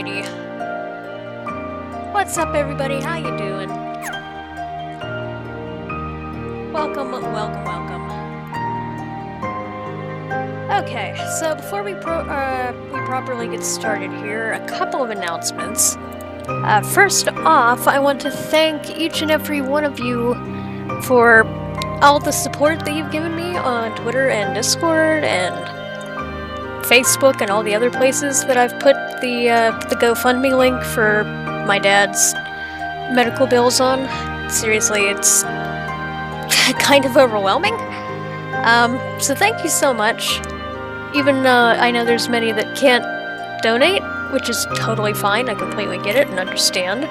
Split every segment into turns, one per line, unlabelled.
Alrighty. What's up, everybody? How you doing? Welcome. Okay, so before we properly get started here, a couple of announcements. First off, I want to thank each and every one of you for all the support that you've given me on Twitter and Discord and Facebook and all the other places that I've put the GoFundMe link for my dad's medical bills on. Seriously, it's kind of overwhelming. So thank you so much. Even I know there's many that can't donate, which is totally fine. I completely get it and understand.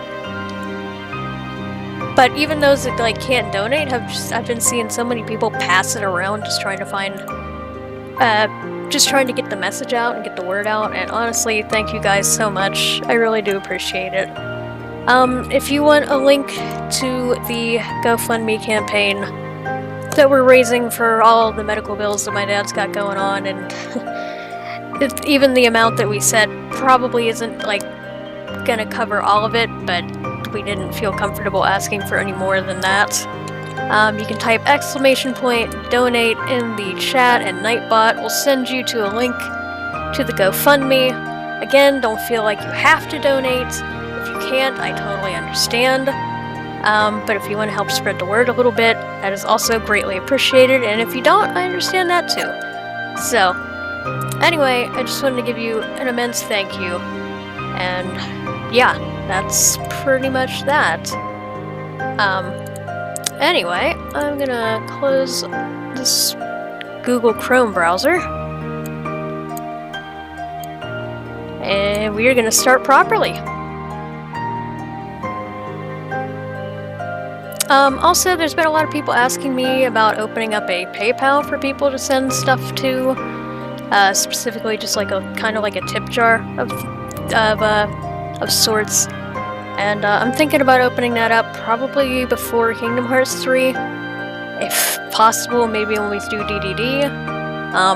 But even those that can't donate, I've been seeing so many people pass it around, just trying to get the message out and get the word out. And honestly, thank you guys so much. I really do appreciate it. If you want a link to the GoFundMe campaign that we're raising for all the medical bills that my dad's got going on, and even the amount that we said probably isn't gonna cover all of it, but we didn't feel comfortable asking for any more than that. You can type !donate in the chat, and Nightbot will send you to a link to the GoFundMe. Again, don't feel like you have to donate. If you can't, I totally understand. But if you want to help spread the word a little bit, that is also greatly appreciated. And if you don't, I understand that too. So, anyway, I just wanted to give you an immense thank you. And yeah, that's pretty much that. Anyway, I'm gonna close this Google Chrome browser. And we're gonna start properly. Also, there's been a lot of people asking me about opening up a PayPal for people to send stuff to, specifically just kind of like a tip jar of sorts. And I'm thinking about opening that up probably before Kingdom Hearts 3, if possible. Maybe when we do DDD.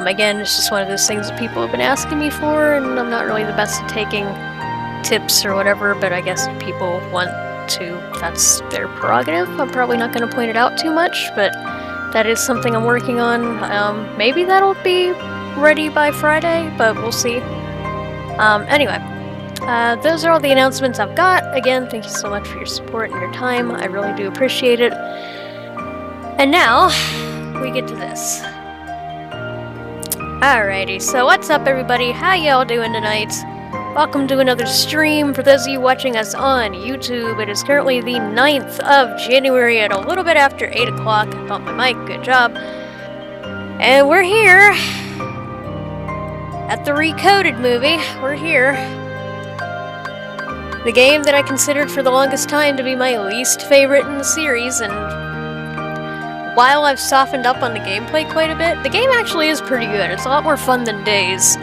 Again, it's just one of those things that people have been asking me for, and I'm not really the best at taking tips or whatever. But I guess if people want to, that's their prerogative. I'm probably not going to point it out too much, but that is something I'm working on. Maybe that'll be ready by Friday, but we'll see. Anyway, those are all the announcements I've got. Again, thank you so much for your support and your time. I really do appreciate it. And now, we get to this. Alrighty, so what's up, everybody? How y'all doing tonight? Welcome to another stream. For those of you watching us on YouTube, it is currently the 9th of January at a little bit after 8 o'clock. I bumped my mic, good job. And we're here at the Recoded movie. We're here. The game that I considered for the longest time to be my least favorite in the series, and while I've softened up on the gameplay quite a bit, the game actually is pretty good. It's a lot more fun than Days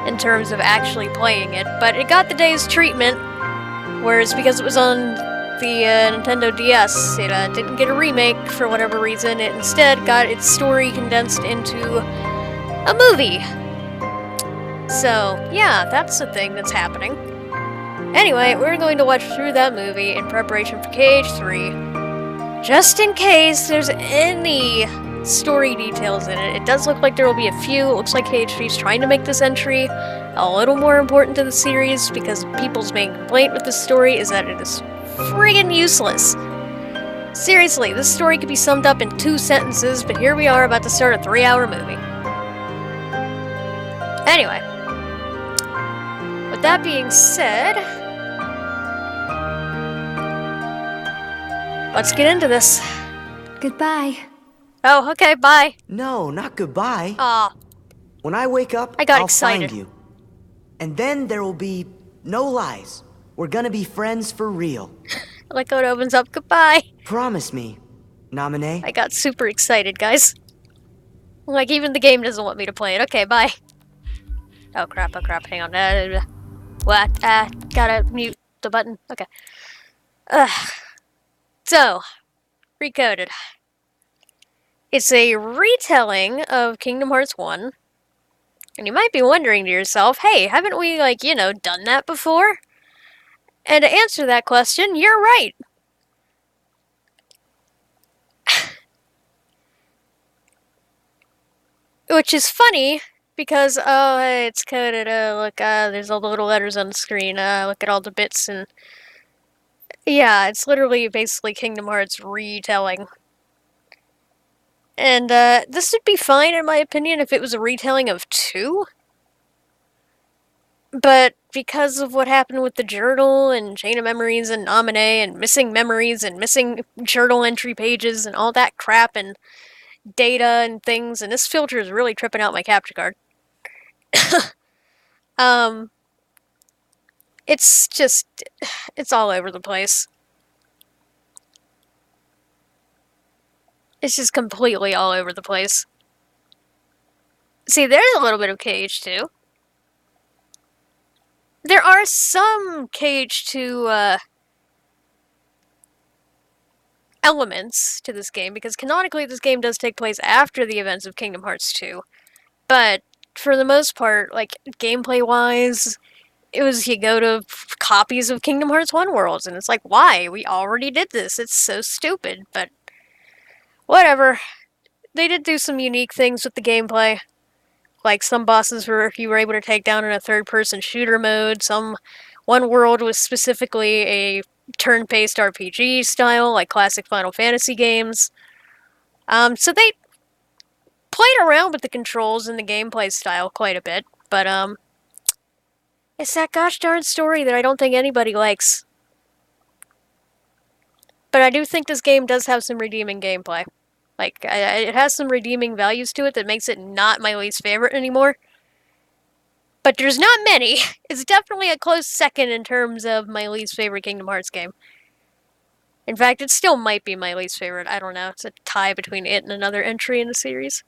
in terms of actually playing it, but it got the Days treatment, whereas because it was on the Nintendo DS, it didn't get a remake for whatever reason. It instead got its story condensed into a movie. So, yeah, that's the thing that's happening. Anyway, we're going to watch through that movie in preparation for KH3, just in case there's any story details in it. It does look like there will be a few. It looks like KH3 is trying to make this entry a little more important to the series, because people's main complaint with this story is that it is friggin' useless. Seriously, this story could be summed up in 2 sentences, but here we are about to start a 3-hour movie. Anyway, with that being said, let's get into this.
Goodbye.
Oh, okay, bye.
No, not goodbye.
Aw.
When I wake up,
I got
I'll
excited.
find you. And then there will be no lies. We're gonna be friends for real.
Like how it opens up, goodbye.
Promise me, Namine.
I got super excited, guys. Like, even the game doesn't want me to play it. Okay, bye. Oh crap, hang on. What? Gotta mute the button. Okay. So, Recoded. It's a retelling of Kingdom Hearts 1. And you might be wondering to yourself, hey, haven't we, done that before? And to answer that question, you're right. Which is funny, because, oh, hey, it's coded, look, there's all the little letters on the screen, look at all the bits, and... Yeah, it's literally basically Kingdom Hearts retelling. And, this would be fine, in my opinion, if it was a retelling of 2. But because of what happened with the journal, and Chain of Memories, and Nominee, and missing memories, and missing journal entry pages, and all that crap, and data and things, and this filter is really tripping out my capture card. It's just... it's all over the place. It's just completely all over the place. See, there's a little bit of KH2. There are some KH2 elements to this game, because canonically this game does take place after the events of Kingdom Hearts 2. But for the most part, like, gameplay-wise, it was you go to copies of Kingdom Hearts 1 worlds, and it's like, why? We already did this. It's so stupid, but whatever. They did do some unique things with the gameplay. Like, some bosses you were able to take down in a third-person shooter mode. One world was specifically a turn-based RPG style, like classic Final Fantasy games. So they played around with the controls and the gameplay style quite a bit, but, it's that gosh darn story that I don't think anybody likes. But I do think this game does have some redeeming gameplay. Like, it has some redeeming values to it that makes it not my least favorite anymore. But there's not many. It's definitely a close second in terms of my least favorite Kingdom Hearts game. In fact, it still might be my least favorite. I don't know. It's a tie between it and another entry in the series.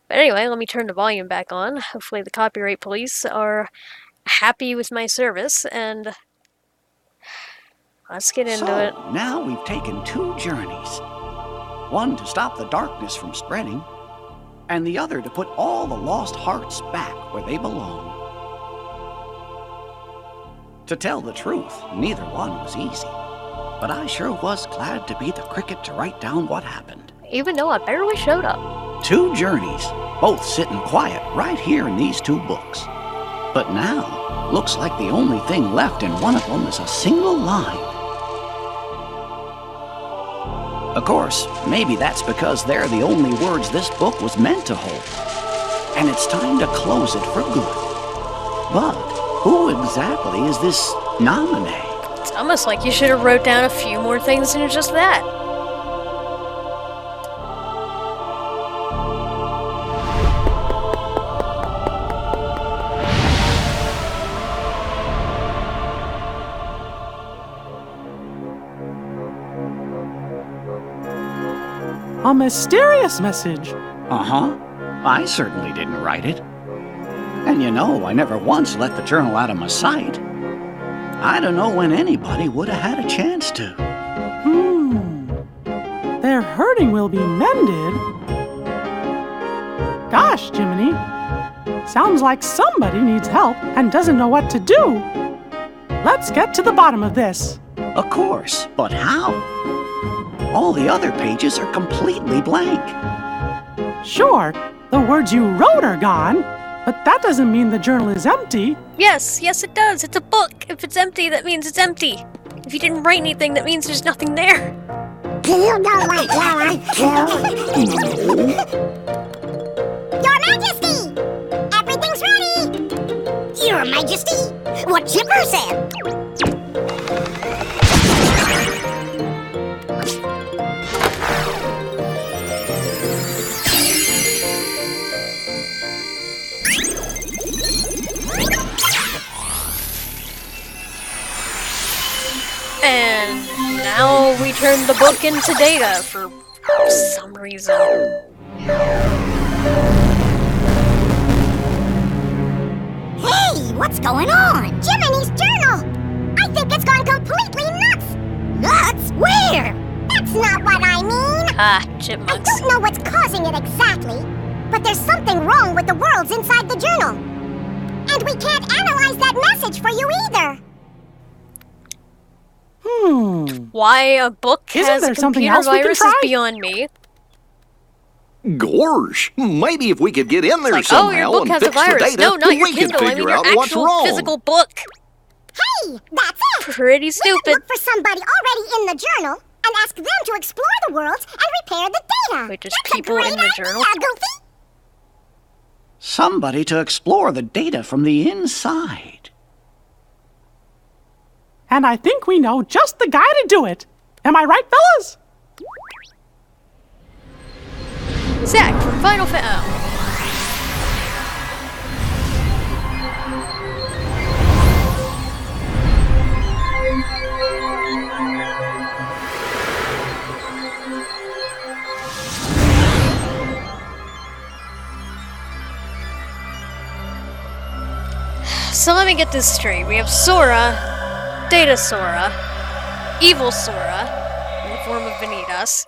But anyway, let me turn the volume back on. Hopefully the copyright police are happy with my service, and let's get into it.
Now we've taken 2 journeys. One to stop the darkness from spreading, and the other to put all the lost hearts back where they belong. To tell the truth, neither one was easy, but I sure was glad to be the cricket to write down what happened.
Even though I barely showed up.
2 journeys, both sitting quiet right here in these 2 books. But now, looks like the only thing left in one of them is a single line. Of course, maybe that's because they're the only words this book was meant to hold. And it's time to close it for good. But who exactly is this Nominee?
It's almost like you should have wrote down a few more things than just that.
A mysterious message.
Uh-huh. I certainly didn't write it. And you know, I never once let the journal out of my sight. I don't know when anybody would have had a chance to.
Their hurting will be mended. Gosh, Jiminy. Sounds like somebody needs help and doesn't know what to do. Let's get to the bottom of this.
Of course, but how? All the other pages are completely blank.
Sure, the words you wrote are gone, but that doesn't mean the journal is empty.
Yes, it does. It's a book. If it's empty, that means it's empty. If you didn't write anything, that means there's nothing there.
Do you know what you're up to? Your Majesty! Everything's ready! Your Majesty! What Chipper said!
And now we turn the book into data for some reason.
Hey, what's going on? Jiminy's journal! I think it's gone completely nuts! Nuts? Where? That's not what I mean!
Ah,
I
chipmunks.
don't know what's causing it exactly, but there's something wrong with the worlds inside the journal. And we can't analyze that message for you either.
Why a book
Isn't
has
there something
computer
else we can
virus is
try?
beyond me.
Gorge, maybe if we could get in there
Like,
somehow
oh, your book
and
has a
fix the
virus.
data,
No, not your
we could
Kindle. I mean
figure
your
out what's
actual
wrong.
physical book.
Hey, that's it!
Pretty
We could
stupid.
look for somebody already in the journal and ask them to explore the world and repair the data.
Wait, just
That's
people
a great
in the journal?
idea, Goofy.
Somebody to explore the data from the inside.
And I think we know just the guy to do it. Am I right, fellas?
Zach from Final Fantasy. So let me get this straight. We have Sora, Data Sora, Evil Sora, in the form of Vanitas,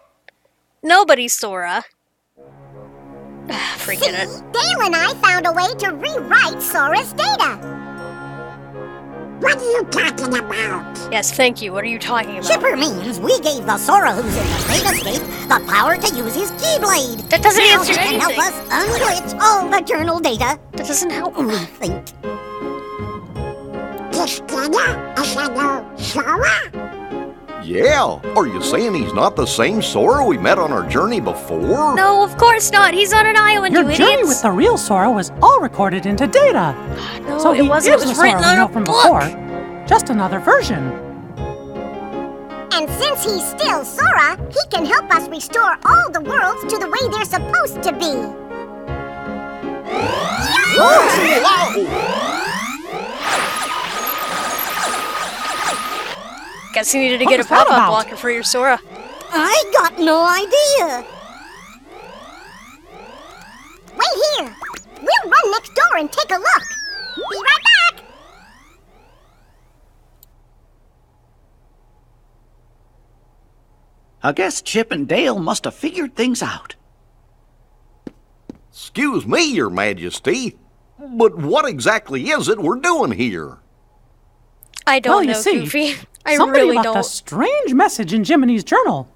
Nobody Sora. Forget it.
Dale and I found a way to rewrite Sora's data. What are you talking about?
Yes, thank you. What are you talking about?
Chipper means we gave the Sora who's in the data state the power to use his Keyblade.
That doesn't
now
answer
he can help
anything.
us unglitch all the journal data.
That doesn't help.
We think.
This data is a new Sora?
Yeah, are you saying he's not the same Sora we met on our journey before?
No, of course not. He's on an island,
Your
you
journey
idiots.
with the real Sora was all recorded into data.
No,
So
it
he
wasn't.
is
It was
the
written
Sora we
on
know
a
from
book.
before. Just another version.
And since he's still Sora, he can help us restore all the worlds to the way they're supposed to be.
Whoa!
Guess you needed to
What
get a
was that
pop-up
about?
blocker for your Sora.
I got no idea.
Wait here. We'll run next door and take a look. Be right back.
I guess Chip and Dale must have figured things out.
Excuse me, Your Majesty, but what exactly is it we're doing here?
I don't
Well, you
know,
see,
Goofy. I
Somebody
really
left
don't.
a strange message in Jiminy's journal.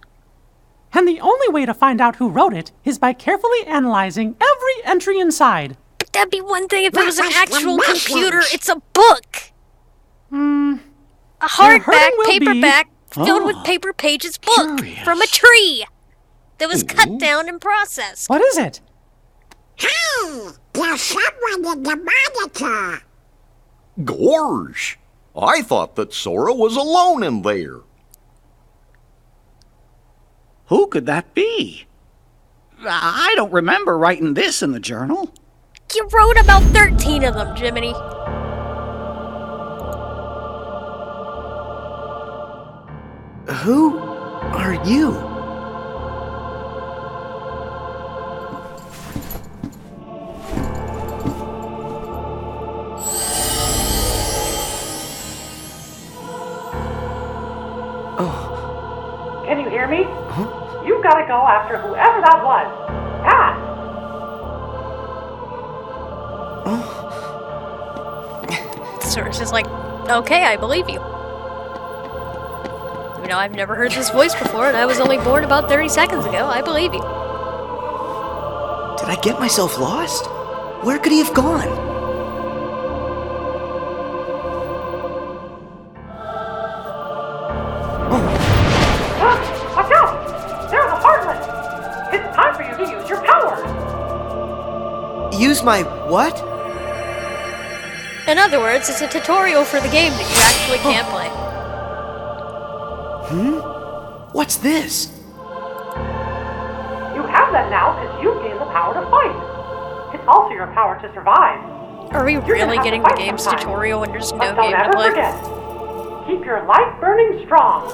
And the only way to find out who wrote it is by carefully analyzing every entry inside.
But that'd be one thing if it was an
What was the
actual
message?
computer. It's a book. A
hurting
hardback,
will be-
paperback, filled
Oh,
with paper pages book
curious.
from a tree that was cut down and processed.
What is it?
Hey, there's someone in the monitor.
Gorge, I thought that Sora was alone in there.
Who could that be? I don't remember writing this in the journal.
You wrote about 13 of them, Jiminy.
Who are you?
Can you hear me? You've got to go after whoever that was. Fast!
Sora's just like, okay, I believe you. You know, I've never heard this voice before, and I was only born about 30 seconds ago. I believe you.
Did I get myself lost? Where could he have gone?
Watch out! They're the Heartless! It's time for you to use your powers!
Use my what?
In other words, it's a tutorial for the game that you actually can play.
What's this?
You have that now because you gained the power to fight. It's also your power to survive.
Are we
You're gonna
really
have to
getting the
fight
game's
sometime.
tutorial when there's
But
no
don't
game to
ever
play?
forget. Keep your light burning strong.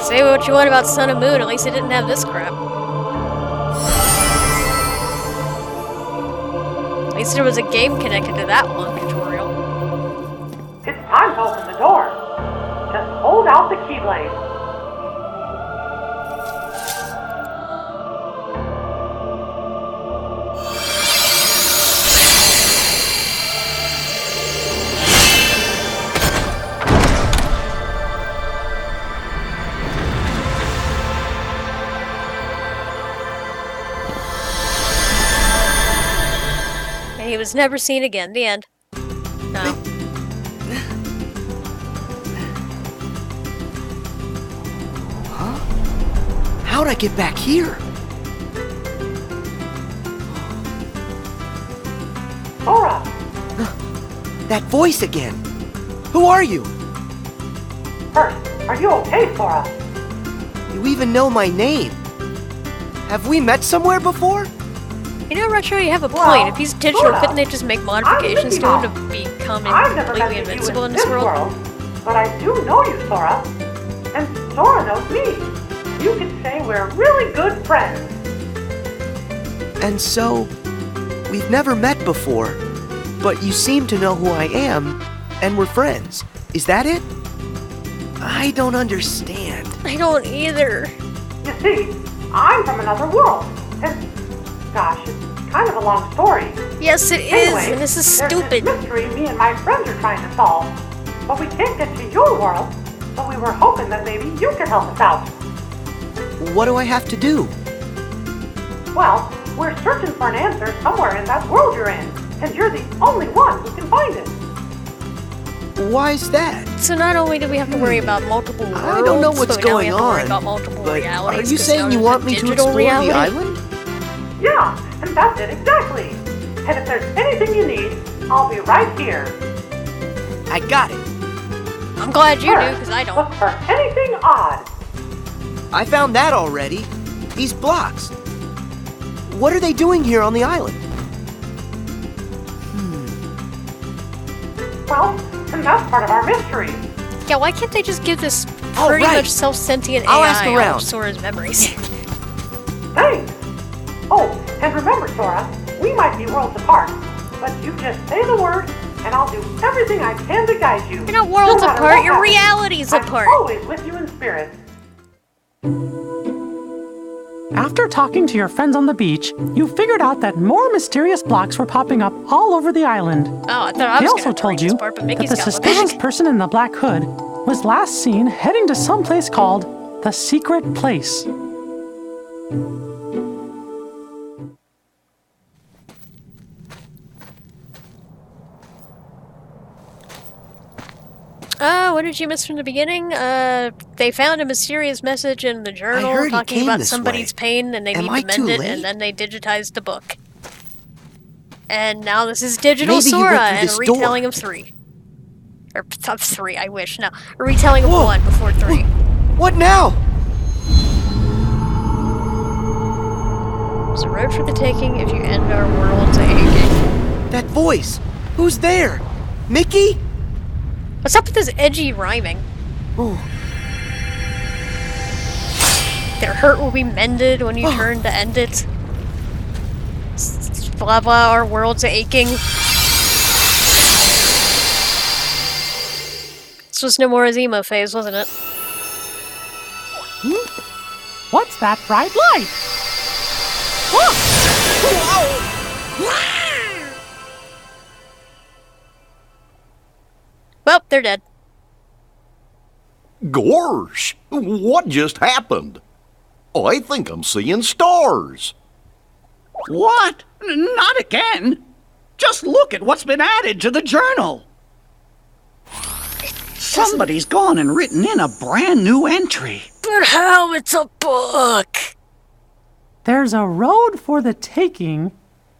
Say what you want about Sun and Moon, at least it didn't have this crap. At least there was a game connected to that long tutorial.
It's time to open the door. Just hold out the Keyblade.
was never seen again. The end. No.
How'd I get back here?
Sora!
That voice again. Who are you?
First, are you okay, Sora?
You even know my name. Have we met somewhere before?
You know, Retro, you have a point.
Well,
If he's digital,
sorta.
couldn't they just make modifications to him to become
I've never met
completely
you
invincible
in
in this world?
but I do know you, Sora. And Sora knows me. You could say we're really good friends.
And so, we've never met before, but you seem to know who I am, and we're friends. Is that it? I don't understand.
I don't either.
You see, I'm from another world. And, gosh, it's kind of a long story.
Yes, it is,
Anyway,
and this is
there's
stupid.
this mystery me and my friends are trying to solve. But we can't get to your world, so we were hoping that maybe you could help us out.
What do I have to do?
Well, we're searching for an answer somewhere in that world you're in, and you're the only one who can find it.
Why is that?
So not only do we have to worry about multiple worlds,
I don't know what's
but now we
going
have to worry
on,
about multiple
but
realities.
are you
'cause
saying
now
you
there's
want
a
me to
digital
explore
reality?
the island?
Yeah, and that's it exactly. And if there's anything you need, I'll be right here.
I got it.
I'm glad you do,
First,
because I don't.
look for anything odd.
I found that already. These blocks. What are they doing here on the island?
Well, and that's part of our mystery.
Yeah, why can't they just give this
All
pretty
right.
much self-sentient
I'll
AI
ask
all
around.
of Sora's memories?
Thanks. Oh, and remember, Sora, we might be worlds apart, but you just say the word, and I'll do everything I can to guide you.
You're not worlds
No matter
apart,
what
your
happens,
reality's
I'm
apart.
always with you in spirit.
After talking to your friends on the beach, you figured out that more mysterious blocks were popping up all over the island.
Oh, I thought I
They
was
also
gonna
told
read
you
this part, but
that
Mickey's
the
got one
suspicious
back.
person in the black hood was last seen heading to some place called the Secret Place.
What did you miss from the beginning? They found a mysterious message in the journal
heard he
talking
came
about
this
somebody's
way.
pain and they
Am
need
I
to
too
mend it,
late?
and then they digitized the book. And now this is Digital
Maybe he
Sora
went through
and a
this
retelling
door.
of 3. Or of 3, I wish. No, a retelling of
Whoa.
1 before 3.
What now?
There's a road for the taking if you end our world's aching.
That voice. Who's there? Mickey?
What's up with this edgy rhyming?
Oh,
Their hurt will be mended when you turn to end it. Blah blah, our world's aching. This was Nomura's emo phase, wasn't it?
What's that bright light?
Well, they're dead.
Gorsh, what just happened? I think I'm seeing stars.
What? Not again. Just look at what's been added to the journal. Somebody's gone and written in a brand new entry.
But how? It's a book!
There's a road for the taking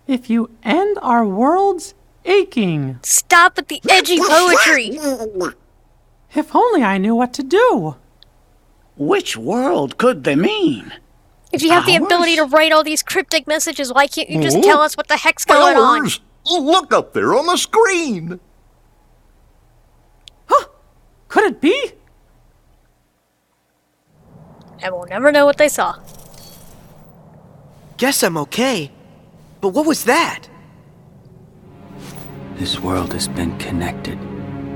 if you end our world's aching.
Stop with the edgy poetry!
If only I knew what to do.
Which world could they mean?
If you have the
Ours?
ability to write all these cryptic messages, why can't you just tell us what the heck's going on?
Ours! Look up there on the screen.
Could it be?
And we'll never know what they saw.
guess I'm okay. But what was that?
This world has been connected.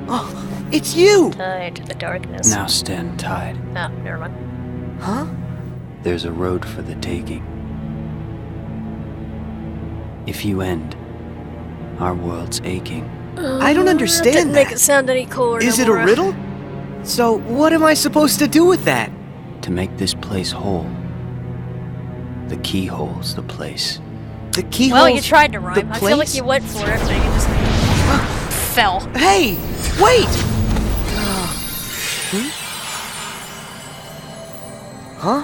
Oh, it's you!
Tied to the darkness.
Now stand tied.
Oh, never mind.
Huh?
There's a road for the taking. If you end, our world's aching.
I don't understand
Didn't
that.
make it sound any cooler.
Is it a
Nomura.
riddle? So what am I supposed to do with that?
To make this place whole. The key holds the place.
The keyholes.
Well, you tried to rhyme.
The
I feel like
place?
you went for it, but you just fell.
Hey, wait! Huh?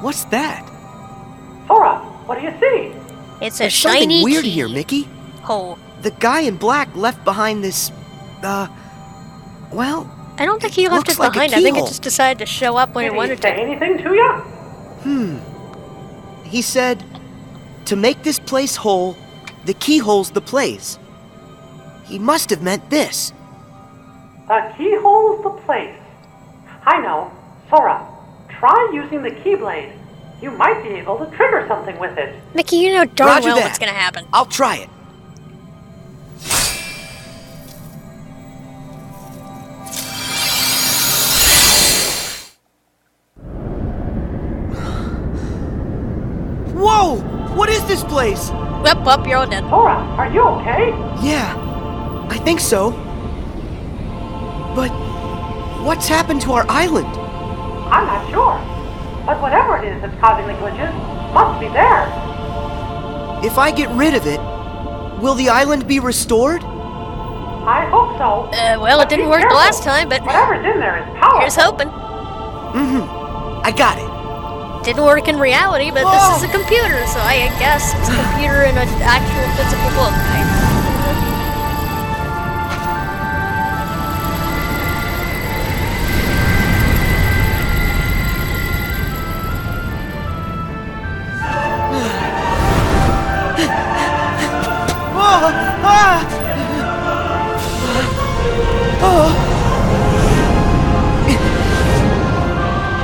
What's that?
Sora, what do you see?
It's a
There's something
shiny
weird
key
here, Mickey.
hole.
The guy in black left behind this, well,
I don't think he left it
looks like a
behind. I think it
keyhole.
just decided to show up when
Did
it
he
wanted
say
to.
anything to you?
he said, to make this place whole, the keyhole's the place. He must have meant this.
The keyhole's the place. I know. Sora, try using the Keyblade. You might be able to trigger something with it.
Mickey, you know darn
Roger
well
that.
what's gonna happen.
I'll try it. Whoa! What is this place?
Up, you're all dead.
Sora, are you okay?
Yeah, I think so. But what's happened to our island?
I'm not sure. But whatever it is that's causing the glitches must be there.
If I get rid of it, will the island be restored?
I hope so.
Well, it
But
didn't
be
work the
careful.
last time, but
Whatever's in there is powerful.
here's hoping.
I got it.
Didn't work in reality, but this is a computer, so I guess it's a computer in an actual physical book.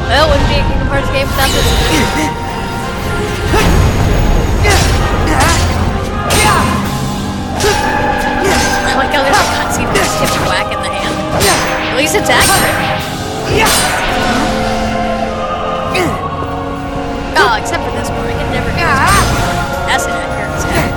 Well, it wouldn't be a Kingdom Hearts game without this. I like how there's a cutscene where it's hit whack in the hand. At least it's accurate. Oh, except for this one. I can never do this. That's inaccurate as heck.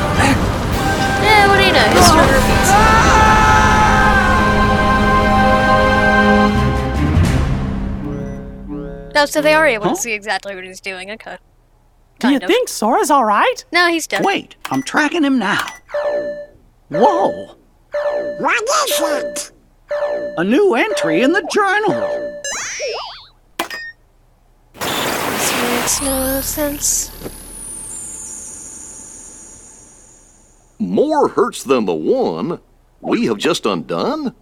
Yeah, what do you know? History repeats. No, so they are able to see exactly what he's doing. Okay.
Do you
Kind of.
think Sora's all right?
No, he's dead.
Wait, I'm tracking him now. Whoa!
What is it?
A new entry in the journal.
This makes no sense.
More hurts than the one we have just undone?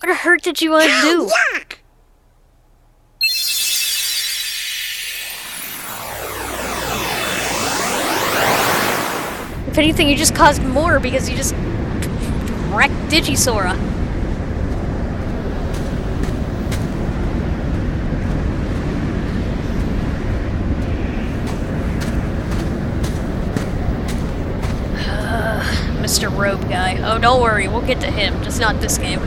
What hurt did you undo?
Yuck!
If anything, you just caused more because you just wrecked Digisora. Mr. Robe guy. Oh, don't worry, we'll get to him, just not this game.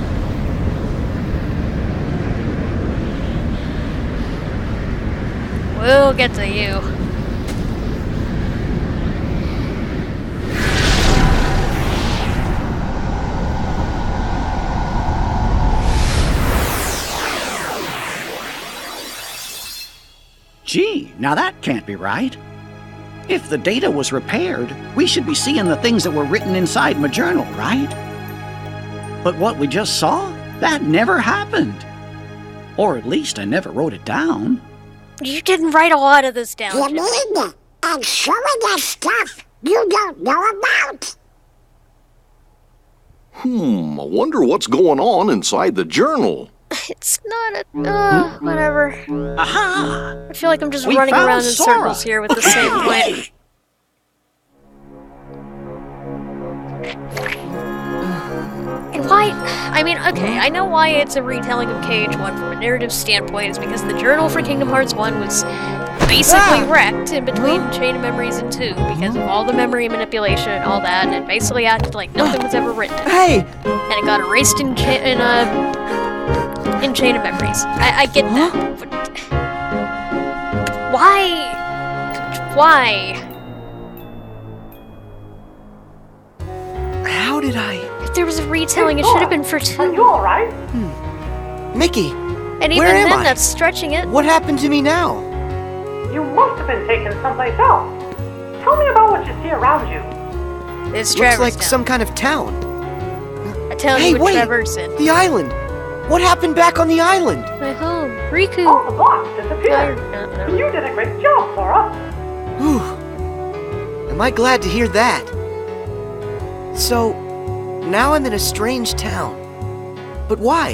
We'll get to you.
Gee, now that can't be right. If the data was repaired, we should be seeing the things that were written inside my journal, right? But what we just saw, that never happened. Or at least I never wrote it down.
You didn't write a lot of this down.
You
Jimmy.
mean and showing us stuff you don't know about?
I wonder what's going on inside the journal.
It's not a... whatever.
Aha!
I feel like I'm just
We
running
found
around in
Sora.
circles here with the same plan. And why? I mean, okay, I know why it's a retelling of KH1 from a narrative standpoint. Is because the journal for Kingdom Hearts 1 was basically wrecked in between Chain of Memories and 2 because of all the memory manipulation and all that, and it basically acted like nothing was ever written.
Hey!
And it got erased in in Chain of Memories. I get that. But why? Why?
How did I...
If there was a retelling, it should have been for
Are
2.
you alright?
Mickey,
And even
where am
then,
I?
that's stretching it.
What happened to me now?
You must have been taken someplace else. Tell me about what you see around you.
It's
Looks
Traverse
like
Town.
some kind of town.
A town
Hey,
you would
wait!
traverse in.
The island! What happened back on the island?
My home. Riku.
All the blocks disappeared.
No.
You did a great job, Sora.
Whew. Am I glad to hear that? So, now I'm in a strange town. But why?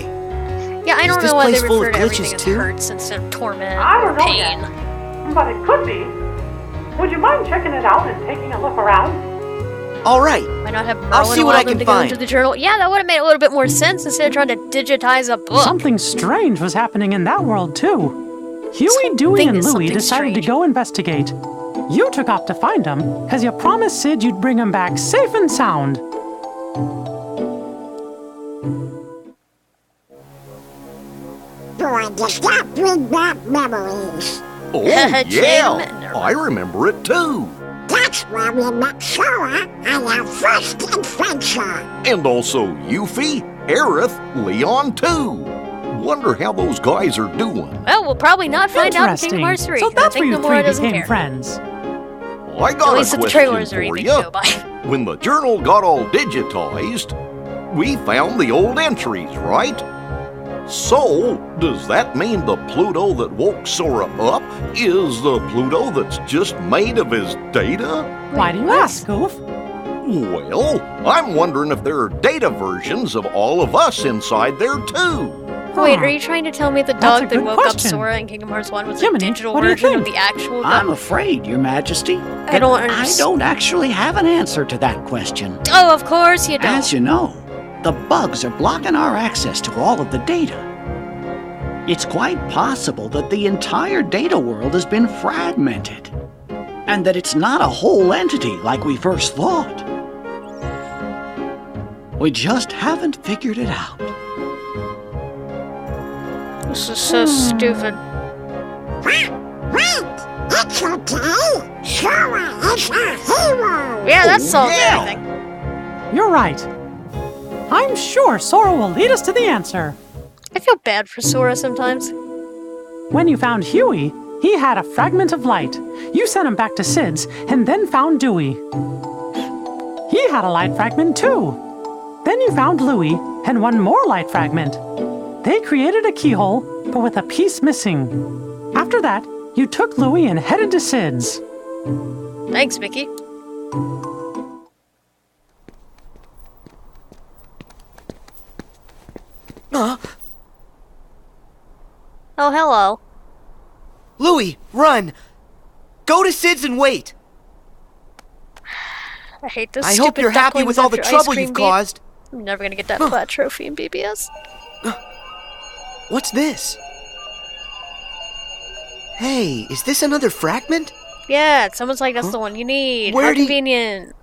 Yeah, I
Is
don't
this
know why they
place full
refer
of
to everything
glitches
as
too?
hurts instead of torment
I
or
don't know
pain.
yet. But it could be. Would you mind checking it out and taking a look around?
All right.
Why not have
I'll
Merlin
see what
allow
I
them
can
to go
find.
into the journal? Yeah, that would have made a little bit more sense instead of trying to digitize a book.
Something strange was happening in that world, too. Huey, Dewey,
Something
and
is
Louie
something
decided to
strange.
go investigate. You took off to find them, because you promised Sid you'd bring him back safe and sound.
Boy, does that bring back memories.
Oh,
Chain
yeah. I remember it too.
That's where we met Sora on our first adventure.
And also Yuffie, Aerith, Leon too. Wonder how those guys are doing.
Well, we'll probably not find out in Kingdom
Interesting.
Hearts 3.
So that's
I
where
think
you
Nomura
three
doesn't
became
care.
friends.
I got
At least
a
if the
question
trailers are
for
anything
you.
to go by.
When the journal got all digitized, we found the old entries, right? So, does that mean the Pluto that woke Sora up is the Pluto that's just made of his data?
Why do you
what?
ask, Goof?
Well, I'm wondering if there are data versions of all of us inside there too.
Wait,
Huh.
are you trying to tell me the
That's a
dog that
good
woke up
question.
Sora in Kingdom Hearts 1 was a
Jiminy,
digital
what do you
version of
think?
the actual
I'm
dog?
afraid, Your Majesty,
I don't
that I
understand.
don't actually have an answer to that question.
Oh, of course you don't.
As you know, the bugs are blocking our access to all of the data. It's quite possible that the entire data world has been fragmented, and that it's not a whole entity like we first thought. We just haven't figured it out.
This is so stupid.
Wait, it's okay. Sora is a hero.
Yeah, that solves
yeah.
everything.
You're right. I'm sure Sora will lead us to the answer.
I feel bad for Sora sometimes.
When you found Huey, he had a fragment of light. You sent him back to Sid's and then found Dewey. He had a light fragment too. Then you found Louie and one more light fragment. They created a keyhole, but with a piece missing. After that, you took Louie and headed to Sid's.
Thanks, Mickey. Oh, hello.
Louie, run! Go to Sid's and wait!
I hate this
I
stupid
hope you're happy
ducklings
with all the
after
trouble
ice cream
you've
beat.
caused.
I'm never gonna get that flat trophy in BBS.
What's this? Hey, is this another fragment?
Yeah, it's almost like that's the one you need.
Where
How
do you-
convenient.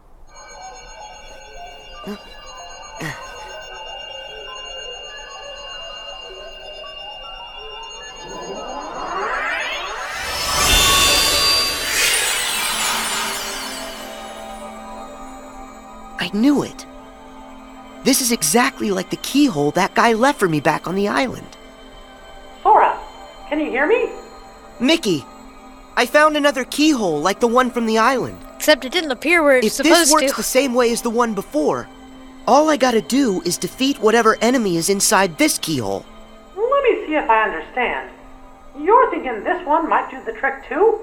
I knew it. This is exactly like the keyhole that guy left for me back on the island.
Sora, can you hear me?
Mickey, I found another keyhole like the one from the island.
Except it didn't appear where it's
If
supposed
this works
to.
the same way as the one before, all I gotta do is defeat whatever enemy is inside this keyhole.
Let me see if I understand. You're thinking this one might do the trick too?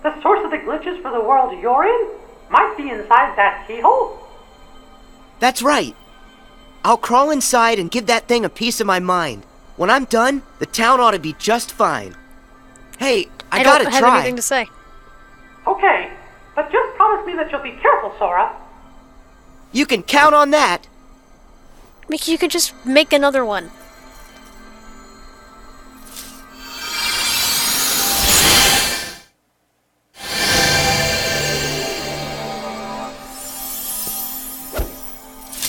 The source of the glitches for the world you're in might be inside that keyhole?
That's right. I'll crawl inside and give that thing a piece of my mind. When I'm done, the town ought to be just fine. Hey, I gotta
don't have
try.
anything to say.
Okay, but just promise me that you'll be careful, Sora.
You can count on that.
Mickey, you could just make another one.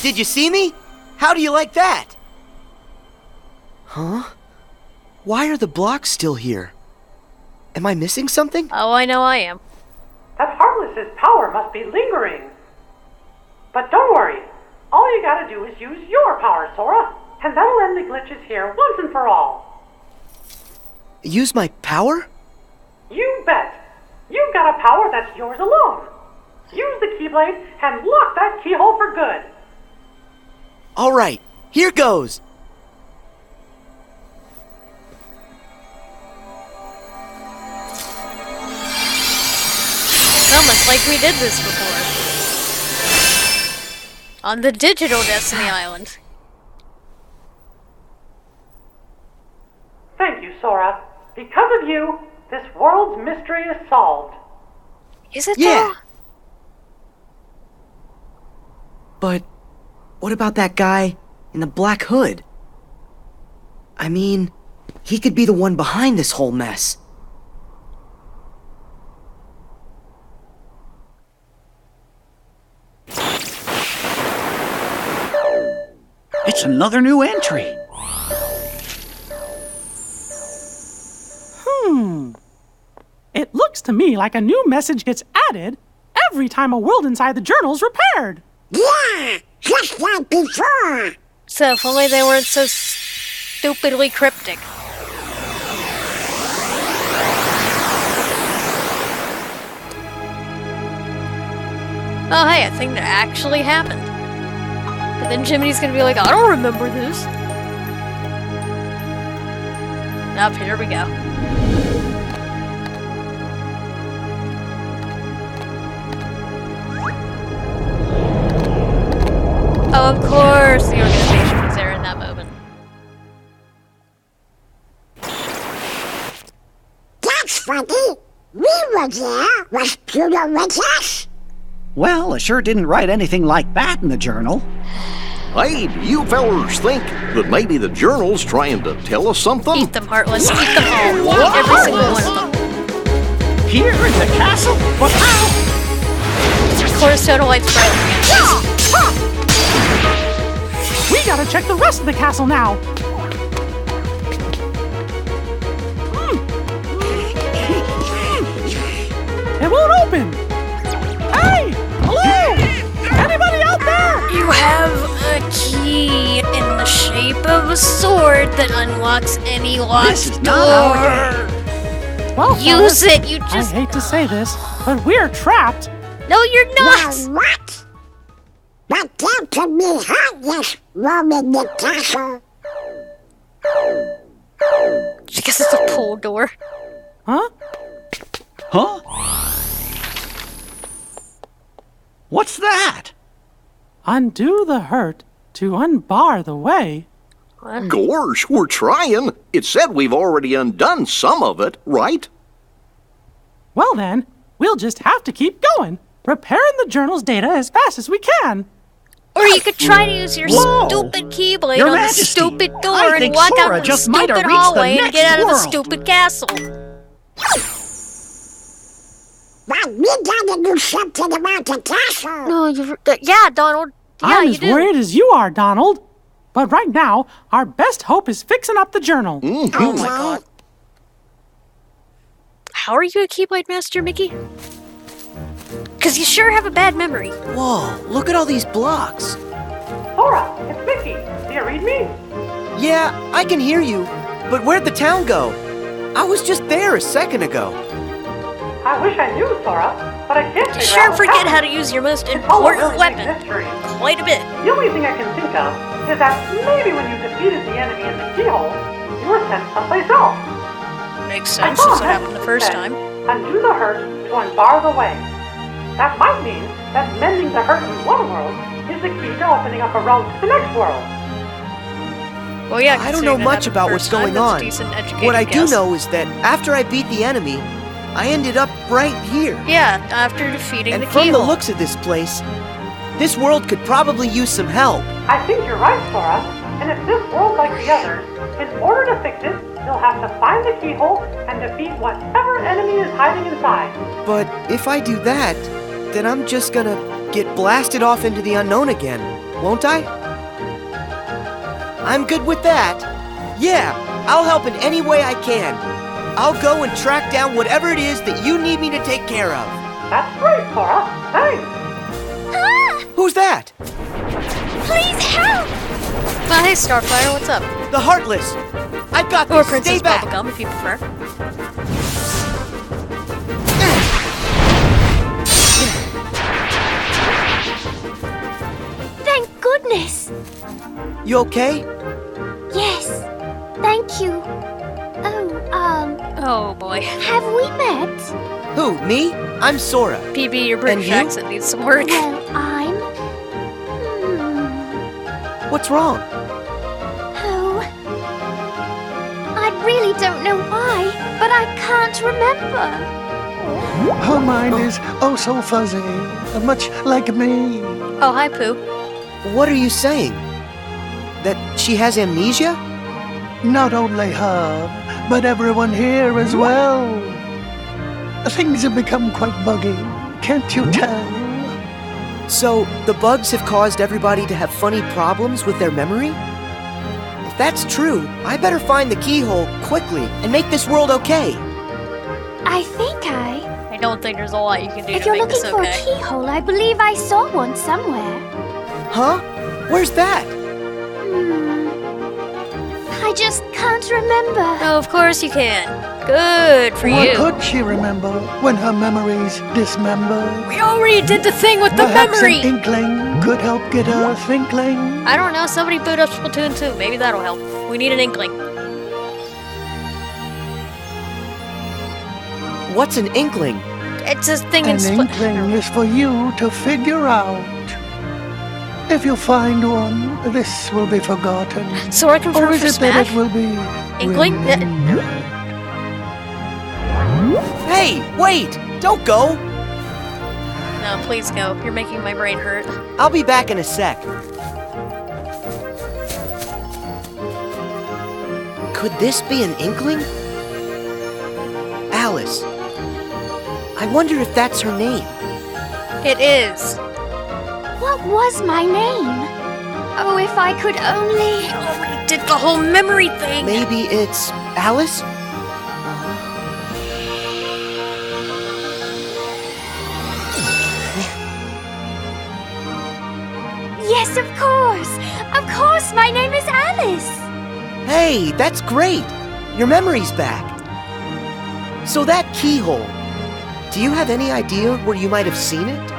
Did you see me? How do you like that? Huh? Why are the blocks still here? Am I missing something?
Oh, I know I am.
That Heartless's power must be lingering. But don't worry. All you gotta do is use your power, Sora, and that'll end the glitches here once and for all.
Use my power?
You bet. You've got a power that's yours alone. Use the Keyblade and lock that keyhole for good.
All right, here goes.
It's almost like we did this before. On the digital Destiny Island.
Thank you, Sora. Because of you, this world's mystery is solved.
Is it
Yeah.
though?
But what about that guy in the black hood? I mean, he could be the one behind this whole mess.
It's another new entry.
It looks to me like a new message gets added every time a world inside the journal's repaired.
Yeah, just like before.
So if only they weren't so stupidly cryptic. Oh hey, a thing that actually happened. But then Jiminy's gonna be like, I don't remember this. Up, here we go. Oh, of course the organization was there in that moment.
That's funny. We were there. Was Pluto with us?
Well, I sure didn't write anything like that in the journal.
Hey, do you fellers think that maybe the journal's trying to tell us something?
Eat them, Heartless. Eat them all. Eat every single one of them.
Here in the castle? But how?
Of course, Total Light's broken.
We gotta check the rest of the castle now. It won't open. Hey! Hello! Anybody out there?
You have a key in the shape of a sword that unlocks any
This
locked
is not our
door.
Well,
Use
fellas,
it, you
I
just...
hate to say this, but we're trapped.
No, you're not!
Well, what? But there could be heartless room in the castle.
I guess it's a pull door.
Huh?
Huh? What's that?
Undo the hurt to unbar the way.
Gorge, we're trying. It said we've already undone some of it, right?
Well then, we'll just have to keep going, repairing the journal's data as fast as we can.
Or you could try to use your
Whoa.
stupid keyblade
Your
on
Majesty,
the stupid door
I
and
think
walk
Sora
out the
just might have
stupid
reached the
hallway and
next
get out of the
world.
stupid castle.
But we gotta do something about the castle.
No, yeah, Donald. Yeah,
I'm
you
as
do.
worried as you are, Donald. But right now, our best hope is fixing up the journal.
Oh my god. How are you a Keyblade Master, Mickey? Because you sure have a bad memory.
Whoa, look at all these blocks.
Sora, it's Mickey. Do you read me?
Yeah, I can hear you, but where'd the town go? I was just there a second ago.
I wish I knew, Sora, but I can't
You
figure
sure
out what's
forget how to
happening.
use your most
It's all a
important
really big
weapon.
mystery.
Quite a bit.
The only thing I can think of is that maybe when you defeated the enemy in the keyhole, you were sent someplace else.
Makes
I
sense.
saw
That's
a
what happened the
message
first
that said,
time.
Undo the hurt to unbar the way. That might mean that mending the hurt in one world is the key to opening up a road to the next world.
Well, yeah,
I don't know
considering that
much
happened
about
the
what's
first time,
going
that's a
on.
decent educated
What I do
guess.
know is that after I beat the enemy, I ended up right here.
Yeah, after defeating
And
the
from
keyhole.
the looks of this place, this world could probably use some help.
I think you're right, Sora. And if this world's like the others, in order to fix it, you'll have to find the keyhole and defeat whatever enemy is hiding inside.
But if I do that, then I'm just gonna get blasted off into the unknown again, won't I? I'm good with that. Yeah, I'll help in any way I can. I'll go and track down whatever it is that you need me to take care of.
That's great, Sora. Thanks.
Ah!
Who's that?
Please help!
Hey, Starfire, what's up?
The Heartless. I've got
Or
this.
Princess
Stay back.
Bubblegum, if you prefer.
Thank goodness.
You okay?
Yes. Thank you.
Oh boy.
Have we met?
Who, me? I'm Sora.
PB, your British
you?
accent needs some work.
Well, I'm...
What's wrong?
Oh... I really don't know why, but I can't remember.
Her mind is oh so fuzzy, much like me.
Oh, hi, Pooh.
What are you saying? That she has amnesia?
Not only her, but everyone here as well. Things have become quite buggy, can't you tell?
So, the bugs have caused everybody to have funny problems with their memory? If that's true, I better find the keyhole quickly and make this world okay.
I think
I don't think there's a lot you can do
If
to
you're
make this
looking for
okay.
a keyhole, I believe I saw one somewhere.
Huh? Where's that?
I just can't remember.
Oh, of course you can. Good for
What
you.
could she remember when her memories dismember?
We already did the thing with the
Perhaps
memory!
an inkling could help get her thinkling.
I don't know, somebody boot up Splatoon 2. Maybe that'll help. We need an inkling.
What's an inkling?
It's a thing in
An
Splat.
inkling is for you to figure out. If you find one, this will be forgotten.
Sora
Or
confirmed
is
for
it that
Smash?
it will be
Inkling?
remembered?
Hey, wait! Don't go!
No, please go. You're making my brain hurt.
I'll be back in a sec. Could this be an inkling? Alice. I wonder if that's her name.
It is.
What was my name? Oh, if I could only...
We already did the whole memory thing.
Maybe it's Alice?
Yes, of course! Of course, my name is Alice!
Hey, that's great! Your memory's back. So that keyhole, do you have any idea where you might have seen it?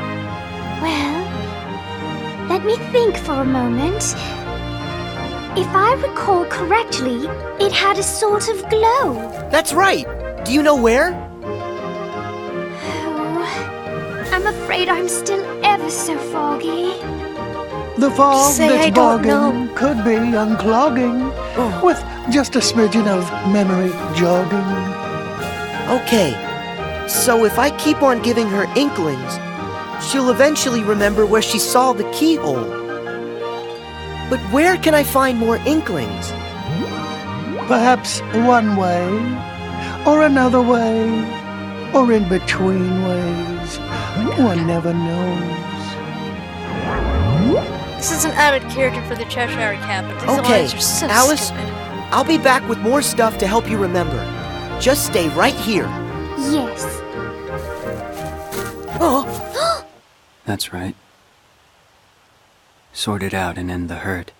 Well, let me think for a moment. If I recall correctly, it had a sort of glow.
That's right! Do you know where?
Oh, I'm afraid I'm still ever so foggy.
The fog
Say I
that's
don't
bogging could be unclogging with just a smidgen of memory jogging.
Okay, so if I keep on giving her inklings, she'll eventually remember where she saw the keyhole. But where can I find more inklings?
Perhaps one way, or another way, or in between ways. One never knows.
This is an added character for the KHRE cat, but these
Okay,
lines are so
Alice,
stupid.
I'll be back with more stuff to help you remember. Just stay right here.
Yes.
Oh,
That's right. Sort it out and end the hurt.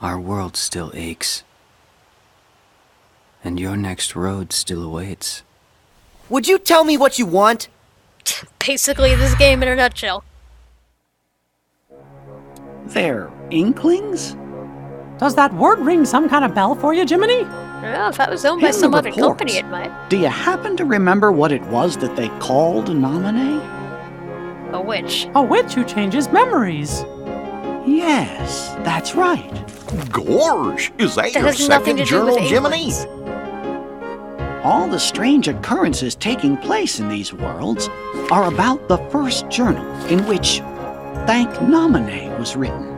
Our world still aches. And your next road still awaits.
would you tell me what you want?
Basically, this game in a nutshell.
They're inklings?
Does that word ring some kind of bell for you, Jiminy?
Well, if I was owned by
In the
some other
reports,
company, it might.
Do you happen to remember what it was that they called Nominee?
A witch.
A witch who changes memories.
Yes, that's right.
Gorge, is that
That
your
has nothing
second
to do
journal,
with
Jiminy?
inklings.
All the strange occurrences taking place in these worlds are about the first journal in which Thank Nominee was written.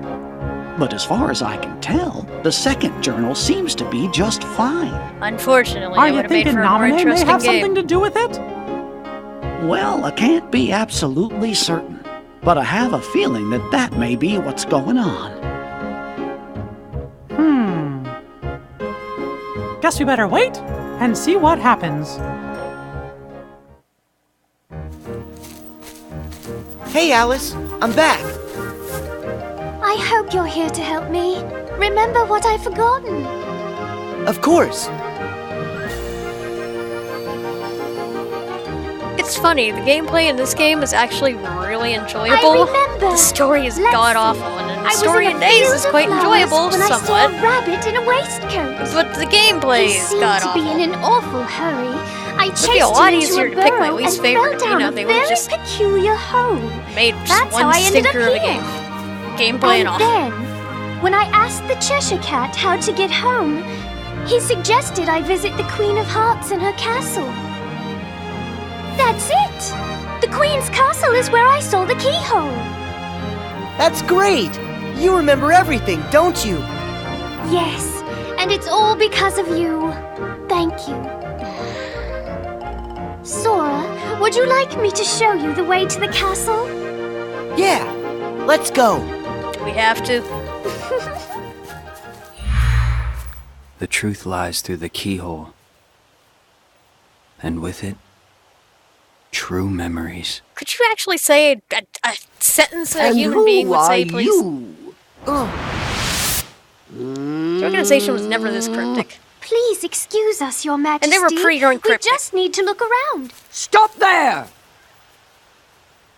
But as far as I can tell, the second journal seems to be just fine.
Unfortunately,
Are
it
you
would have made
thinking
for a more
Nominee may
interesting
have
game.
something to do with it?
Well, I can't be absolutely certain, but I have a feeling that that may be what's going on.
guess we better wait and see what happens.
Hey, Alice, I'm back.
I hope you're here to help me. Remember what I've forgotten.
Of course.
It's funny, the gameplay in this game is actually really enjoyable.
I remember.
The story is
Let's
god-awful,
see.
and
I
the
was
story
in
in
a
Days
field
is
of
quite
flowers
enjoyable,
when I saw
somewhat.
a rabbit in a waistcoat.
But the gameplay
He
is
seemed to be in
god-awful.
an awful hurry. I chased
It'd be a lot
him into
easier
a
to pick my
burrow
least
and
favorite,
fell
you
down
know,
a
they would've
very
just
peculiar hole.
Made just
That's
one
how I ended up
stinker of a
here.
game. Gameplay and all.
Then, when I asked the Cheshire Cat how to get home, he suggested I visit the Queen of Hearts in her castle. That's it! The Queen's castle is where I saw the keyhole.
That's great. You remember everything, don't you?
Yes, and it's all because of you. Thank you. Sora, would you like me to show you the way to the castle?
Yeah, let's go.
Do we have to?
The truth lies through the keyhole. And with it, true memories.
Could you actually say a sentence that a human being would say, please? The organization was never this cryptic.
Please excuse us, Your Majesty.
And they were pretty darn cryptic.
We just need to look around.
Stop there!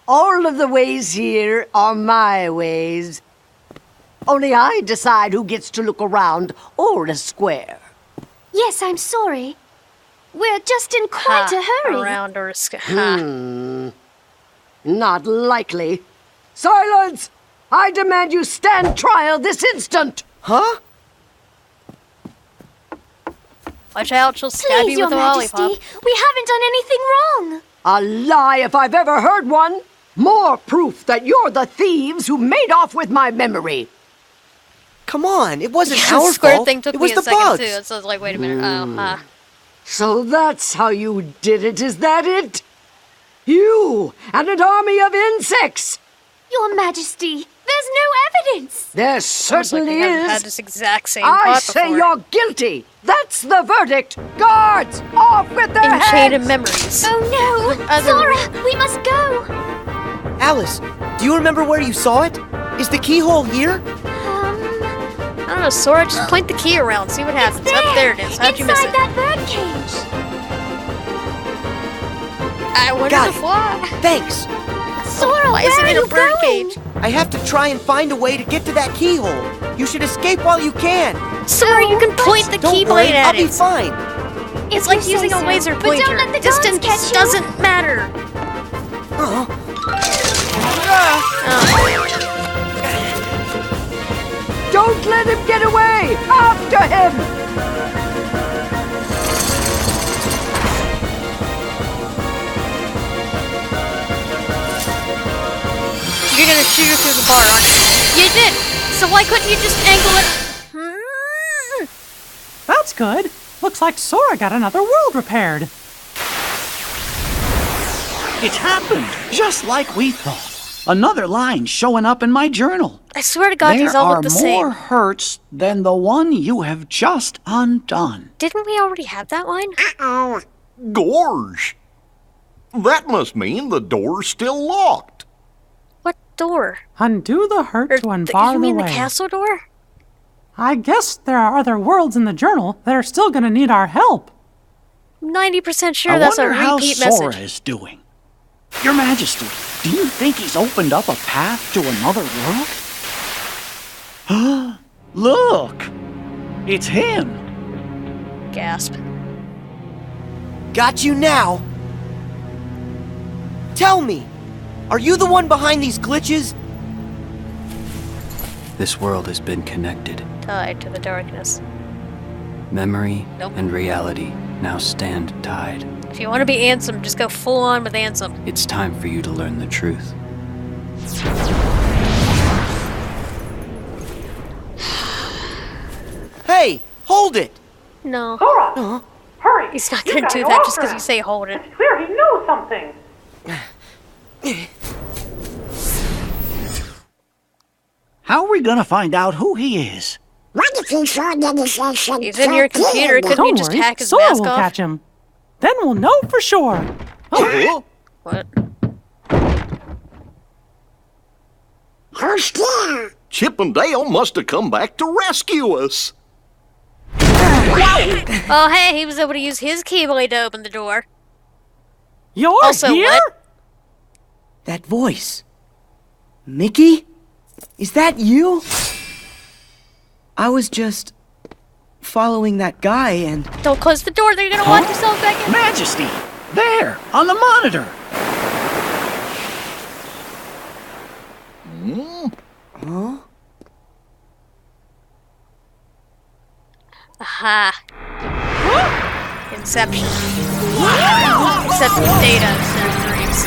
All of the ways here are my ways. Only I decide who gets to look around or a square.
Yes, I'm sorry. We're just in quite a hurry.
Around or
Not likely. Silence! I demand you stand trial this instant!
Huh?
Watch out, she'll stab
Please,
you
Your
with a
Majesty,
lollipop.
we haven't done anything wrong.
A lie if I've ever heard one! More proof that you're the thieves who made off with my memory!
Come on, it wasn't
The
our
square
fault.
thing took
it
me
was
a
the
second
bugs.
too. So I was like, wait a minute.
So that's how you did it, is that it? You and an army of insects!
Your Majesty, there's no evidence.
There
Sounds like
certainly
we haven't had
is.
this exact same
I
plot
say
before.
you're guilty. That's the verdict. Guards, off with their
Enchanted
heads.
memories.
Oh no!
Other-
Sora, we must go.
Alice, do you remember where you saw it? Is the keyhole here?
I don't know, Sora, just point the key around, see what happens. Up there it is. How'd you miss
Inside
it?
that bird cage.
I wanted
Got
to
it.
fly.
Thanks.
Sora,
Why is
where
it
are
in
you
a bird
going?
cage?
I have to try and find a way to get to that keyhole. You should escape while you can.
Sora, you can point the
Don't
keyblade
worry,
at
I'll be
it.
fine.
It's
If
like
you say
using a
so.
laser
But don't
pointer.
let the guards
Distance
catch you.
doesn't matter.
Don't let him get away. After him.
You're gonna shoot her through the bar, aren't you? You did! So why couldn't you just angle it?
That's good. Looks like Sora got another world repaired.
It's happened, just like we thought. Another line showing up in my journal.
I swear to God,
There
these all
are
look the
more
same.
hurts than the one you have just undone.
Didn't we already have that line?
Gorge! That must mean the door's still locked.
What door?
Undo the hurt to unbar
you mean
the
the
way.
castle door?
I guess there are other worlds in the journal that are still gonna need our help.
90% sure
I
that's a
wonder how
repeat
Sora
message.
is doing. Your Majesty, do you think he's opened up a path to another world? Look! It's him!
Gasp.
Got you now. Tell me, are you the one behind these glitches?
This world has been connected.
Tied to the darkness.
Memory
Nope.
and reality now stand tied.
If you want to be Ansem, just go full on with Ansem.
It's time for you to learn the truth.
Hey, hold it.
No.
Sora! Hurry!
He's not
You
gonna
gotta
do
go
that just
after
because you
him.
say hold it.
It's clear he knows something.
How are we gonna find out who he is?
What if he saw that
He's in your computer. Couldn't you
Don't
just
worry,
hack his
Sora
mask
will
off?
catch him. Then we'll know for sure.
What?
Who's there?
Chip and Dale must have come back to rescue us.
Oh, hey, he was able to use his keyblade to open the door.
You're
Also,
here?
what?
That voice. Mickey? Is that you? I was just following that guy and...
Don't close the door. They're gonna lock yourself back in.
Majesty! There, on the monitor!
Huh?
Aha. Inception. Except with data instead of dreams.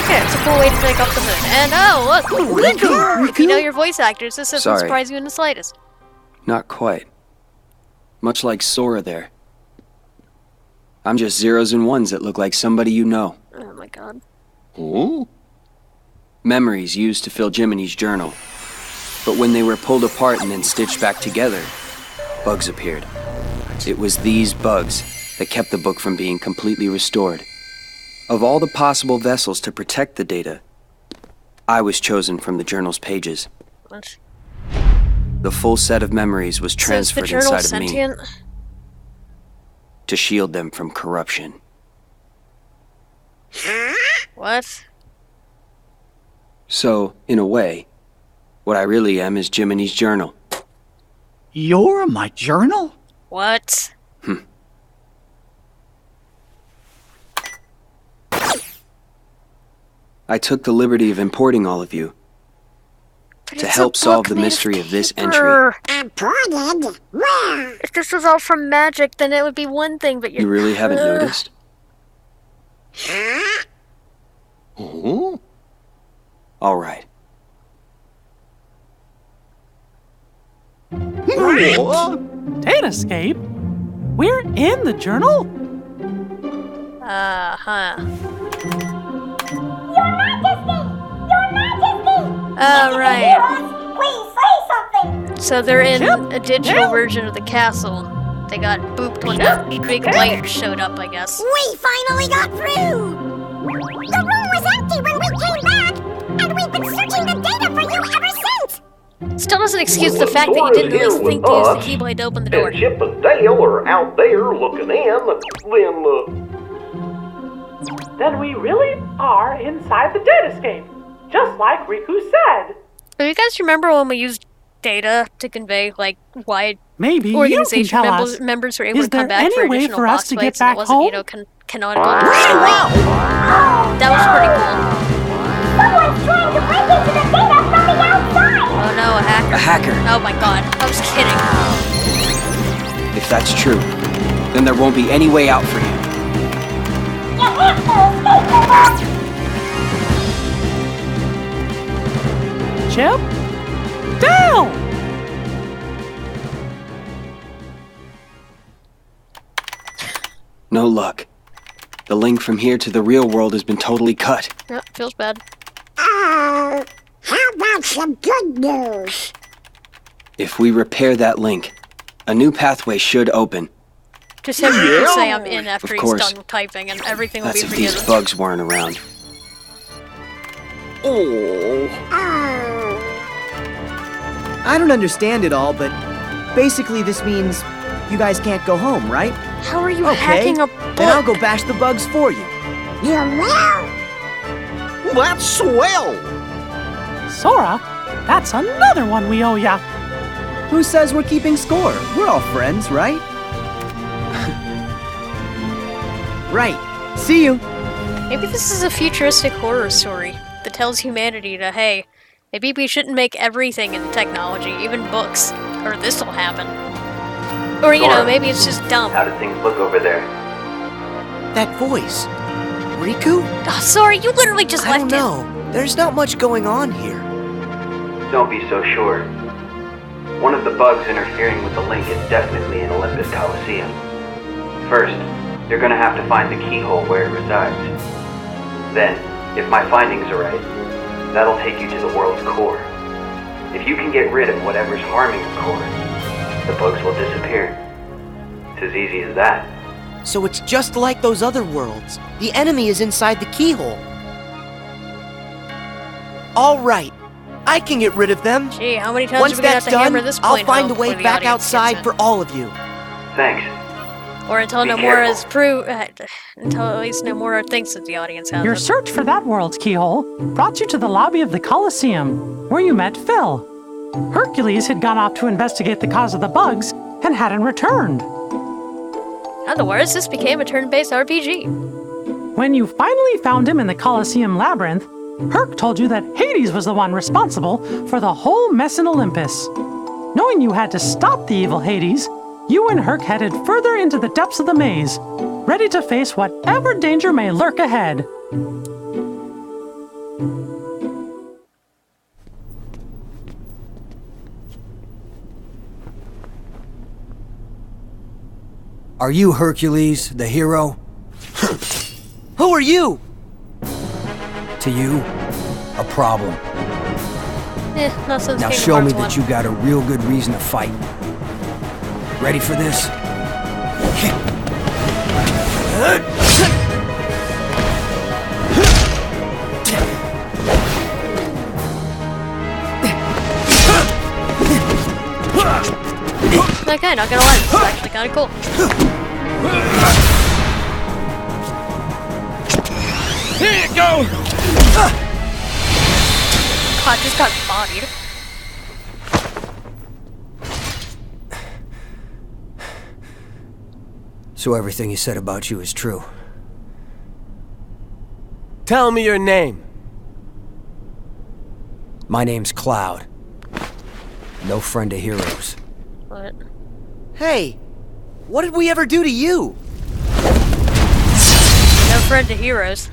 Okay, it's a cool way to take off the hood. And oh, look! Riku! If you know your voice actors, this doesn't
Sorry.
surprise you in the slightest.
Not quite. Much like Sora there. I'm just zeros and ones that look like somebody you know.
Oh my god.
Oh?
Memories used to fill Jiminy's journal. But when they were pulled apart and then stitched back together, bugs appeared. It was these bugs that kept the book from being completely restored. Of all the possible vessels to protect the data, I was chosen from the journal's pages.
What?
The full set of memories was
So is the
transferred
journal
inside of me
sentient?
to shield them from corruption.
What?
So, in a way, what I really am is Jiminy's journal.
You're my journal?
What?
I took the liberty of importing all of you
But
to
it's
help
a
solve
book
the
made of
mystery of this entry.
paper.
Imported? Where?
If this was all from magic, then it would be one thing, but
You really haven't noticed?
Oh?
All right.
What?
Datascape? We're in the journal?
Uh-huh.
Your Majesty! Your Majesty!
Oh, right.
Please say something!
So they're in
Chip?
a digital
Chip?
version of the castle. They got booped when the big light showed up, I guess.
We finally got through! The room was empty when we came back, and we've been searching the data for you ever since!
Still doesn't excuse the fact that you didn't really think to use the keyblade to open the door.
And Chip and Dale are out there looking in,
Then we really are inside the datascape, just like Riku said.
Do you guys remember when we used data to convey, like, why
Maybe you can
organization
tell us.
members were able
Is
to come
there
back
any
for
way
additional
for us
boss
to get
fights and
back
it wasn't,
home?
you know, canonical? That was pretty cool.
Someone's trying to break into the data from the outside!
Oh no, a hacker.
A hacker.
Oh my god, I was kidding.
If that's true, then there won't be any way out for you.
You have to escape the
Chip? Dale!
No luck. The link from here to the real world has been totally cut.
Yep, feels bad.
Oh, how about some good news?
If we repair that link, a new pathway should open.
Just have Riku say I'm in after
Of
he's
course.
done typing and everything will
That's
be
if these
forgiven.
bugs weren't around.
Oh.
Oh,
I don't understand it all, but basically this means you guys can't go home, right?
How are you
Okay,
hacking a
then I'll
book?
go bash the bugs for you.
you will?
That's swell!
Sora, that's another one we owe ya.
Who says we're keeping score? We're all friends, right? Right. See you.
Maybe this is a futuristic horror story that tells humanity to, hey, maybe we shouldn't make everything in technology, even books, or this'll happen. Or, you know,
Sora.
maybe it's just dumb.
How do things look over there?
That voice. Riku?
Oh, sorry, you literally just
I
left
don't
him.
know. There's not much going on here.
Don't be so sure. One of the bugs interfering with the link is definitely in Olympus Coliseum. First, you're gonna have to find the keyhole where it resides. Then, if my findings are right, that'll take you to the world's core. If you can get rid of whatever's harming the core, the bugs will disappear. It's as easy as that.
So it's just like those other worlds. The enemy is inside the keyhole. All right. I can get rid of them.
Gee, how many times
Once
are we gonna have
that's
to hammer
done,
this
I'll
point
find a
home
way
before the
back
audience gets
outside
in?
for all of you.
Thanks.
Or until
Be
Nomura
careful.
is until at least Nomura thinks that the audience has
Your
it.
search for that world's keyhole brought you to the lobby of the Colosseum, where you met Phil. Hercules had gone off to investigate the cause of the bugs and hadn't returned.
In other words, this became a turn-based RPG.
When you finally found him in the Colosseum labyrinth, Herc told you that Hades was the one responsible for the whole mess in Olympus. Knowing you had to stop the evil Hades, you and Herc headed further into the depths of the maze, ready to face whatever danger may lurk ahead.
Are you Hercules, the hero?
Who are you?
To you, a problem.
Not since
Now
Kingdom
show me
Hearts
that you got a real good reason to fight. Ready for this?
Okay, not gonna lie, this is actually kinda cool.
Here you go!
God, just got bodied.
So everything he said about you is true.
Tell me your name.
My name's Cloud. No friend of heroes.
What?
Hey, what did we ever do to you?
No friend to heroes.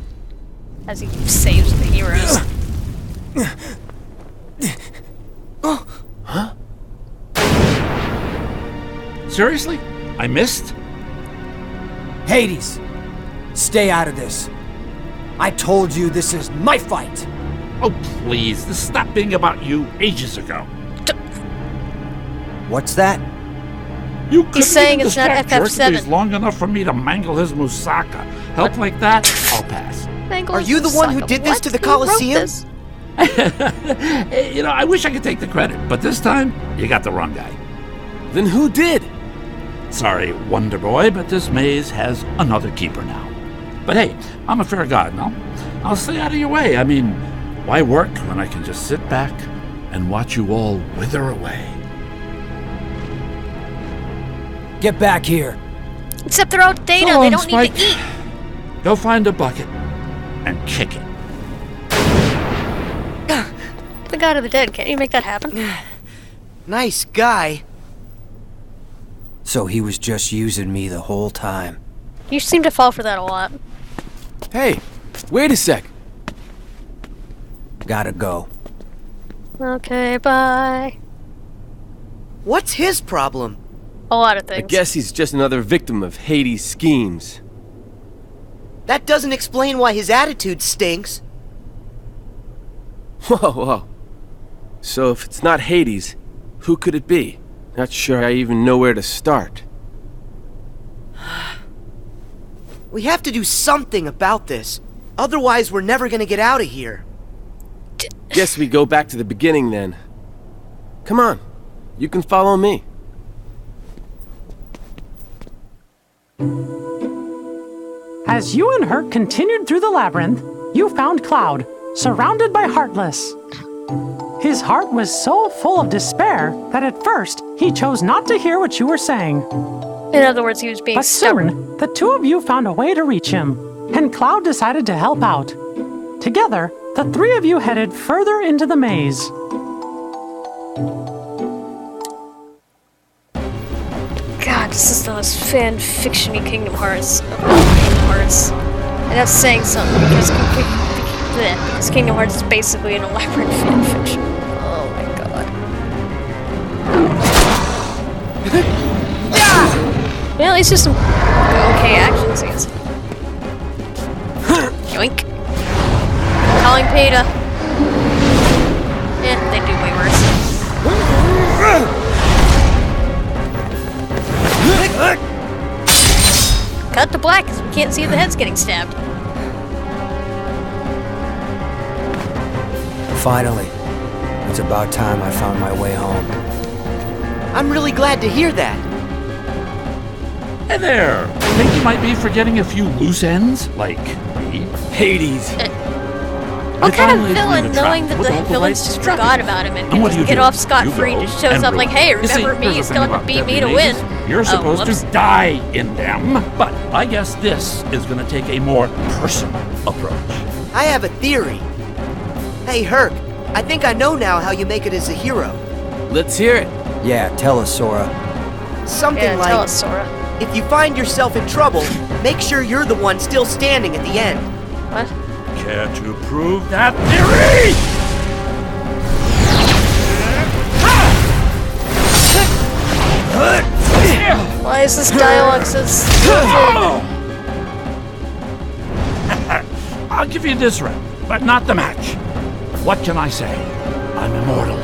As he saves the heroes.
Huh? Seriously? I missed?
Hades! Stay out of this. I told you this is my fight!
Oh, please. This stopped being about you ages ago.
What's that?
You couldn't
saying
even
it's not
distract
FF7.
Hercules long enough for me to mangle his Musaka. Help like that? I'll pass.
Are you the one who did this to the Colosseum?
You know, I wish I could take the credit, but this time, you got the wrong guy. Then who did? Sorry, Wonder Boy, but this maze has another keeper now. But hey, I'm a fair god, no? I'll stay out of your way. I mean, why work when I can just sit back and watch you all wither away?
Get back here!
Except they're outdated,
So long,
they don't
Spike.
need to eat.
Go find a bucket and kick it.
The God of the Dead, can't you make that happen?
Nice guy.
So he was just using me the whole time.
You seem to fall for that a lot.
Hey, wait a sec.
Gotta go.
Okay, bye.
What's his problem?
A lot of things.
I guess he's just another victim of Hades' schemes.
That doesn't explain why his attitude stinks.
Whoa. So if it's not Hades, who could it be? Not sure I even know where to start.
We have to do something about this. Otherwise, we're never gonna get out of here.
Guess we go back to the beginning then. Come on, you can follow me.
As you and Herc continued through the labyrinth, you found Cloud, surrounded by Heartless. His heart was so full of despair that at first he chose not to hear what you were saying.
In other words, he was being
But
stubborn.
soon, the two of you found a way to reach him, and Cloud decided to help out. Together, the three of you headed further into the maze.
God, this is the most fan-fiction-y Kingdom Hearts of all Kingdom Hearts. And that's saying something, because Kingdom Hearts is basically an elaborate fan-fiction. Oh my god. Well, at least there's some okay action scenes. Yoink. PETA. They do way worse. Cut to black because we can't see the heads getting stabbed.
Finally. It's about time I found my way home.
I'm really glad to hear that.
Hey there! Think you might be forgetting a few loose ends? Like me?
Hades!
What kind of villain, knowing that the villains just forgot about him and can just get off scot-free, just shows up like, hey, remember me, you still have to beat me to win.
You're supposed to die in them, but I guess this is gonna take a more personal approach.
I have a theory. Hey, Herc, I think I know now how you make it as a hero.
Let's hear it.
Yeah, tell us, Sora.
Something like,
tell us, Sora.
If you find yourself in trouble, make sure you're the one still standing at the end.
What?
Care to prove that theory?
Why is this dialogue so stupid?
I'll give you this round, but not the match. What can I say? I'm immortal.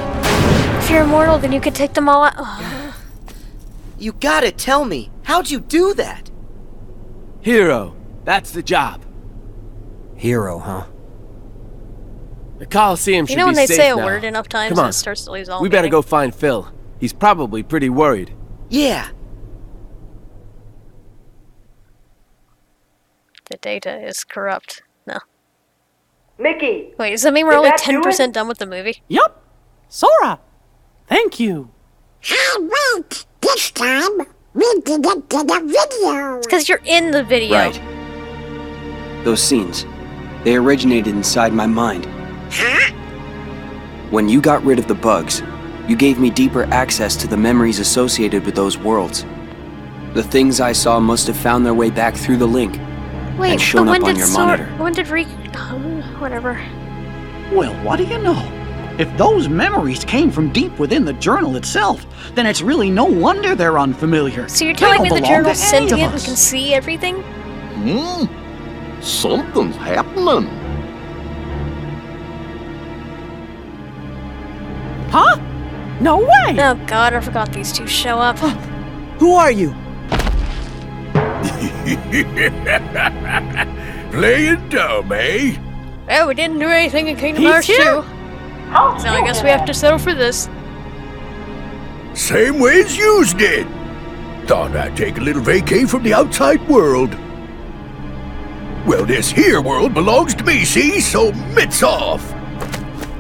If you're immortal, then you could take them all out.
You gotta tell me, how'd you do that?
Hero. That's the job.
Hero, huh?
The Coliseum should be safe now.
You know when they say a word enough times,
Come on.
it starts to lose all
We better
meaning.
go find Phil. He's probably pretty worried.
Yeah.
The data is corrupt. No.
Mickey!
Wait, does that mean we're
Did
only
that do
10%
it?
done with the movie?
Yup. Sora, thank you.
Hey, wait! This time, we did it to the video!
It's because you're in the video.
Right. Those scenes, they originated inside my mind.
Huh?
When you got rid of the bugs, you gave me deeper access to the memories associated with those worlds. The things I saw must have found their way back through the link
Wait,
and shown
but when
up on
did
your
Sora...
monitor.
When did whatever.
Well, what do you know? If those memories came from deep within the journal itself, then it's really no wonder they're unfamiliar.
So you're
They
telling
don't
me the
belong to
journal's
any of
sentient and
us.
can see everything?
Something's happening.
Huh? No way!
Oh god, I forgot these two show up.
Who are you?
Playing dumb, eh?
Oh, we didn't do anything in Kingdom
He's
Hearts 2.
here?
So I guess we have to settle for this.
Same way as yous did. Thought I'd take a little vacay from the outside world. Well, this here world belongs to me, see? So mitts off.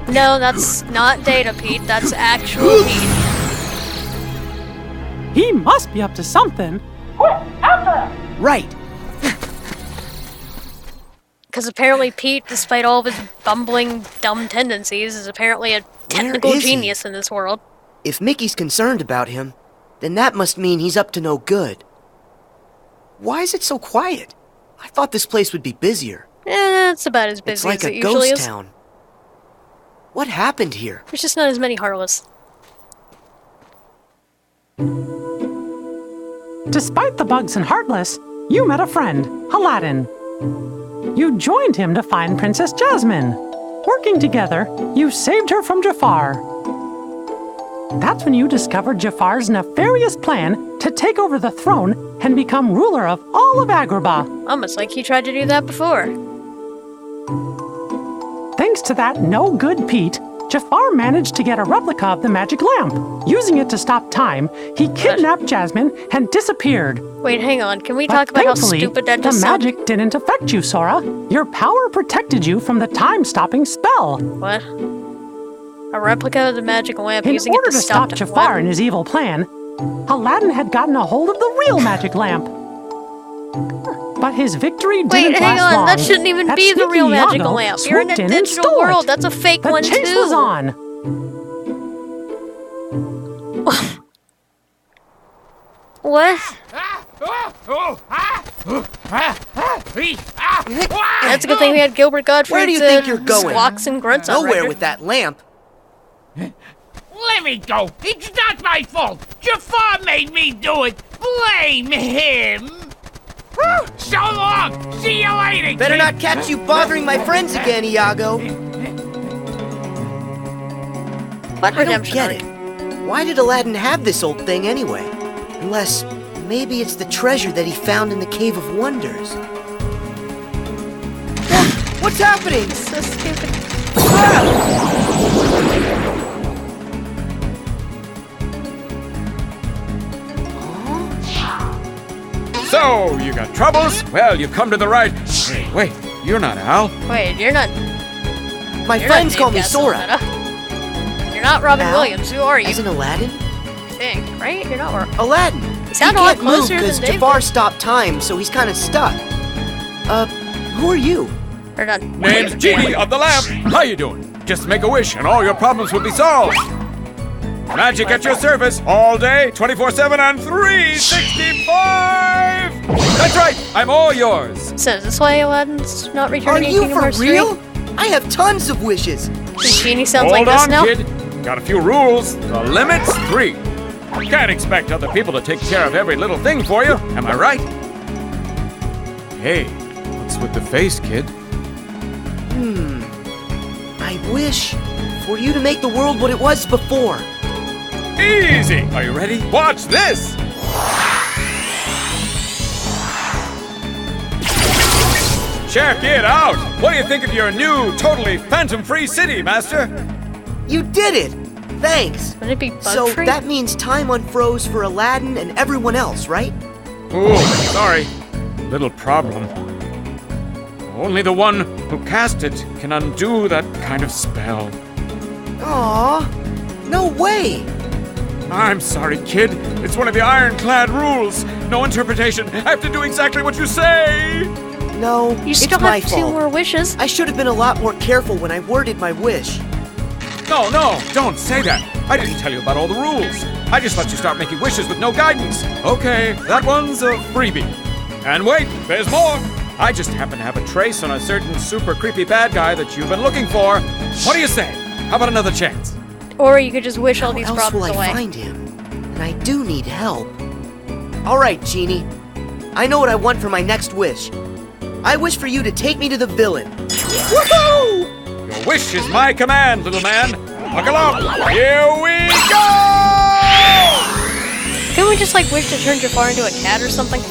No, that's not Data Pete, that's actual Pete.
He must be up to something.
Right.
Because apparently Pete, despite all of his bumbling, dumb tendencies, is apparently a technical
is he?
genius in this world.
If Mickey's concerned about him, then that must mean he's up to no good. Why is it so quiet? I thought this place would be busier.
It's about as busy
It's like
as it
a
usually
ghost
is.
town. What happened here?
There's just not as many Heartless.
Despite the bugs and Heartless, you met a friend, Aladdin. You joined him to find Princess Jasmine. Working together, you saved her from Jafar. That's when you discovered Jafar's nefarious plan to take over the throne and become ruler of all of Agrabah.
Almost like he tried to do that before.
Thanks to that no-good Pete, Jafar managed to get a replica of the magic lamp. Using it to stop time, he kidnapped Jasmine and disappeared.
Wait, hang on. Can we
But
talk about how
thankfully,
stupid that
the
just sounded?
magic didn't affect you, Sora. Your power protected you from the time-stopping spell.
What? A replica of the magic lamp
In
using
order
it to
to stop
time.
Jafar
What?
and his evil plan, Aladdin had gotten a hold of the real magic lamp. But his victory didn't
Wait, hang
last
on.
long.
That shouldn't even
As
be the
Sneaky
real magical
Iago
lamp. You're in a
swooped in and
digital
stole
world.
it.
That's a fake
The
one
chase
too.
was on.
What? That's a good thing we had Gilbert Gottfried.
Where do you think you're going?
Squawks and grunts on
Nowhere
record.
with that lamp.
Let me go. It's not my fault. Jafar made me do it. Blame him. So long. See you later,
Better
kid.
not catch you bothering my friends again, Iago.
What
I don't
redemption
get
arc?
it. Why did Aladdin have this old thing anyway? Unless maybe it's the treasure that he found in the Cave of Wonders. What's happening?
So stupid.
So, you got troubles? Well, you've come to the right. Hey, wait, you're not Al.
Wait, you're not.
My
you're
friends
not
call me
Dave
Sora.
Castellaneta. You're not Robin
Al?
Williams. Who are you?
As in Aladdin?
I think, right? You're not.
Aladdin.
You sound a lot closer
because
than Dave.
Jafar stopped time, so he's kind of stuck. Who are you?
We're done.
Name's Genie of the Lamp. How you doing? Just make a wish and all your problems will be solved. Magic at your service all day, 24/7 and 365! That's right, I'm all yours.
So is this why Aladdin's not
Are
returning in
you
Kingdom
for
Hearts 3?
real? I have tons of wishes.
This genie sounds
Hold
like this
on,
now.
kid. Got a few rules. The limit's 3. Can't expect other people to take care of every little thing for you, am I right? Hey, what's with the face, kid?
I wish for you to make the world what it was before.
Easy! Are you ready? Watch this! Check it out! What do you think of your new, totally phantom-free city, Master?
You did it! Thanks.
Would it be
So
bug-free?
that means time unfroze for Aladdin and everyone else, right?
Ooh, sorry. Little problem. Only the one who cast it can undo that kind of spell.
Aw, no way!
I'm sorry, kid. It's one of the ironclad rules. No interpretation. I have to do exactly what you say.
No,
You
it's
still
my
have 2
fault.
more wishes.
I should have been a lot more careful when I worded my wish.
No, don't say that. I didn't tell you about all the rules. I just let you start making wishes with no guidance. Okay, that one's a freebie. And wait, there's more. I just happen to have a trace on a certain super creepy bad guy that you've been looking for. What do you say? How about another chance?
Or you could just wish all these
How else will
problems
I
away.
find him? And I do need help. All right, Genie. I know what I want for my next wish. I wish for you to take me to the villain. Woohoo!
Your wish is my command, little man. Buckle up. Here we go!
Couldn't we just like wish to turn Jafar into a cat or something?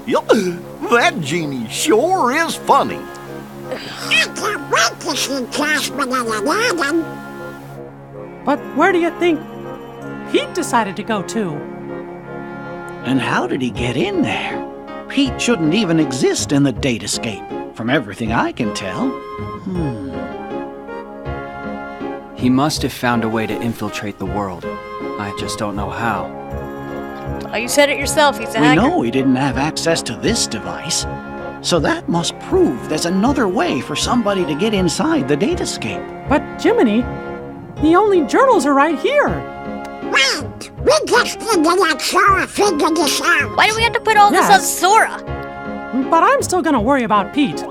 Yup, that genie sure is funny.
I can't wait to see Clash with Aladdin.
But where do you think Pete decided to go to?
And how did he get in there? Pete shouldn't even exist in the datascape, from everything I can tell.
He must have found a way to infiltrate the world. I just don't know how.
Oh, you said it yourself. He's a
We
hacker.
know he didn't have access to this device, so that must prove there's another way for somebody to get inside the datascape.
But Jiminy, the only journals are right here.
Wait, we just need to let Sora figure this out.
Why do we have to put all this on
Yes.
Sora?
But I'm still gonna worry about Pete.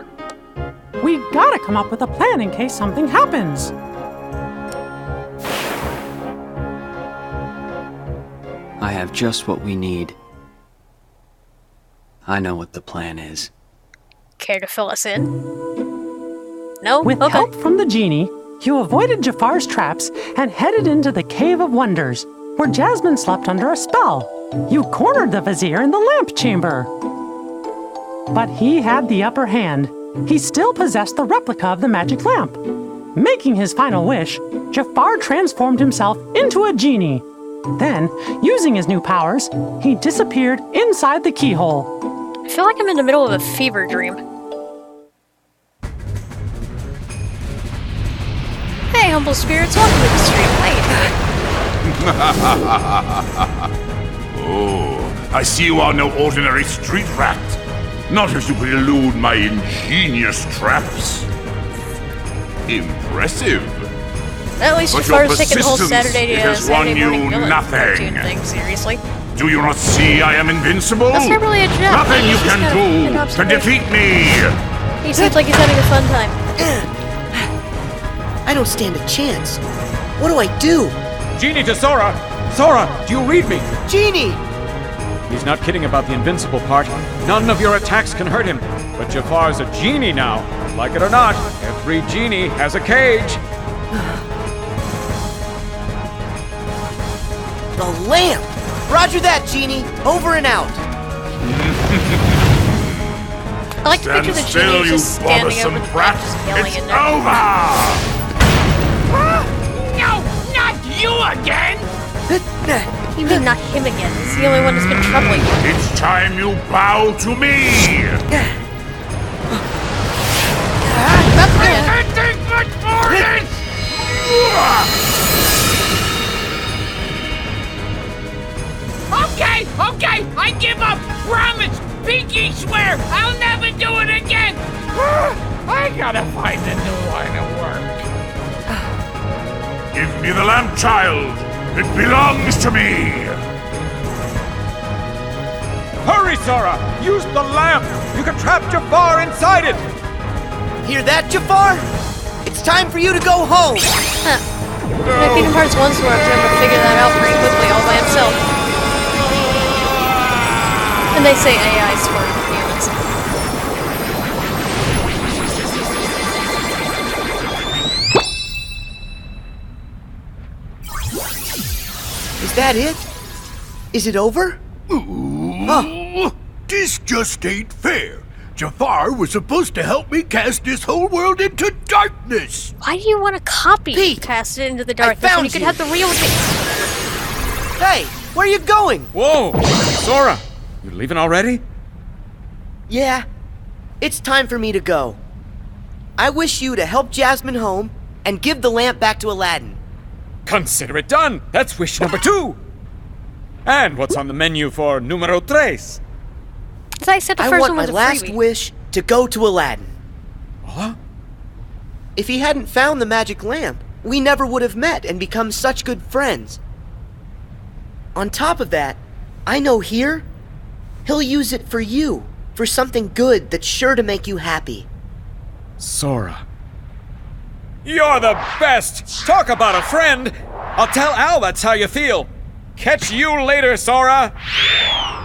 We gotta come up with a plan in case something happens.
I have just what we need. I know what the plan is.
Care to fill us in? No?
With
Okay.
help from the genie, you avoided Jafar's traps and headed into the Cave of Wonders, where Jasmine slept under a spell. You cornered the vizier in the lamp chamber. But he had the upper hand. He still possessed the replica of the magic lamp. Making his final wish, Jafar transformed himself into a genie. Then, using his new powers, he disappeared inside the keyhole.
I feel like I'm in the middle of a fever dream. Hey, humble spirits, welcome to the stream. How you doing?
Oh, I see you are no ordinary street rat. Not if you could elude my ingenious traps. Impressive.
At least
But
Jafar's
your
taking the whole
persistence,
Saturday
it has
Saturday
won you
morning villain
nothing.
cartoon thing, seriously.
Do you not see I am invincible?
That's not really a joke.
Nothing you
It's just
can
kind of an
do can
observation.
defeat me.
He seems like he's having a fun time.
I don't stand a chance. What do I do?
Genie to Sora! Sora, do you read me?
Genie!
He's not kidding about the invincible part. None of your attacks can hurt him. But Jafar's a genie now. Like it or not, every genie has a cage.
The lamp! Roger that, Genie. Over and out.
I like to picture the genie just standing over the brat, just yelling in there.
No, not you again!
You mean not him again? He's the only one who's been troubling you.
It's time you bow to me!
I can't take much more of this! Okay, I give up! Promise! Pinky swear! I'll never do it again! I gotta find a new line of work.
Give me the lamp, child! It belongs to me!
Hurry, Sora! Use the lamp! You can trap Jafar inside it!
Hear that, Jafar? It's time for you to go home!
In Kingdom Hearts 1, Sora was able to figure that out pretty quickly all by himself. And they say AI is smarter than humans.
Is that it? Is it over?
This just ain't fair. Jafar was supposed to help me cast this whole world into darkness.
Why do you want to copy cast it into the darkness when you could have the real thing?
Hey, where are you going?
Whoa! Sora! You leaving already?
Yeah, it's time for me to go. I wish you to help Jasmine home and give the lamp back to Aladdin.
Consider it done! That's wish number 2! And what's on the menu for numero 3?
As I said, the
I
first
want
one
my
was a
last
freebie.
wish to go to Aladdin.
Huh?
If he hadn't found the magic lamp, we never would have met and become such good friends. On top of that, I know here, he'll use it for you, for something good that's sure to make you happy.
Sora. You're the best! Talk about a friend! I'll tell Al that's how you feel. Catch you later, Sora!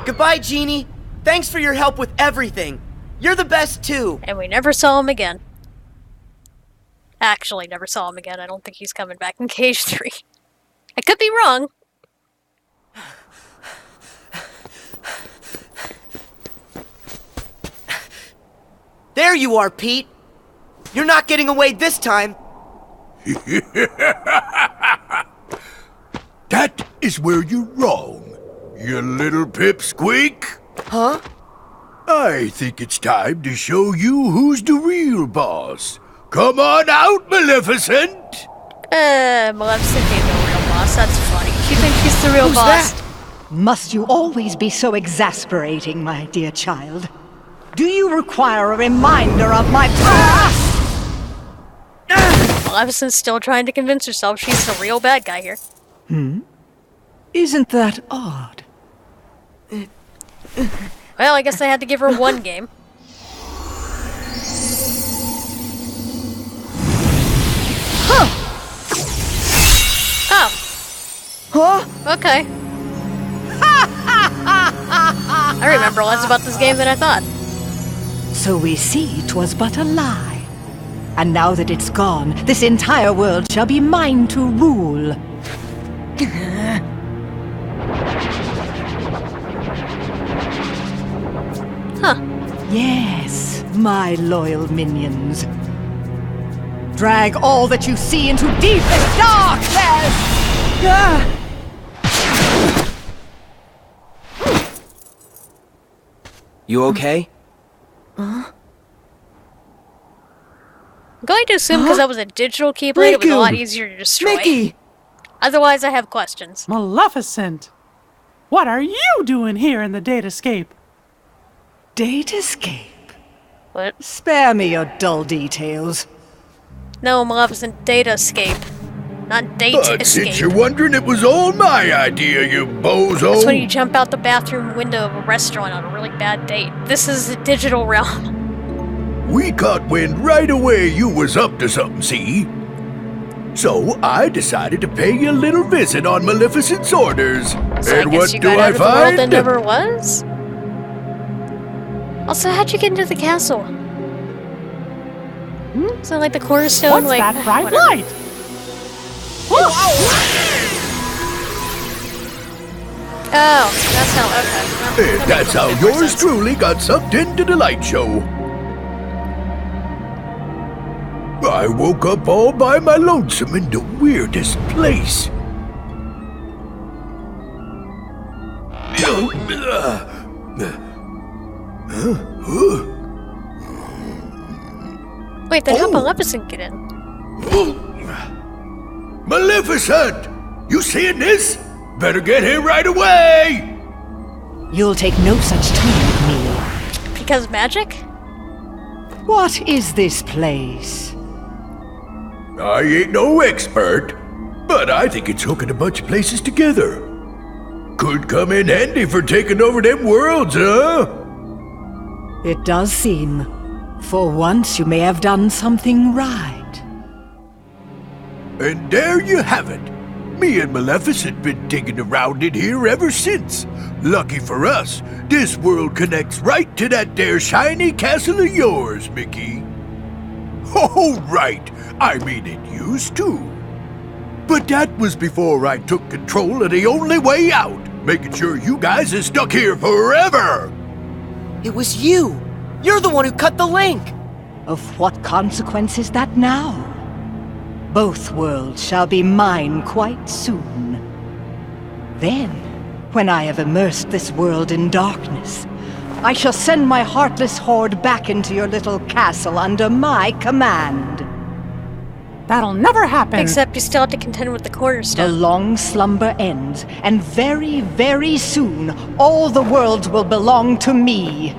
Goodbye, Genie. Thanks for your help with everything. You're the best, too.
And we never saw him again. Actually, never saw him again. I don't think he's coming back in KHRE. I could be wrong.
There you are, Pete. You're not getting away this time.
That is where you're wrong, you little pipsqueak.
Huh?
I think it's time to show you who's the real boss. Come on out, Maleficent!
Maleficent being the real boss. That's funny. She thinks she's the real
Who's
boss.
that? Must you always be so exasperating, my dear child? Do you require a reminder of my past?
Maleficent's still trying to convince herself she's the real bad guy here.
Isn't that odd?
Well, I guess I had to give her one game. Oh.
Huh?
Okay. I remember less about this game than I thought.
So we see 'twas but a lie. And now that it's gone, this entire world shall be mine to rule.
Huh.
Yes, my loyal minions. Drag all that you see into deepest darkness!
You okay?
I'm going to assume because that was a digital keyblade, it was a lot easier to destroy.
Mickey!
Otherwise, I have questions.
Maleficent! What are you doing here in the datascape?
Datascape?
What?
Spare me your dull details.
No, Maleficent, data escape. Not date
But
escape.
since you're wondering, it was all my idea, you bozo.
That's when you jump out the bathroom window of a restaurant on a really bad date. This is the digital realm.
We caught wind right away you was up to something, see? So I decided to pay you a little visit on Maleficent's orders.
So I
and
guess
what
you
do
got
I
out of the world
find?
that never was? Also, how'd you get into the castle? Is it like the cornerstone?
What's
like
that bright
whatever.
light?
Oh, that's how. Okay.
And that's how yours truly got sucked into the light show. I woke up all by my lonesome in the weirdest place.
Wait, then how Maleficent get in?
Maleficent! You seeing this? Better get here right away!
You'll take no such time with me.
Because magic?
What is this place?
I ain't no expert, but I think it's hooking a bunch of places together. Could come in handy for taking over them worlds, huh?
It does seem. For once, you may have done something right.
And there you have it. Me and Maleficent been digging around in here ever since. Lucky for us, this world connects right to that there shiny castle of yours, Mickey. Oh, right. I mean, it used to. But that was before I took control of the only way out, making sure you guys are stuck here forever.
It was you. You're the one who cut the link.
Of what consequence is that now? Both worlds shall be mine quite soon. Then, when I have immersed this world in darkness, I shall send my heartless horde back into your little castle under my command.
That'll never happen.
Except you still have to contend with the
The
cornerstone.
long slumber ends, and very, very soon, all the worlds will belong to me.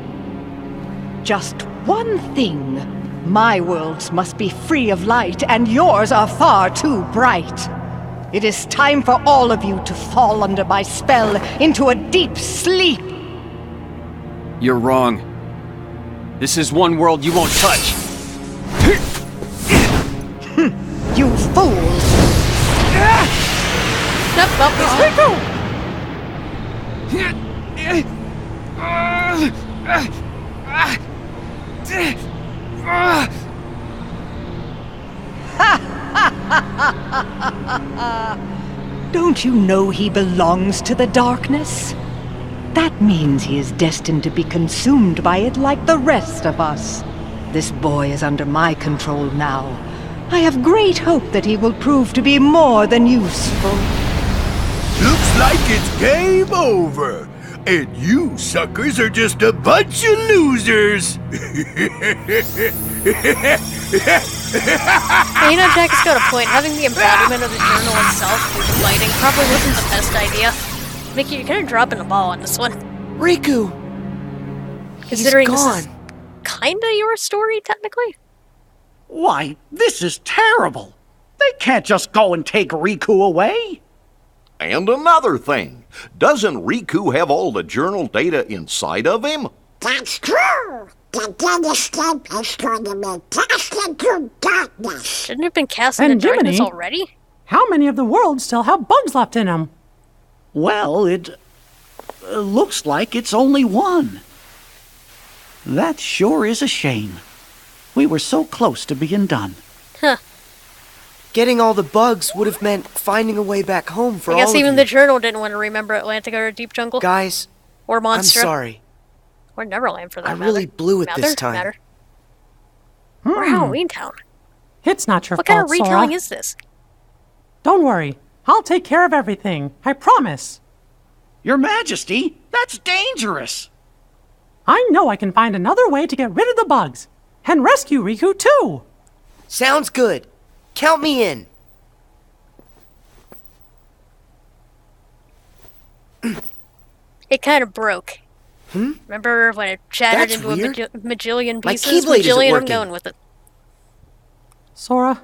Just one thing. My worlds must be free of light, and yours are far too bright. It is time for all of you to fall under my spell into a deep sleep.
You're wrong. This is one world you won't touch.
You fools!
Nope, well, he's Rico!
Don't you know he belongs to the darkness? That means he is destined to be consumed by it like the rest of us. This boy is under my control now. I have great hope that he will prove to be more than useful.
Looks like it's game over. And you suckers are just a bunch of losers.
You know, Jack has got a point. Having the embodiment of the journal itself through the fighting probably wasn't the best idea. Mickey, you're kind of dropping the ball on this one.
Riku!
Considering
He's
this is
gone.
kinda your story, technically.
Why, this is terrible. They can't just go and take Riku away.
And another thing, doesn't Riku have all the journal data inside of him?
That's true. The dead escape is going to be cast into darkness.
Shouldn't it have been cast
And
into darkness
Jiminy,
already?
How many of the worlds still have bugs left in them?
Well, it looks like it's only one. That sure is a shame. We were so close to being done.
Huh.
Getting all the bugs would have meant finding a way back home for
I
all
guess
of
even
you.
the journal didn't want to remember Atlantica or Deep Jungle.
Guys,
or Monster.
I'm sorry.
Or Neverland, for that
I
matter.
really blew it this
Matter?
time.
Matter. Or Halloween Town.
It's not your
What
fault,
kind of retelling
Sora.
is this?
Don't worry. I'll take care of everything. I promise.
Your Majesty, that's dangerous.
I know I can find another way to get rid of the bugs. And rescue Riku, too.
Sounds good. Count me in.
It kind of broke.
Hmm?
Remember when it shattered
That's
into
weird.
a majillion
My
pieces?
Keyblade isn't
Majillion, I'm
working.
going with it.
Sora,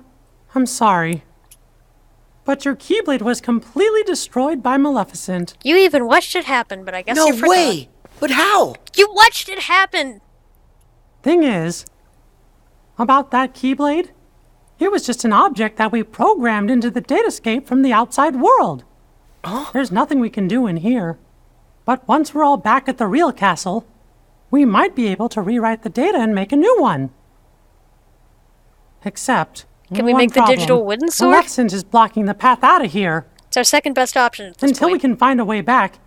I'm sorry. But your Keyblade was completely destroyed by Maleficent.
You even watched it happen, but I guess
No
you forgot.
way! But how?
You watched it happen!
Thing is, about that Keyblade, It was just an object that we programmed into the datascape from the outside world. There's nothing we can do in here. But once we're all back at the real castle, we might be able to rewrite the data and make a new one. Except,
can we
one
make the
problem.
digital wooden sword?
Maleficent is blocking the path out of here.
It's our second best option at this
Until we can find a way back,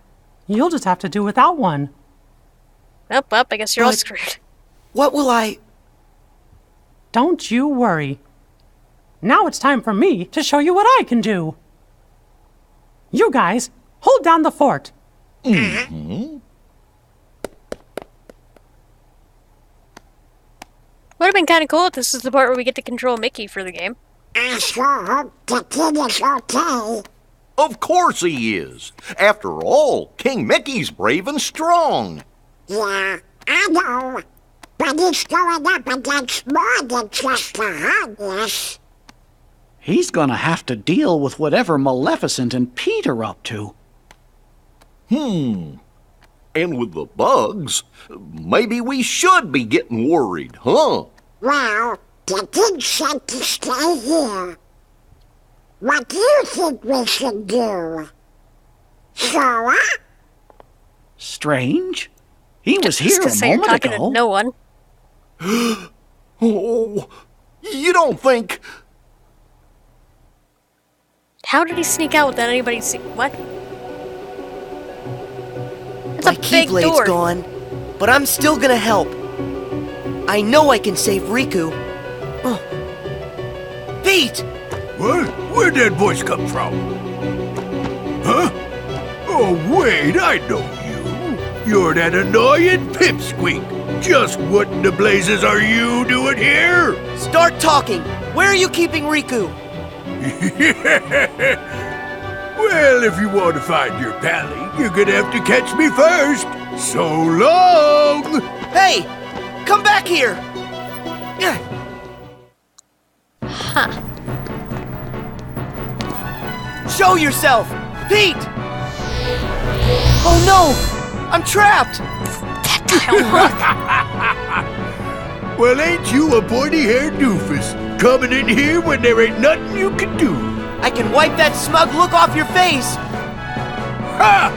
you'll just have to do without one.
Up, I guess you're all screwed.
What will I...
Don't you worry. Now it's time for me to show you what I can do. You guys, hold down the fort.
Mm-hmm. Would have been kind of cool if this is the part where we get to control Mickey for the game.
I sure hope the kid is okay.
Of course he is. After all, King Mickey's brave and strong.
Yeah, I know. But he's going up against more than just the homeless.
He's gonna have to deal with whatever Maleficent and Pete are up to.
And with the bugs, maybe we should be getting worried, huh?
Well, the kid said to stay here. What do you think we should do? Sora?
Strange. He was here a
you're
moment
talking
ago.
to no one.
Oh, you don't think...
How did he sneak out without anybody see? What? It's
My
a big
Keyblade's
door.
gone, but I'm still gonna help. I know I can save Riku. Oh. Pete!
What? Where'd that voice come from? Huh? Oh, wait, I know you. You're that annoying pipsqueak. Just what in the blazes are you doing here?
Start talking! Where are you keeping Riku?
Well, if you want to find your pally, you're gonna have to catch me first. So long!
Hey! Come back here!
Huh.
Show yourself! Pete! Oh no! I'm trapped!
Well, ain't you a pointy-haired doofus? Coming in here when there ain't nothing you can do.
I can wipe that smug look off your face!
Ha!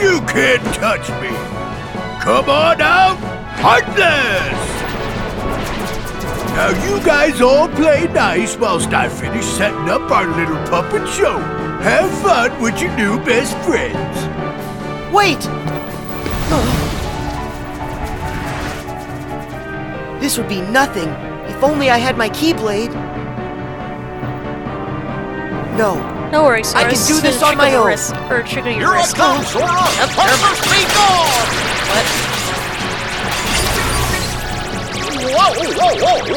You can't touch me! Come on out, Heartless! Now you guys all play nice whilst I finish setting up our little puppet show. Have fun with your new best friends.
Wait! This would be nothing if only I had my Keyblade. No.
No worries, Sora.
I can do this on my own.
Or trigger your
Here
wrist.
it comes, Sora! Harvest me gone!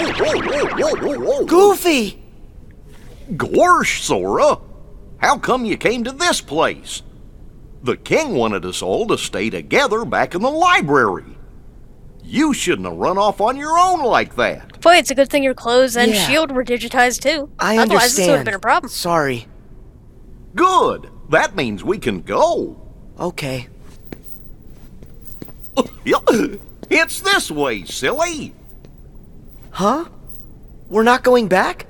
Whoa!
Goofy!
Gorsh, Sora! How come you came to this place? The king wanted us all to stay together back in the library. You shouldn't have run off on your own like that.
Boy, it's a good thing your clothes and
Yeah.
shield were digitized too.
I
Otherwise,
understand.
this would have been a problem.
Sorry.
Good. That means we can go.
Okay.
It's this way, silly.
Huh? We're not going back?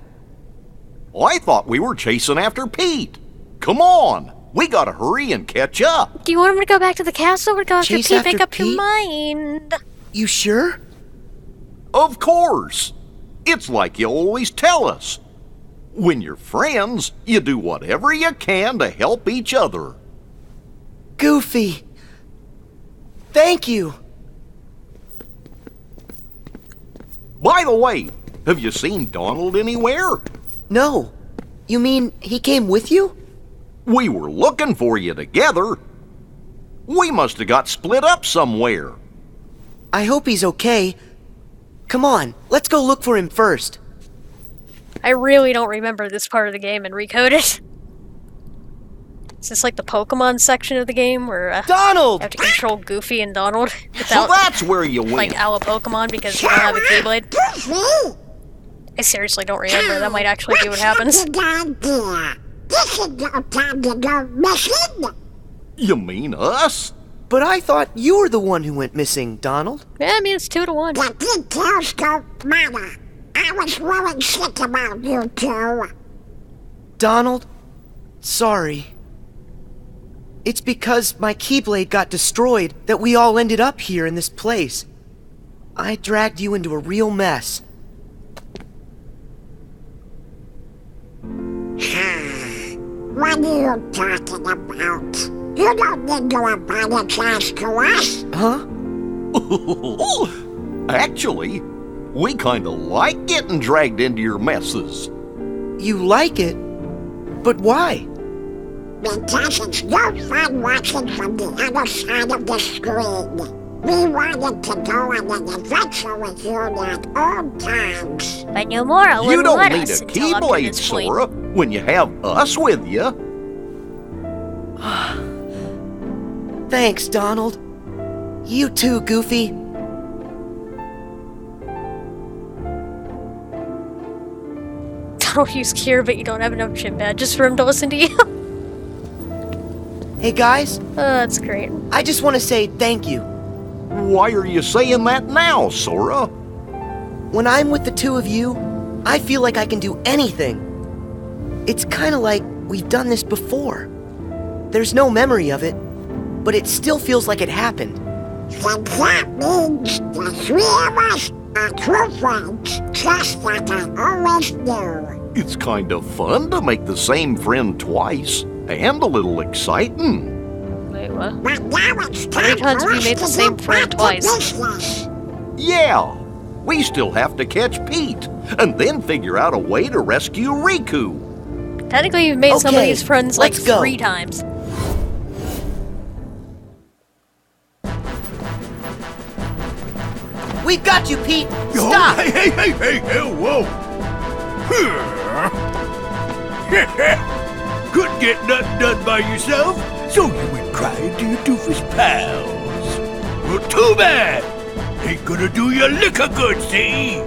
I thought we were chasing after Pete. Come on. We gotta hurry and catch up.
Do you want him to go back to the castle or go after
Chase
Pete?
after
Make up your
Pete?
mind.
You sure?
Of course. It's like you always tell us. When you're friends, you do whatever you can to help each other.
Goofy. Thank you.
By the way, have you seen Donald anywhere?
No. You mean he came with you?
We were looking for you together. We must have got split up somewhere.
I hope he's okay. Come on, let's go look for him first.
I really don't remember this part of the game and recode it. Is this like the Pokemon section of the game where
Donald!
you have to control Goofy and Donald
So
without
that's where you went.
like our Pokemon because you don't have a Keyblade? I seriously don't remember. That might actually be what happens.
This is no time to go missing.
You mean us?
But I thought you were the one who went missing, Donald.
Yeah, I mean, it's 2 to 1.
The details don't matter. I I was really sick about you two.
Donald, sorry. It's because my Keyblade got destroyed that we all ended up here in this place. I dragged you into a real mess.
What are you talking about? You don't need to apologize to us.
Huh?
Actually, we kinda like getting dragged into your messes.
You like it? But why?
Because it's no fun watching from the other side of the screen. We wanted to go on an adventure with you like old times.
If I knew more, I
You
wouldn't
don't
let
need
us
a
until up to
Keyblade,
this point.
Sora, when you have us with you.
Thanks, Donald. You too, Goofy.
Don't use Cure, but you don't have enough gym badges for him to listen to you.
Hey guys,
That's great.
I just want to say thank you.
Why are you saying that now, Sora?
When I'm with the two of you, I feel like I can do anything. It's kind of like we've done this before. There's no memory of it, but it still feels like it happened.
Then that means the three of us are true friends, just like I always knew.
It's kind of fun to make the same friend twice, and a little exciting.
Wait, what?
But now it's
How many
time
times
for
have you
us
made the
to
same
get
friend
back to
twice?
business.
Yeah, we still have to catch Pete, and then figure out a way to rescue Riku.
Technically, you've made some of
Okay,
these friends like
let's go.
3 times.
We've got you, Pete!
Oh,
Stop!
hey, whoa! Couldn't get nothing done by yourself, so you went crying to your doofus pals. Well, too bad! Ain't gonna do you liquor good, see?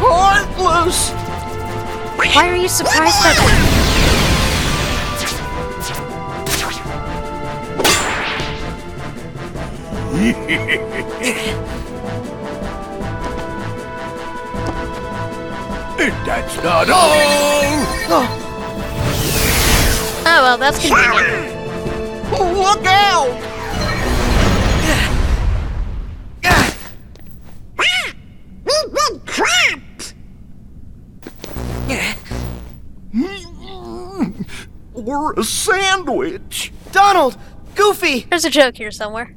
Heartless!
Why are you surprised by that?
And that's not all!
Oh well, that's convenient.
Look out!
We've been trapped!
We're a sandwich!
Donald! Goofy!
There's a joke here somewhere.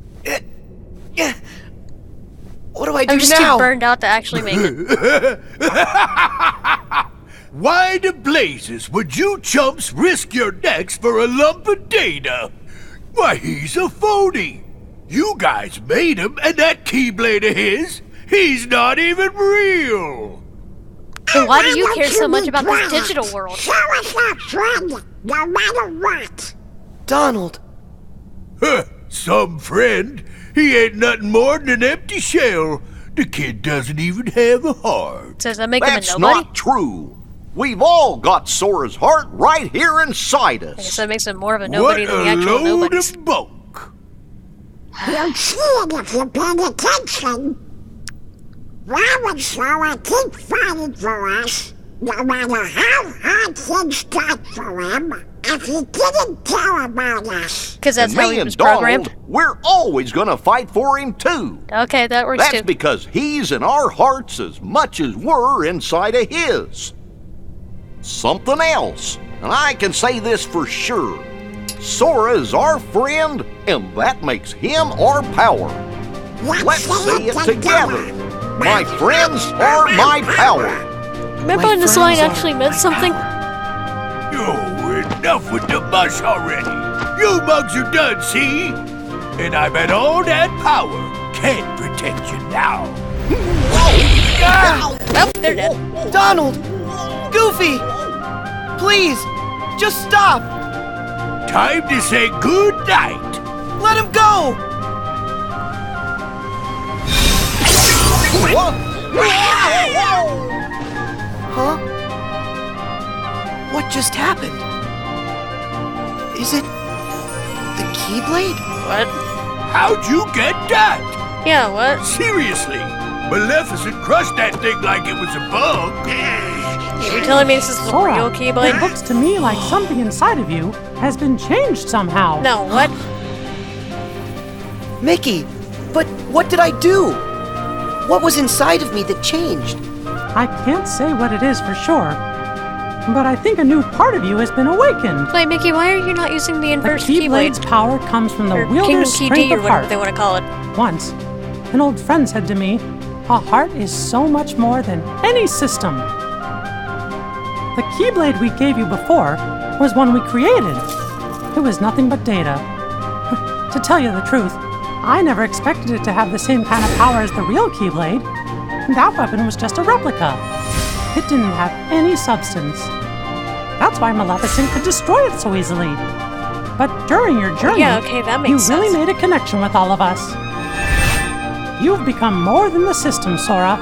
What do I do
I'm just
now?
too burned out to actually make it.
Why the blazes would you chumps risk your necks for a lump of data? Why, he's a phony. You guys made him, and that Keyblade of his, he's not even real.
Then why do you care so much about this digital world?
Show us that friend, no matter what.
Donald!
Huh, some friend. He ain't nothing more than an empty shell. The kid doesn't even have a heart.
Does that make him a
That's
nobody?
not true. We've all got Sora's heart right here inside
I guess
us.
that makes him more of a nobody than the actual
What a load
nobodies.
of bunk.
You'll see it if you pay attention. Why would Sora keep fighting for us, no matter how hard things got for him, if he didn't care about us?
Because that's
And
how
me
he
and
was programmed.
Donald, we're always gonna fight for him too.
Okay, that works
That's
too.
because he's in our hearts as much as we're inside of his. Something else, and I can say this for sure. Sora is our friend, and that makes him our power. Let's say it together. My friends are my power.
Remember when this line actually meant something?
Oh, enough with the mush already. You mugs are done, see? And I bet all that power can't protect you now.
Oh, they're dead.
Donald! Goofy! Please! Just stop!
Time to say good night.
Let him go! Huh? What just happened? Is it the Keyblade?
What?
How'd you get that?
Yeah, what?
Seriously, Maleficent crushed that thing like it was a bug.
You're telling me this is the
Sora,
real Keyblade?
it looks to me like something inside of you has been changed somehow.
No, what?
Mickey, but what did I do? What was inside of me that changed?
I can't say what it is for sure, but I think a new part of you has been awakened.
Wait, Mickey, why are you not using the inverse
Keyblade's
Keyblade?
power comes from the
Or
wielder's
Kingdom
strength
KD, or
of
whatever
heart.
they want to call it.
Once, an old friend said to me, a heart is so much more than any system. The Keyblade we gave you before was one we created. It was nothing but data. To tell you the truth, I never expected it to have the same kind of power as the real Keyblade. That weapon was just a replica. It didn't have any substance. That's why Maleficent could destroy it so easily. But during your journey,
Yeah, okay, that makes
you
sense.
really made a connection with all of us. You've become more than the system, Sora.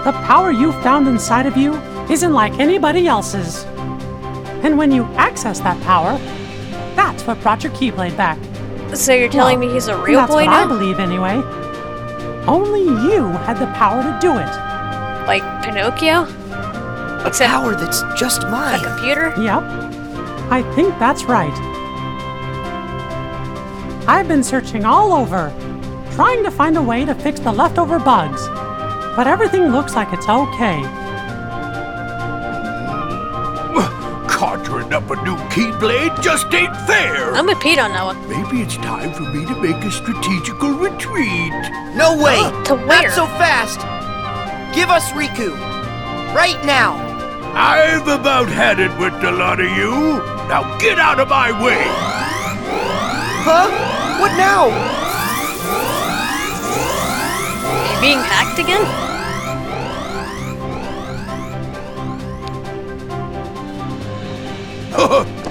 The power you found inside of you isn't like anybody else's. And when you access that power, that's what brought your Keyblade back.
So you're telling me he's a real
that's
boy
what
now?
I believe anyway. Only you had the power to do it.
Like Pinocchio?
A power that's just mine.
A computer?
Yep. I think that's right. I've been searching all over, trying to find a way to fix the leftover bugs. But everything looks like it's okay.
Conjuring up a new Keyblade just ain't fair.
I'm with Pete on that one.
Maybe it's time for me to make a strategical retreat.
No way!
To where?
Not so fast! Give us Riku! Right now!
I've about had it with the lot of you. Now get out of my way!
Huh? What now?
Are you being hacked again?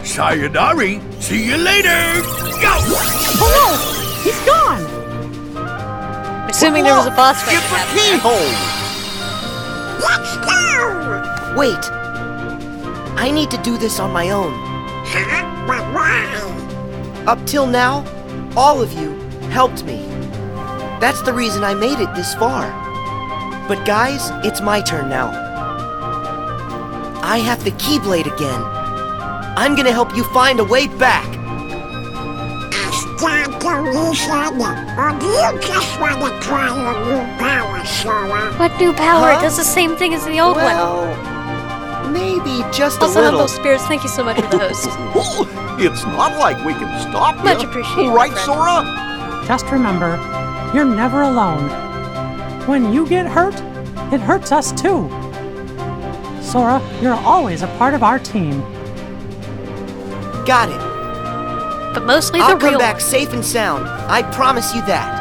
Sayonari! See you later! Go!
Oh no! He's gone!
Assuming there was a boss fight
Give
that
the
happened.
keyhole! Wait. I need to do this on my own.
But why?
Up till now, all of you helped me. That's the reason I made it this far. But guys, it's my turn now. I have the Keyblade again. I'm gonna help you find a way back.
Is that the reason? Or do you just want to try your new power, Sora?
What new power?
Huh?
It does the same thing as the old
Well, maybe just
one. Also,
a little.
Humble Spirits, thank you so much for the host.
It's not like we can stop
Much
you.
appreciated,
Right,
my friend.
Sora?
Just remember, you're never alone. When you get hurt, it hurts us too. Sora, you're always a part of our team.
Got it.
But mostly the
I'll
real
come back
one.
safe and sound. I promise you that.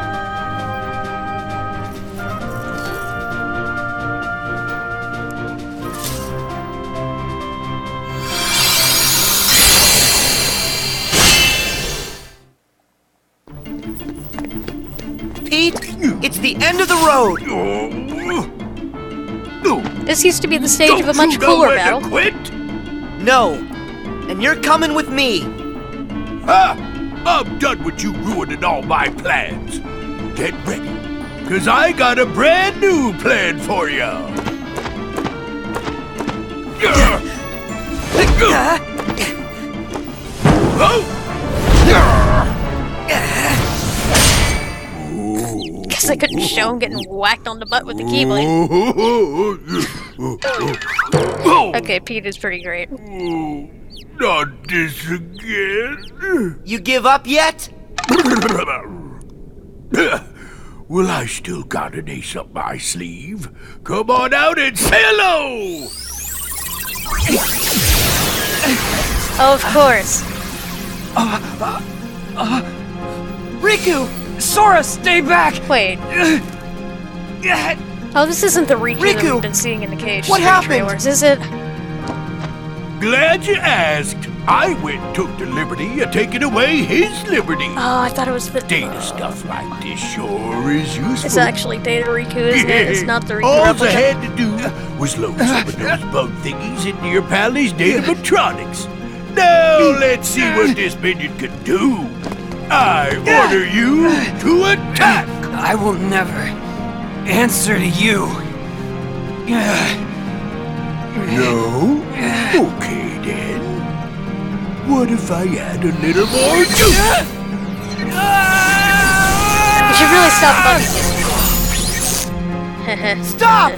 Pete, it's the end of the road.
This used to be the stage of a
Don't
much
you know
cooler
when
battle.
to quit?
No, and you're coming with me.
Ah, I'm done with you ruining all my plans. Get ready, cause I got a brand new plan for you.
Guess I couldn't show him getting whacked on the butt with the Keyblade. Okay, Pete is pretty great.
Not this again.
You give up yet?
Well, I still got an ace up my sleeve. Come on out and say hello!
Of course.
Riku!
Sora, stay back!
Wait. Oh, this isn't the Riku, that
Riku!
we've been seeing in the KHRE
What happened?
trailers, is it?
Glad you asked. I went and took the liberty of taking away his liberty.
Oh, I thought it was the...
Data stuff like this sure is useful.
It's actually Data Riku, isn't it? It's not the Riku
All I
replica.
had to do was load some of those bug thingies into your pally's datatronics. Now let's see what this minion can do. I order you to attack!
I will never answer to you.
No? Okay then. What if I add a little more juice?
You should really stop bugging
Stop!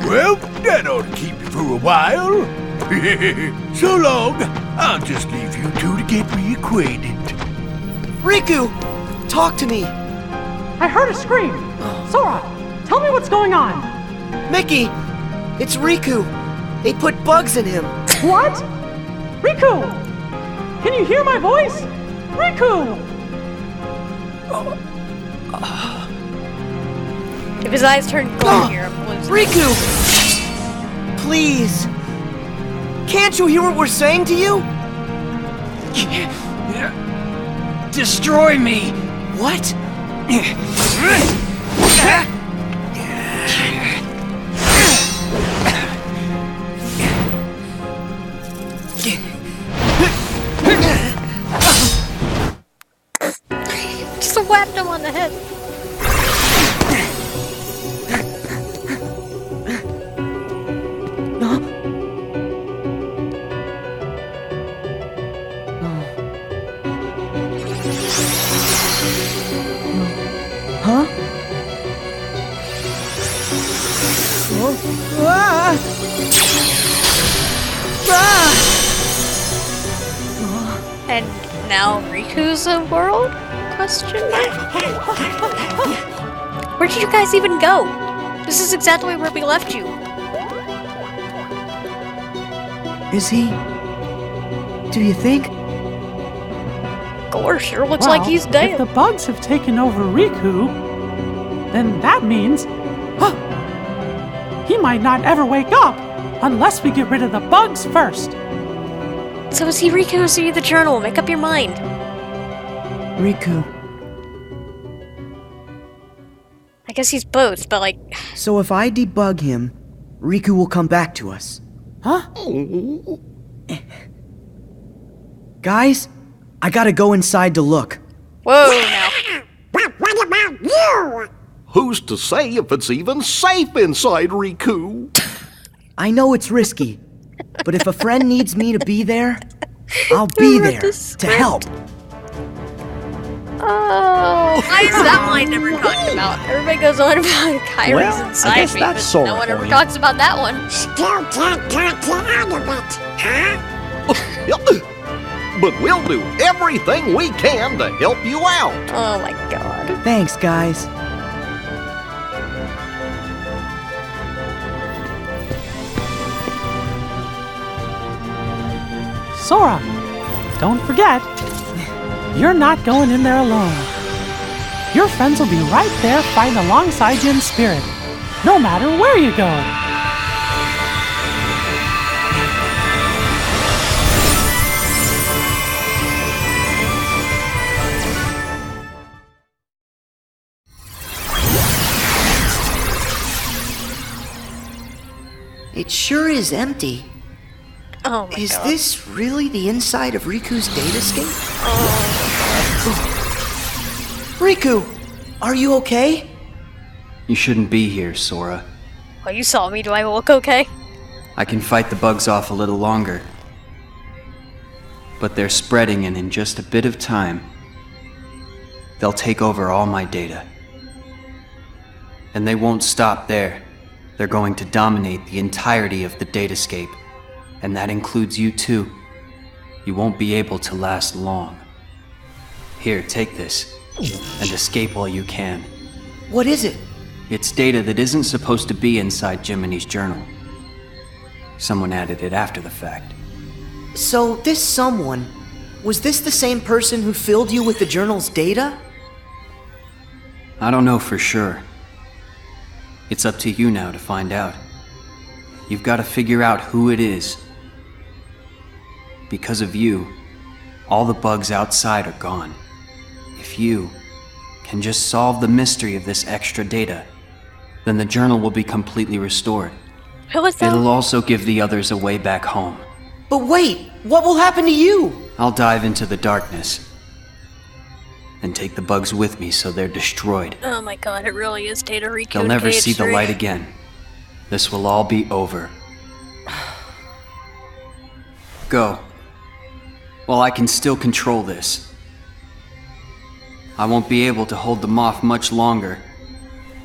Well, that ought to keep you for a while. So long. I'll just leave you two to get reacquainted.
Riku! Talk to me!
I heard a scream! Sora, tell me what's going on!
Mickey! It's Riku! They put bugs in him!
What? Riku! Can you hear my voice? Riku!
If his eyes turn gold here, I'm losing.
Riku! Please! Can't you hear what we're saying to you?
Destroy me!
What?
Just whacked him on the head.
Huh?
And now Riku's a world? Question mark? Where did you guys even go? This is exactly where we left you.
Is he? Do you think?
Gore sure looks
Well,
like he's dead.
If the bugs have taken over Riku, then that means he might not ever wake up unless we get rid of the bugs first.
So is he Riku or is he the journal? Make up your mind.
Riku.
I guess he's both, but like...
So if I debug him, Riku will come back to us.
Huh?
Guys, I gotta go inside to look.
Whoa, now.
But what about you?
Who's to say if it's even safe inside Riku?
I know it's risky, but if a friend needs me to be there, I'll be there to help.
Oh, why is that line never talked about? Everybody goes on about KHRE's
Well, I
inside
guess
me,
that's
but
Sora
no one
for
ever
you.
talks about that one.
Still can't talk you out of it, huh?
But we'll do everything we can to help you out.
Oh my god.
Thanks, guys.
Sora, don't forget, you're not going in there alone. Your friends will be right there fighting alongside you in spirit, no matter where you go.
It sure is empty.
Oh my
Is
god.
this really the inside of Riku's datascape? Riku, are you okay?
You shouldn't be here, Sora.
Oh, you saw me. Do I look okay?
I can fight the bugs off a little longer. But they're spreading, and in just a bit of time, they'll take over all my data. And they won't stop there. They're going to dominate the entirety of the datascape. And that includes you too. You won't be able to last long. Here, take this, and escape while you can.
What is it?
It's data that isn't supposed to be inside Jiminy's journal. Someone added it after the fact.
So, this someone, was this the same person who filled you with the journal's data?
I don't know for sure. It's up to you now to find out. You've got to figure out who it is. Because of you, all the bugs outside are gone. If you can just solve the mystery of this extra data, then the journal will be completely restored.
Who is that?
It'll also give the others a way back home.
But wait, what will happen to you?
I'll dive into the darkness. and take the bugs with me so they're destroyed.
Oh my god, it really is Data Recode.
They'll never see the
KHRE.
light again. This will all be over. Go. While I can still control this. I won't be able to hold them off much longer.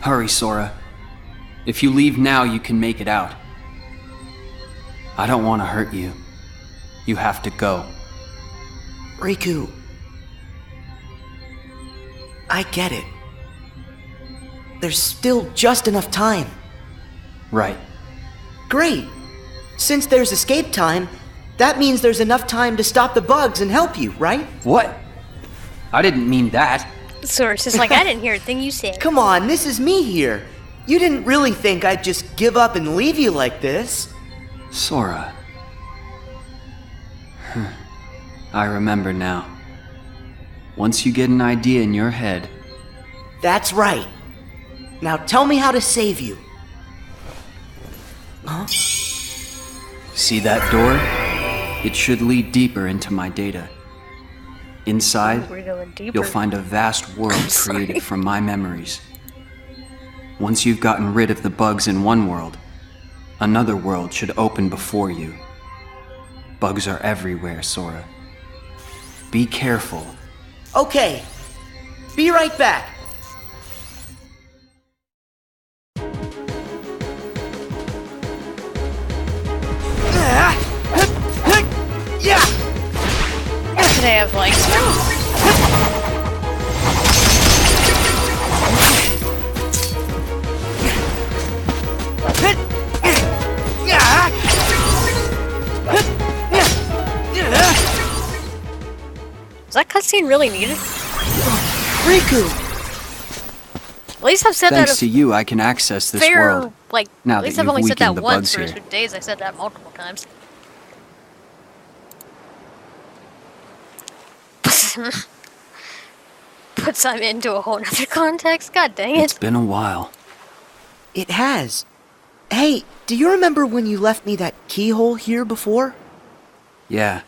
Hurry, Sora. If you leave now, you can make it out. I don't want to hurt you. You have to go.
Riku, I get it. There's still just enough time.
Right.
Great. Since there's escape time, that means there's enough time to stop the bugs and help you, right?
What? I didn't mean that.
Sora's just like, I didn't hear a thing you said.
Come on, this is me here. You didn't really think I'd just give up and leave you like this.
Sora. I remember now. Once you get an idea in your head...
That's right. Now tell me how to save you. Huh?
See that door? It should lead deeper into my data. Inside,
We're going deeper.
you'll find a vast world created from my memories. Once you've gotten rid of the bugs in one world, another world should open before you. Bugs are everywhere, Sora. Be careful.
Okay. Be right back.
Yeah. They have like Was that cutscene really needed?
Riku!
At least I've said
Thanks
that
to you, I can access this
fair,
world.
like,
Now
at least
that
I've
you've
only said that
weakened the
once,
bugs
whereas
here.
with Days I said that multiple times. Puts them into a whole nother context, god dang it.
It's been a while.
It has. Hey, do you remember when you left me that keyhole here before?
Yeah.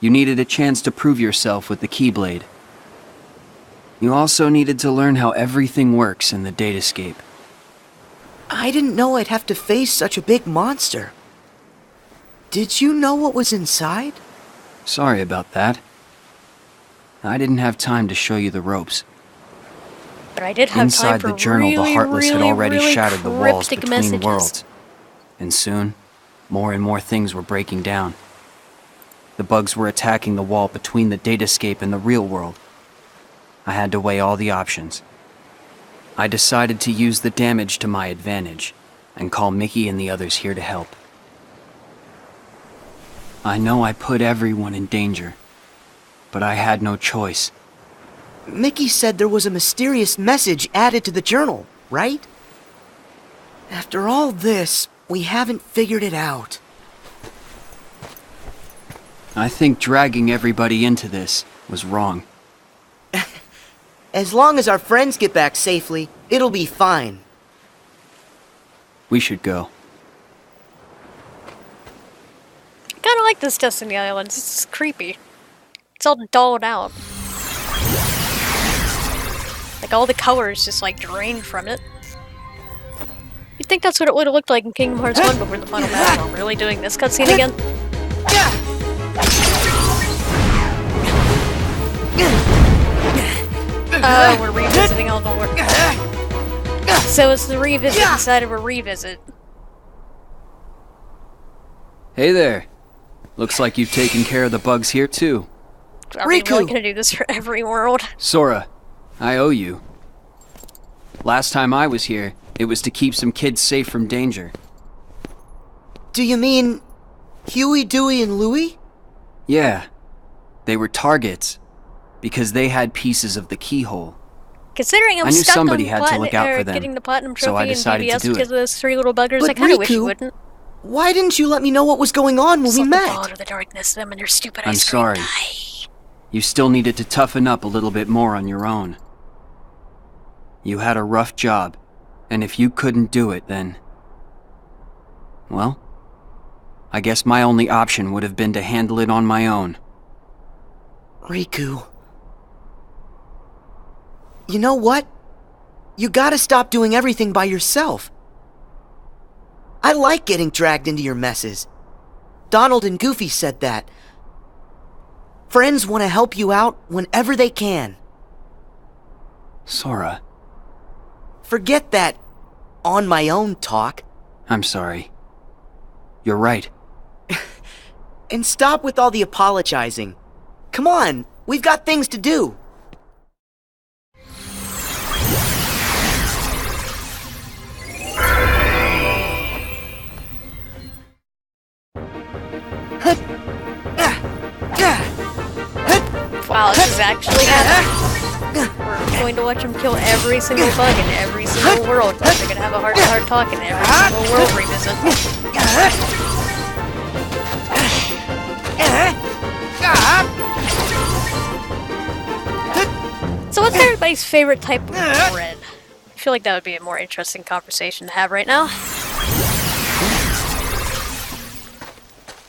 You needed a chance to prove yourself with the Keyblade. You also needed to learn how everything works in the datascape.
I didn't know I'd have to face such a big monster. Did you know what was inside?
Sorry about that. I didn't have time to show you the ropes.
But I did have
Inside
time for
the journal,
really,
the Heartless had
really,
already
really
shattered the walls
cryptic
between
messages.
worlds. And soon, more and more things were breaking down. The bugs were attacking the wall between the datascape and the real world. I had to weigh all the options. I decided to use the damage to my advantage, and call Mickey and the others here to help. I know I put everyone in danger, but I had no choice.
Mickey said there was a mysterious message added to the journal, right? After all this, we haven't figured it out.
I think dragging everybody into this was wrong.
As long as our friends get back safely, it'll be fine.
We should go.
I kinda like this Destiny Islands, it's creepy. It's all dulled out. Like all the colors just like drained from it. You'd think that's what it would have looked like in Kingdom Hearts 1 before the final battle. I'm really doing this cutscene again? Oh, we're revisiting all the work. So it's the revisit inside of a revisit.
Hey there. Looks like you've taken care of the bugs here too.
Are we really gonna do this for every world?
Sora, I owe you. Last time I was here, it was to keep some kids safe from danger.
Do you mean Huey, Dewey, and Louie?
Yeah. They were targets, because they had pieces of the keyhole.
Considering I'm
I knew
stuck
somebody
on
had to look out for them,
getting the platinum
so I
trophy
decided
in
to
BBS
do
because
it.
of those three little buggers,
But
I kinda wish you
Riku,
wouldn't.
Why didn't you let me know what was going on when we met?
Out of the darkness, them and their stupid
I'm
ice cream
sorry. You still needed to toughen up a little bit more on your own. You had a rough job, and if you couldn't do it, then... well, I guess my only option would have been to handle it on my own.
Riku, You know what? You gotta stop doing everything by yourself. I like getting dragged into your messes. Donald and Goofy said that. Friends want to help you out whenever they can.
Sora.
Forget that on my own talk.
I'm sorry. You're right.
And stop with all the apologizing. Come on, we've got things to do.
Wow, this is actually happening. We're going to watch him kill every single bug in every single world. They're going to have a heart-to-heart talk in every single world revisit. So what's everybody's favorite type of bread? I feel like that would be a more interesting conversation to have right now.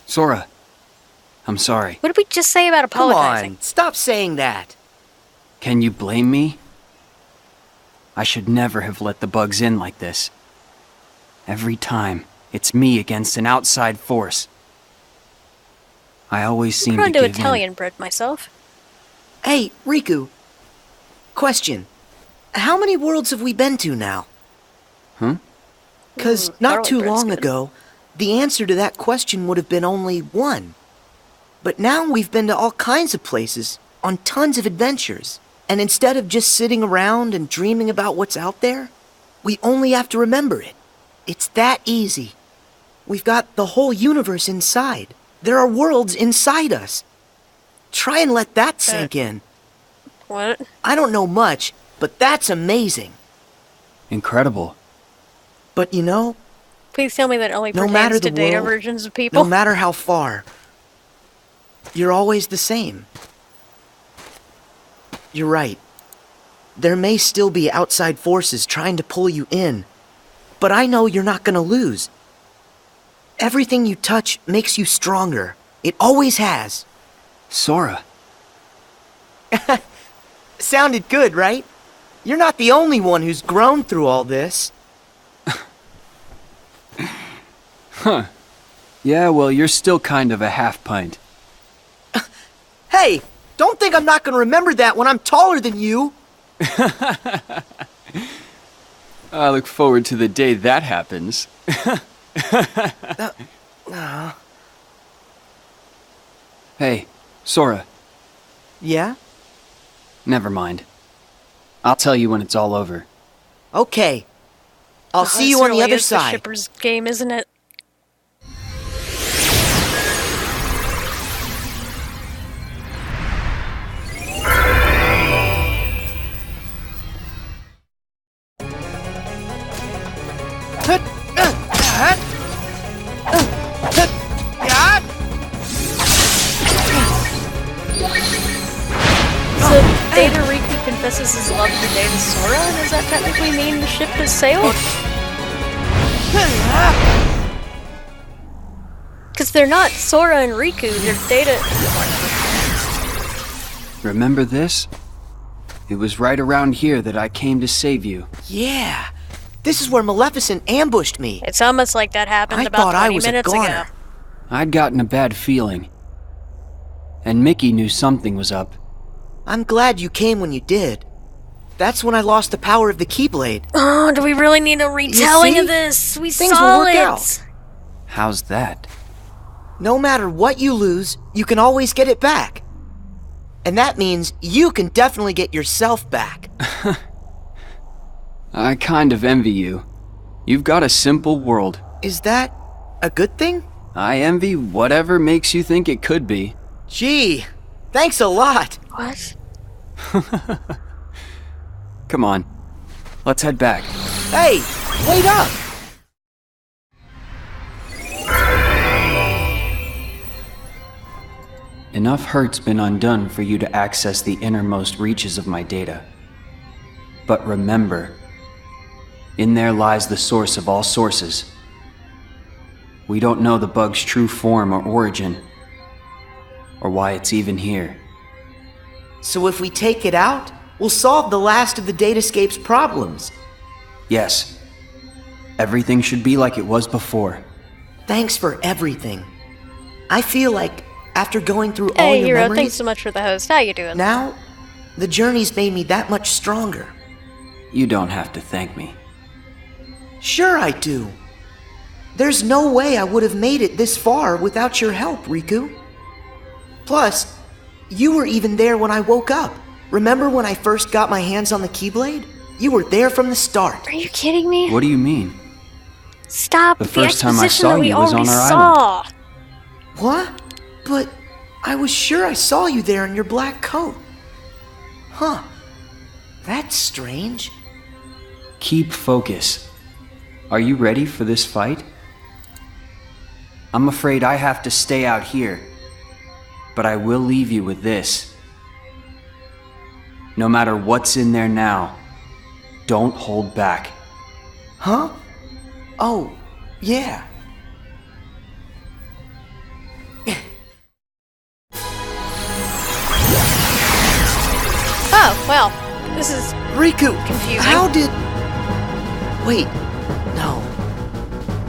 Sora. I'm sorry.
What did we just say about apologizing?
Come on, stop saying that.
Can you blame me? I should never have let the bugs in like this. Every time, it's me against an outside force. I always seem to
I'm
give
prone to
in.
Italian bread myself.
Hey, Riku. Question. How many worlds have we been to now?
Huh?
Because not
garlic
too
bread's
long
good.
ago, the answer to that question would have been only one. But now we've been to all kinds of places, on tons of adventures. And instead of just sitting around and dreaming about what's out there, we only have to remember it. It's that easy. We've got the whole universe inside. There are worlds inside us. Try and let that sink in.
What?
I don't know much, but that's amazing.
Incredible.
But you know,
Please tell me that only
no matter
pertains
the
to data
world,
versions of people.
no matter how far, you're always the same. You're right. There may still be outside forces trying to pull you in, but I know you're not gonna lose. Everything you touch makes you stronger. It always has.
Sora.
Sounded good, right? You're not the only one who's grown through all this.
Huh. Yeah, well, you're still kind of a half pint.
Hey, don't think I'm not gonna remember that when I'm taller than you.
I look forward to the day that happens. Hey, Sora.
Yeah?
Never mind. I'll tell you when it's all over.
Okay. I'll see
This
you on the
really
other
is
side.
The shipper's game, isn't it? So Data Riku confesses his love for Data Sora, and does that technically mean the ship has sailed? Because they're not Sora and Riku, they're Data...
Remember this? It was right around here that I came to save you.
Yeah. This is where Maleficent ambushed me.
It's almost like that happened
I
about
thought
20
I was a
minutes ago.
goner.
I'd gotten a bad feeling. And Mickey knew something was up.
I'm glad you came when you did. That's when I lost the power of the Keyblade.
Oh, do we really need a retelling
see?
of this? We
Things
saw
will work
it!
out.
How's that?
No matter what you lose, you can always get it back. And that means you can definitely get yourself back.
I kind of envy you. You've got a simple world.
Is that a good thing?
I envy whatever makes you think it could be.
Gee, thanks a lot.
What?
Come on. Let's head back.
Hey, wait up!
Enough hurt's been undone for you to access the innermost reaches of my data. But remember, in there lies the source of all sources. We don't know the bug's true form or origin, or why it's even here.
So if we take it out, will solve the last of the Datascape's problems.
Yes. Everything should be like it was before.
Thanks for everything. I feel like after going through all
Hey,
your
Hero,
memories,
thanks so much for the host. How you doing?
now the journey's made me that much stronger.
You don't have to thank me.
Sure I do. There's no way I would have made it this far without your help, Riku. Plus, you were even there when I woke up. Remember when I first got my hands on the Keyblade? You were there from the start.
Are you kidding me?
What do you mean?
Stop
The
with
first time I
exposition
saw
that we
you was on
already
our
saw.
What? But I was sure I saw you there in your black coat. Huh. That's strange.
Keep focus. Are you ready for this fight? I'm afraid I have to stay out here, but I will leave you with this. No matter what's in there now, don't hold back.
Huh? Oh, yeah.
Oh, well, this is
Riku,
confusing.
How did... Wait, no.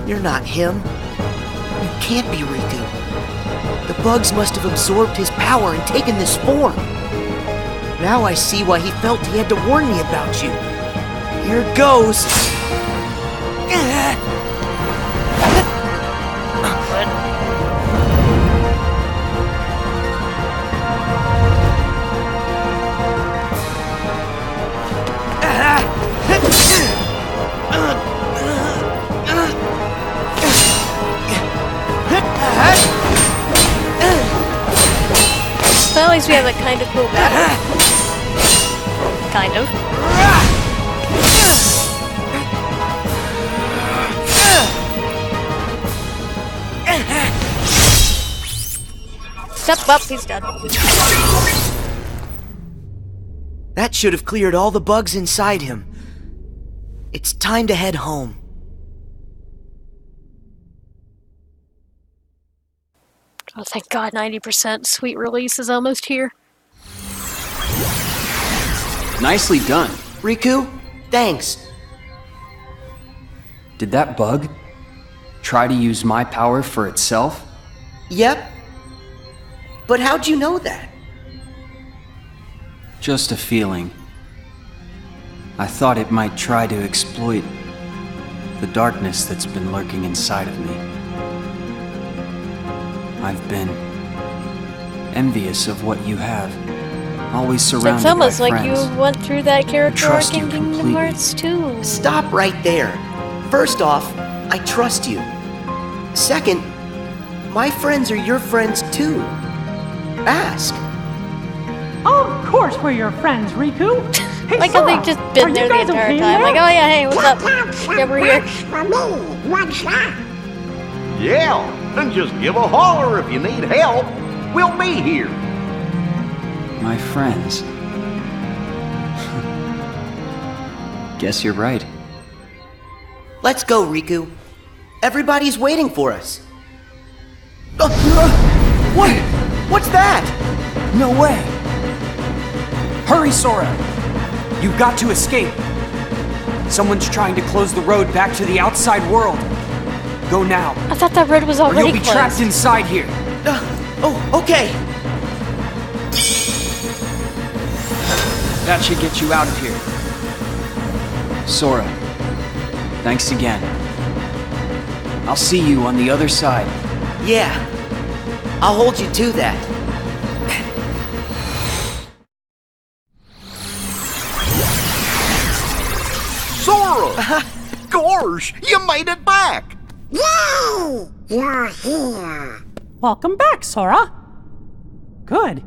You're not him. You can't be Riku. The bugs must have absorbed his power and taken this form. Now I see why he felt he had to warn me about you. Here goes.
But at least we have a kind of cool battle. Kind of. Step up, he's done.
That should have cleared all the bugs inside him. It's time to head home.
Oh, thank God, 90% sweet release is almost here.
Nicely done.
Riku, thanks.
Did that bug try to use my power for itself?
Yep. But how'd you know that?
Just a feeling. I thought it might try to exploit the darkness that's been lurking inside of me. I've been envious of what you have. Always surrounded
It's almost
by
like
friends.
you went through that character
Trust
arc
you
in Kingdom
completely.
Hearts 2.
Stop right there. First off, I trust you. Second, my friends are your friends too. Ask.
Of course we're your friends, Riku. Hey,
Like how
Sora,
they've just
are
been
you
there the
guys
entire
okay
time.
there?
Like, oh yeah, hey, what's up? Yeah, we're here.
For me, what's that?
Yeah, and just give a holler if you need help. We'll be here.
My friends. Guess you're right.
Let's go, Riku. Everybody's waiting for us. What? What's that?
No way! Hurry, Sora! You've got to escape. Someone's trying to close the road back to the outside world. Go now,
I thought that road was
or
already
you'll be
closed.
trapped inside here.
Oh, okay.
That should get you out of here. Sora, thanks again. I'll see you on the other side.
Yeah. I'll hold you to that.
Sora! Gosh, you made it back!
Yay! You're here.
Welcome back, Sora. Good.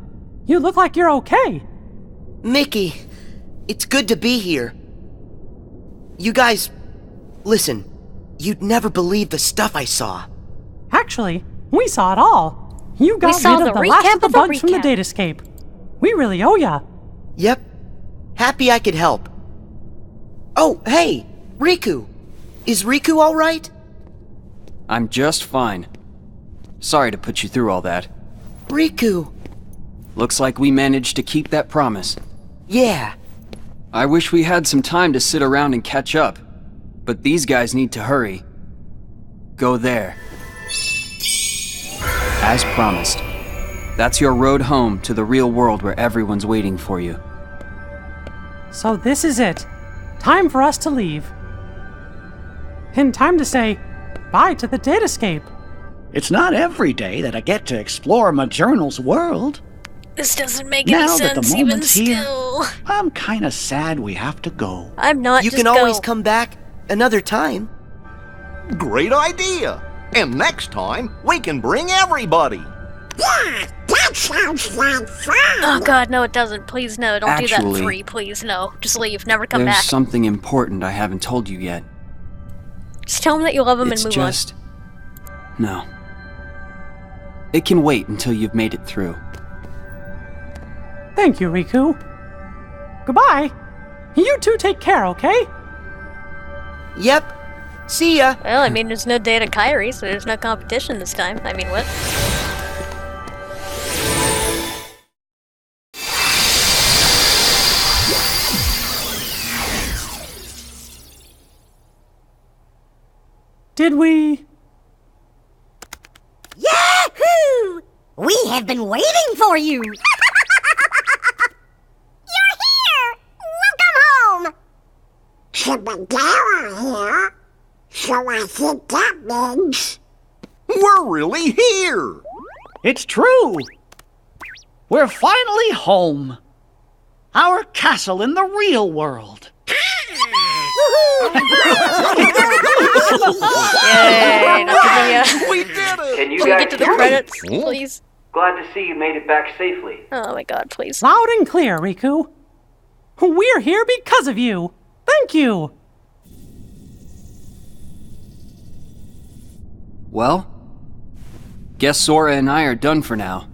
You look like you're okay.
Mickey, it's good to be here. You guys, listen, you'd never believe the stuff I saw.
Actually, we saw it all. You got
saw
rid of
the
the last
recap
of the
of the
bugs from the
recap.
Datascape. We really owe ya.
Yep. Happy I could help. Oh, hey, Riku. Is Riku all right?
I'm just fine. Sorry to put you through all that.
Riku.
Looks like we managed to keep that promise.
Yeah,
I wish we had some time to sit around and catch up, but these guys need to hurry. Go there. As promised. That's your road home to the real world where everyone's waiting for you.
So this is it. Time for us to leave. And time to say bye to the Datascape.
It's not every day that I get to explore my journal's world.
This doesn't make any
Now that
sense
the
even
moment's here,
still.
I'm kinda sad we have to go.
I'm not.
You
just
can always
go.
come back another time.
Great idea! And next time, we can bring everybody!
Yeah, that sounds like fun.
Oh god, no it doesn't. Please no, don't do that
Actually,
3, please no. Just leave, never come
There's
back.
something important I haven't told you yet.
Just tell him that you love him
It's
and move
just... No. It can wait until you've made it through.
Thank you, Riku. Goodbye. You two take care, okay?
Yep. See ya.
on. Well, I mean, there's no data KHRE, so there's no competition this time. I mean, what?
Did we...
Yahoo! We have been waiting for you! You're
here! Welcome home! Chibadera here. So I think that means...
We're really here!
It's true! We're finally home. Our castle in the real world.
Yay, nothing
We did it!
Can you
Can we
guys
get to the
hear me?
credits, please?
Glad to see you made it back safely.
Oh my god, please.
Loud and clear, Riku. We're here because of you. Thank you.
Well, guess Sora and I are done for now.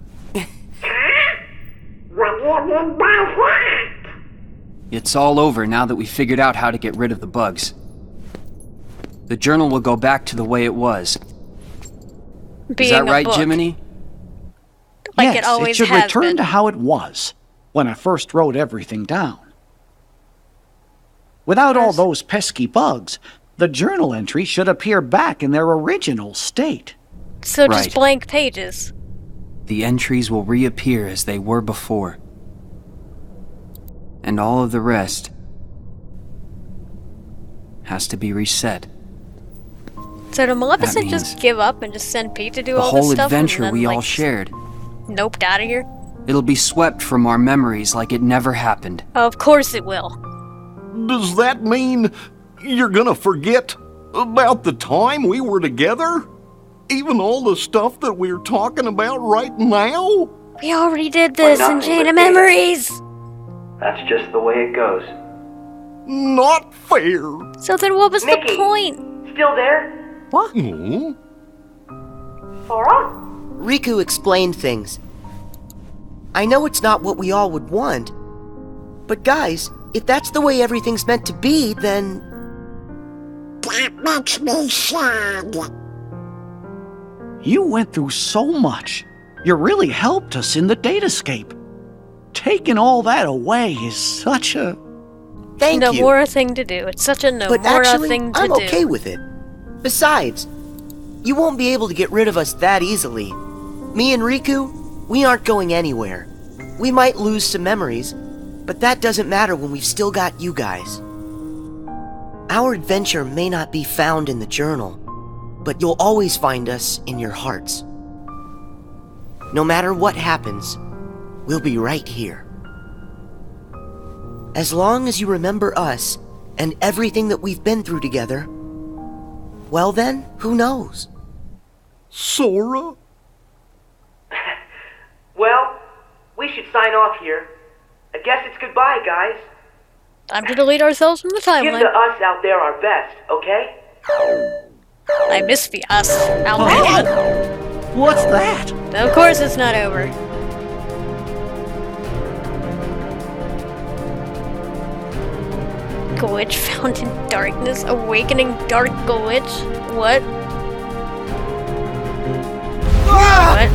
What do you mean by that?
It's all over now that we figured out how to get rid of the bugs. The journal will go back to the way it was. Is that right, Jiminy?
Like
yes,
it always
should
has
return
been.
to how it was when I first wrote everything down. Without all those pesky bugs, the journal entry should appear back in their original state.
So just
Right.
blank pages.
The entries will reappear as they were before. And all of the rest has to be reset.
So did Maleficent
means
just give up and just send Pete to do
The
all this
whole
stuff?
adventure
and then,
we
like,
all shared.
Noped out of here?
It'll be swept from our memories like it never happened.
Oh, of course it will.
Does that mean you're gonna forget about the time we were together? Even all the stuff that we're talking about right now?
We already did this in
nothing
Chain
but
of Memories!
That's just the way it goes.
Not fair.
So then what was
Mickey.
the point?
Still there?
What?
Hmm?
Sora?
Riku explained things. I know it's not what we all would want, but guys, if that's the way everything's meant to be, then...
That makes me sad.
You went through so much. You really helped us in the Datascape. Taking all that away is such a...
Thank you.
Nomura thing to do. It's such a Nomura
But actually,
thing to
I'm
do.
okay with it. Besides, you won't be able to get rid of us that easily. Me and Riku, we aren't going anywhere. We might lose some memories, but that doesn't matter when we've still got you guys. Our adventure may not be found in the journal, but you'll always find us in your hearts. No matter what happens, we'll be right here. As long as you remember us and everything that we've been through together, well then, who knows?
Sora?
Well, we should sign off here. I guess it's goodbye, guys.
Time to delete ourselves from the
Give the
timeline.
us out there our best, okay?
I miss the us out there.
What's that?
Of course it's not over. Glitch found in darkness. Awakening dark glitch? What? What?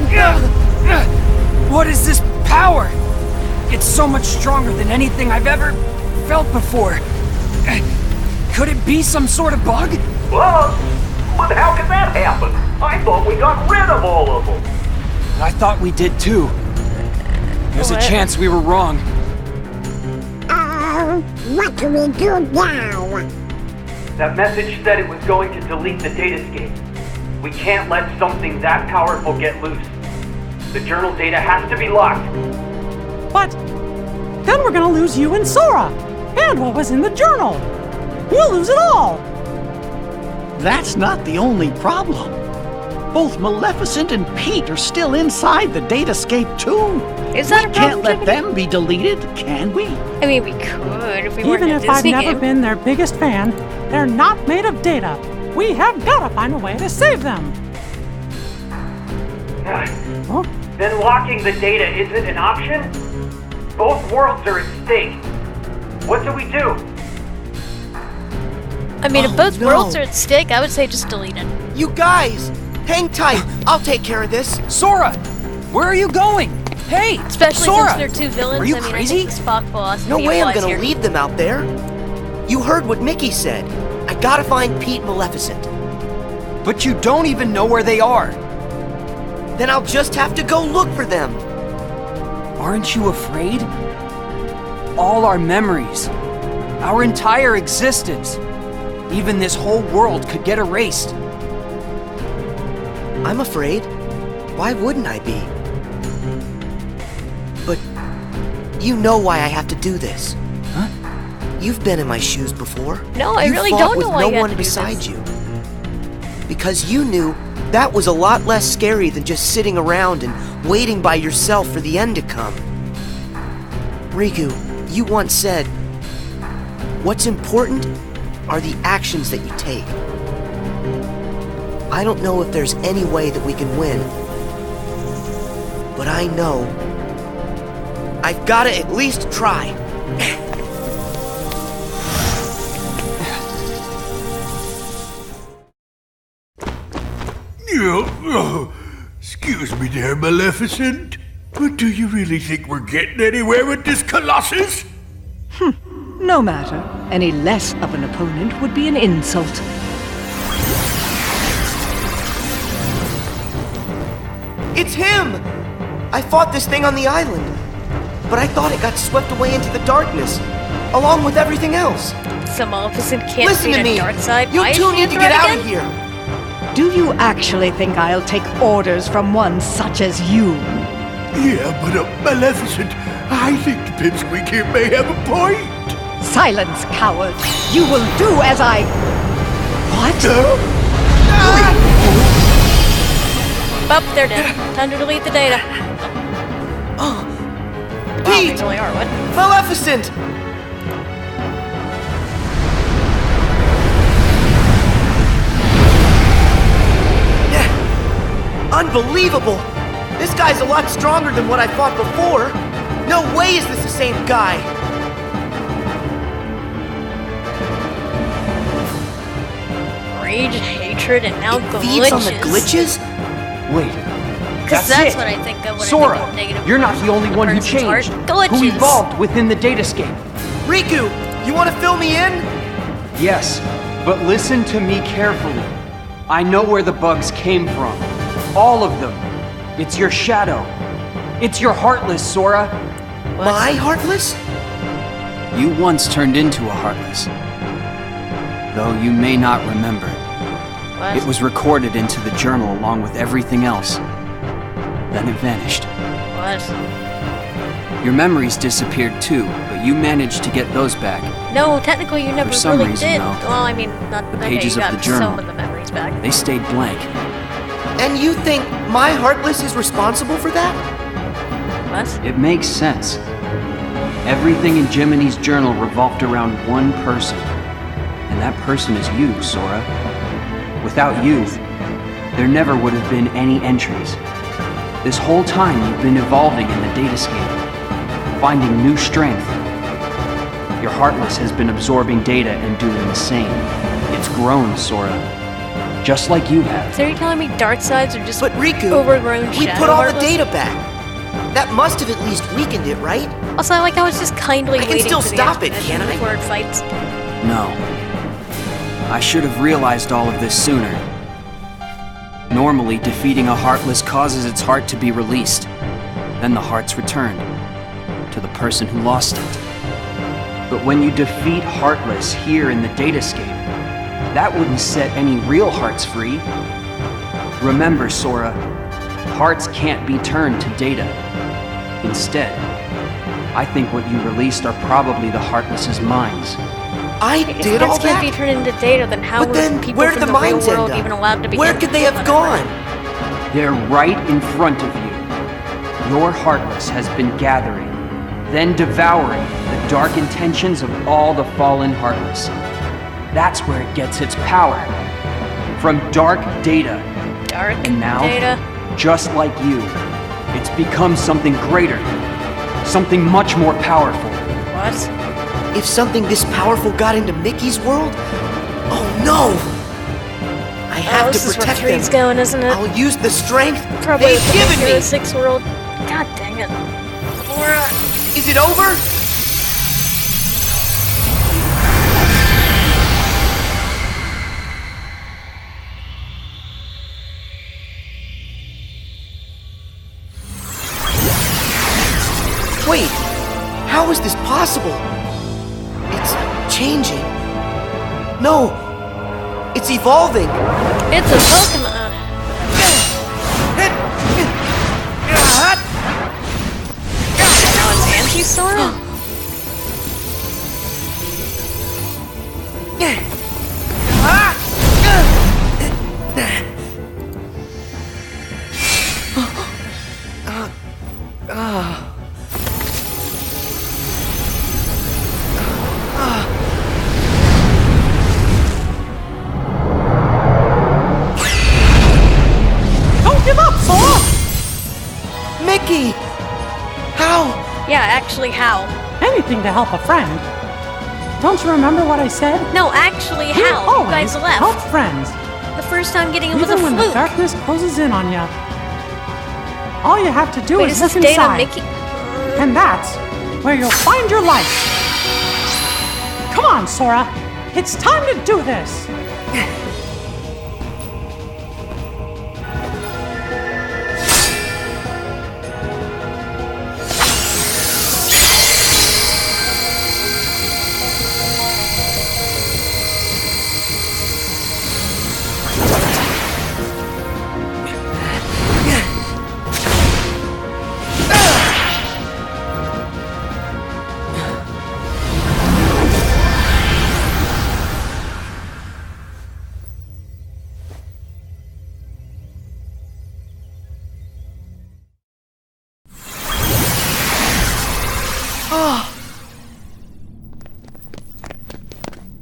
What is this power? It's so much stronger than anything I've ever felt before. Could it be some sort of bug?
Bug? But how could that happen? I thought we got rid of all of them.
I thought we did too. There's a chance we were wrong.
What do we do now?
That message said it was going to delete the datascape. We can't let something that powerful get loose. The journal data has to be locked.
But then we're gonna lose you and Sora, and what was in the journal. We'll lose it all.
That's not the only problem. Both Maleficent and Pete are still inside the datascape too.
Is that a problem,
We can't let them be deleted, can we?
I mean, we could if we weren't
Even
in a
if I've
Disney
never
game.
been their biggest fan, they're not made of data. We have gotta find a way to save them.
Then locking the data isn't an option? Both worlds are at stake. What do we do?
I mean, if both
no.
worlds are at stake, I would say just delete it.
You guys, hang tight. I'll take care of this.
Sora, where are you going? Hey,
Especially
Sora,
since they're two villains.
are you
I mean,
crazy?
I think Spock philosophy
No way I'm
applies
gonna
here.
leave them out there. You heard what Mickey said. I gotta find Pete and Maleficent.
But you don't even know where they are.
Then I'll just have to go look for them.
Aren't you afraid? All our memories, our entire existence, even this whole world could get erased.
I'm afraid. Why wouldn't I be? But you know why I have to do this.
Huh?
You've been in my shoes before.
No, I
You
really
fought
don't
with
know why
no
you have
one
to do
beside
this.
you. Because you knew that was a lot less scary than just sitting around and waiting by yourself for the end to come. Riku, you once said, what's important are the actions that you take. I don't know if there's any way that we can win, but I know I've gotta at least try.
Excuse me there, Maleficent, but do you really think we're getting anywhere with this Colossus?
No matter. Any less of an opponent would be an insult.
It's him! I fought this thing on the island, but I thought it got swept away into the darkness, along with everything else.
So Maleficent can't
Listen
see
to
the
me!
dark side.
You
Why is
two
she
need
a
to
threat
get out
again?
of here!
Do you actually think I'll take orders from one such as you?
Yeah, but Maleficent, I think the pipsqueak here may have a point.
Silence, coward! You will do as I... What?
Up, they're dead. Time to delete the data.
Oh,
Wow,
Pete!
they really are, what?
Maleficent! Unbelievable! This guy's a lot stronger than what I fought before. No way is this the same guy.
Rage, hatred, and now glitches.
Feeds on the glitches?
Wait,
Because that's what I think of when
Sora,
I think of negative.
you're not the only one who
person's heart.
changed.
Glitches.
Who evolved within the datascape.
Riku, you want to fill me in?
Yes, but listen to me carefully. I know where the bugs came from. All of them. It's your shadow. It's your Heartless, Sora.
My Heartless?
You once turned into a Heartless. Though you may not remember.
What?
It was recorded into the journal along with everything else. Then it vanished.
What?
Your memories disappeared too, but you managed to get those back.
No, technically you never
some
really
reason,
did.
though,
Well, I mean, not
the
okay,
pages
you
of
got
the journal,
some of the memories back.
They stayed blank.
And you think my Heartless is responsible for that?
What?
It makes sense. Everything in Jiminy's journal revolved around one person. And that person is you, Sora. Without you, there never would have been any entries. This whole time you've been evolving in the datascape, finding new strength. Your Heartless has been absorbing data and doing the same. It's grown, Sora. Just like you have.
So are you telling me dark sides are just
But Riku,
overgrown
we
shadow
put all the
Heartless?
data back. That must have at least weakened it, right?
Also, I was just kindly
I can
waiting
still
for the
stop it,
expedition
can't I?
before it fights.
No. I should have realized all of this sooner. Normally, defeating a Heartless causes its heart to be released. Then the heart's returned to the person who lost it. But when you defeat Heartless here in the Datascape, that wouldn't set any real hearts free. Remember, Sora, hearts can't be turned to data. Instead, I think what you released are probably the Heartless's minds.
I did all
If hearts can't
that?
be turned into data, then how
But
were
then,
people
where
from
did the
the real
mines end
world
up?
even allowed to begin?
Where could they have gone?
They're right in front of you. Your Heartless has been gathering, then devouring the dark intentions of all the fallen Heartless. That's where it gets its power. From dark data.
Dark
and now,
data?
just like you, it's become something greater. Something much more powerful.
What?
If something this powerful got into Mickey's world? Oh no! I have
this
to
is where
protect
3's
them.
going, isn't it?
I'll use the strength
Probably
they've given me.
the 6 world. God dang it.
Is it over? Wait, how is this possible? It's changing. No, it's evolving.
It's a Pokemon. Now it's Anti-Sora?
Don't give up, Sora!
Mickey! How?
Yeah, actually, how?
Anything to help a friend. Don't you remember what I said?
No, actually,
You
how? You
always
guys left.
help friends.
The first time getting him was a
Even when the
fluke.
darkness closes in on you. All you have to do
Wait,
is
is this
look
Data
inside.
Mickey?
And that's where you'll find your life. Come on, Sora. It's time to do this.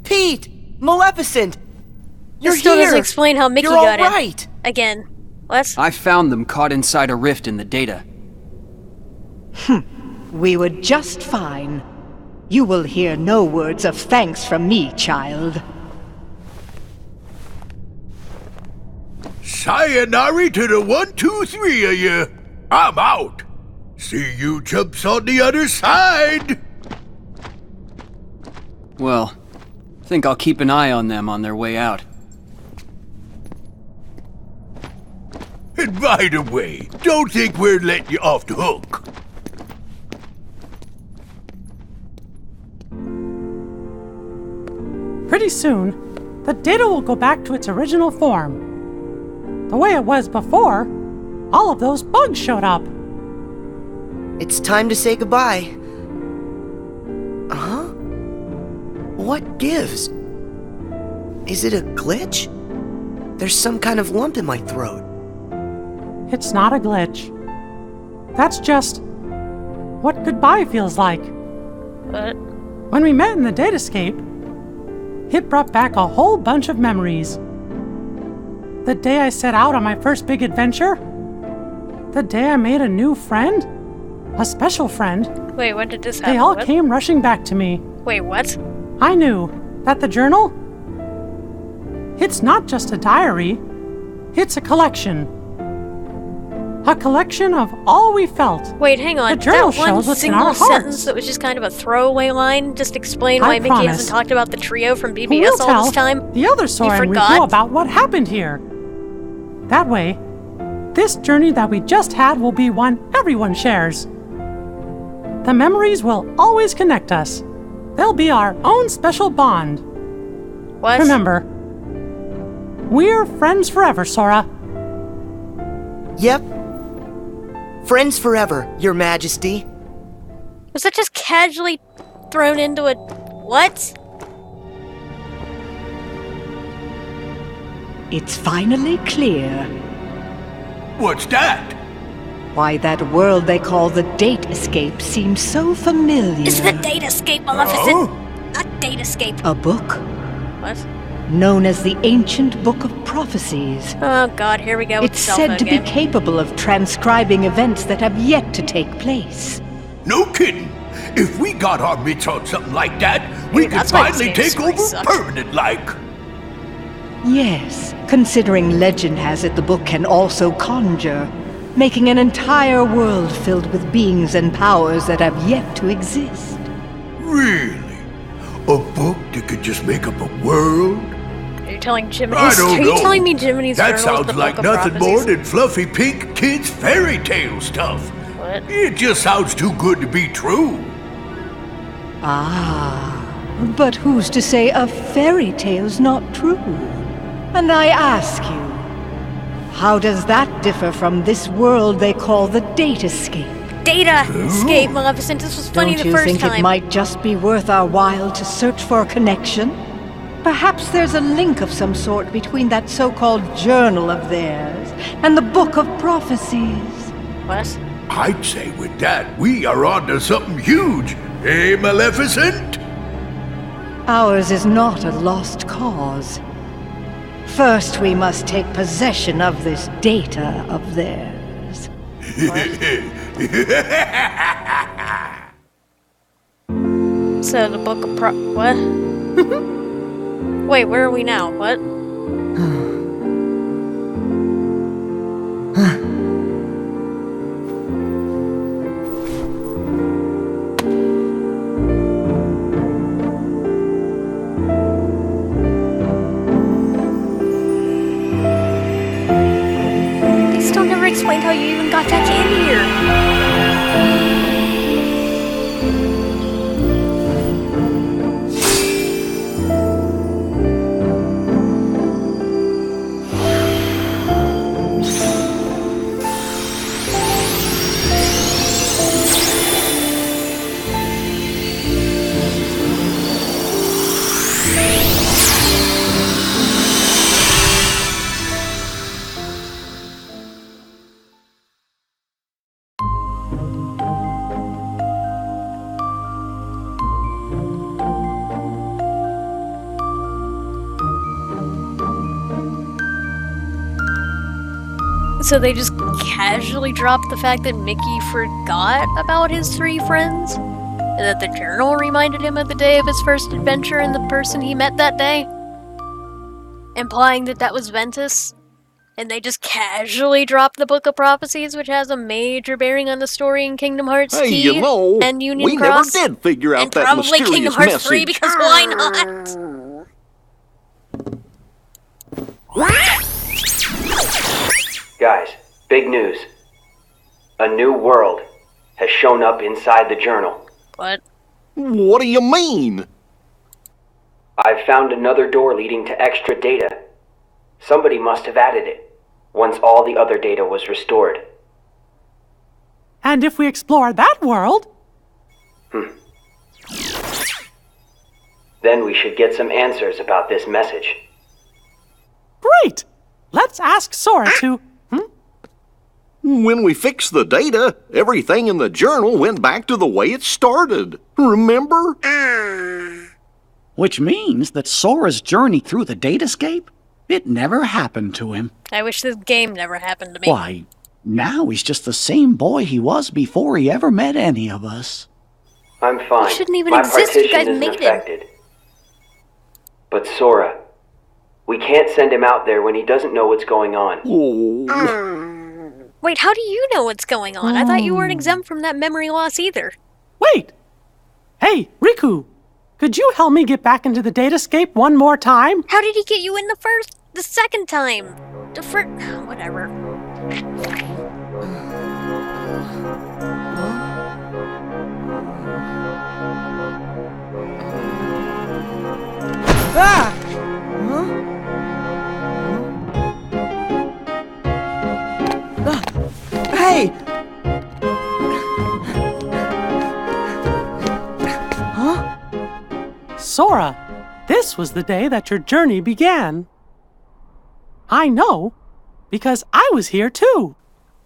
Pete! Maleficent! You're
This still
here!
doesn't explain how Mickey
You're
got
all
in.
right.
Again. What?
I found them caught inside a rift in the data.
We were just fine. You will hear no words of thanks from me, child.
Sayonara to the 1, 2, 3 of you. I'm out. See you chumps on the other side.
Well, think I'll keep an eye on them on their way out.
And by the way, don't think we're letting you off the hook.
Pretty soon, the data will go back to its original form. The way it was before, all of those bugs showed up.
It's time to say goodbye. Huh? What gives? Is it a glitch? There's some kind of lump in my throat.
It's not a glitch. That's just what goodbye feels like.
What?
When we met in the Datascape, it brought back a whole bunch of memories. The day I set out on my first big adventure, the day I made a new friend, a special friend,
Wait, when did this happen?
they all
What?
came rushing back to me.
Wait, what?
I knew that the journal, it's not just a diary, it's a collection. A collection of all we felt.
Wait, hang on.
The journal
That one
shows what's in
single
our
sentence
hearts.
that was just kind of a throwaway line just explain why
I
Mickey
promise.
hasn't talked about the trio from
We'll
BBS all
tell
this time.
the other Sora and
forgot?
Riku about what happened here. That way, this journey that we just had will be one everyone shares. The memories will always connect us. They'll be our own special bond.
What?
Remember, we're friends forever, Sora.
Yep. Friends forever, Your Majesty.
Was that just casually thrown into a... what?
It's finally clear.
What's that?
Why that world they call the Date Escape seems so familiar.
It's the Datascape, Maleficent! Not Datascape.
A book
What?
known as the Ancient Book of Prophecies.
Oh god, here we go with
It's
the cell phone
said to
game.
be capable of transcribing events that have yet to take place.
No kidding. If we got our mitts on something like that, we could
that's why this
finally
game
take over
sucks.
permanent-like.
Yes, considering legend has it the book can also conjure, making an entire world filled with beings and powers that have yet to exist.
Really? A book that could just make up a world?
Are you telling Jiminy's...
I don't
Are you
know.
telling me Jiminy's
That
Journal is the
sounds like
Book of
nothing more
Prophecies?
than fluffy pink kids' fairy tale stuff.
What?
It just sounds too good to be true.
Ah, but who's to say a fairy tale's not true? And I ask you, how does that differ from this world they call the Datascape?
Datascape, Maleficent. This was funny
Don't
the
you
first
think
time.
it might just be worth our while to search for a connection? Perhaps there's a link of some sort between that so-called journal of theirs and the Book of Prophecies.
What?
I'd say with that, we are onto something huge. Eh, Maleficent?
Ours is not a lost cause. First, we must take possession of this data of theirs.
So the Book of what? Wait, where are we now? What? They still never explained how you even got back in here. So they just casually dropped the fact that Mickey forgot about his three friends? And that the journal reminded him of the day of his first adventure and the person he met that day? Implying that that was Ventus? And they just casually dropped the Book of Prophecies, which has a major bearing on the story in Kingdom Hearts
Hey,
T
you know,
and Union
we
Cross.
never did figure out
and
that
probably
mysterious
Kingdom Hearts
message.
3, because why not?
Guys, big news. A new world has shown up inside the journal.
What?
What do you mean?
I've found another door leading to extra data. Somebody must have added it, once all the other data was restored.
And if we explore that world...
Then we should get some answers about this message.
Great! Let's ask Sora to...
When we fixed the data, everything in the journal went back to the way it started. Remember?
Which means that Sora's journey through the Datascape, it never happened to him.
I wish this game never happened to me.
Why, now he's just the same boy he was before he ever met any of us.
I'm fine.
It shouldn't even
My
exist, you
partition
guys
isn't
made it.
affected. But Sora, we can't send him out there when he doesn't know what's going on.
Wait, how do you know what's going on? I thought you weren't exempt from that memory loss either.
Wait! Hey, Riku! Could you help me get back into the datascape one more time?
How did he get you in the second time? Whatever.
Ah! Huh? Hey!
Huh? Sora, this was the day that your journey began. I know, because I was here too.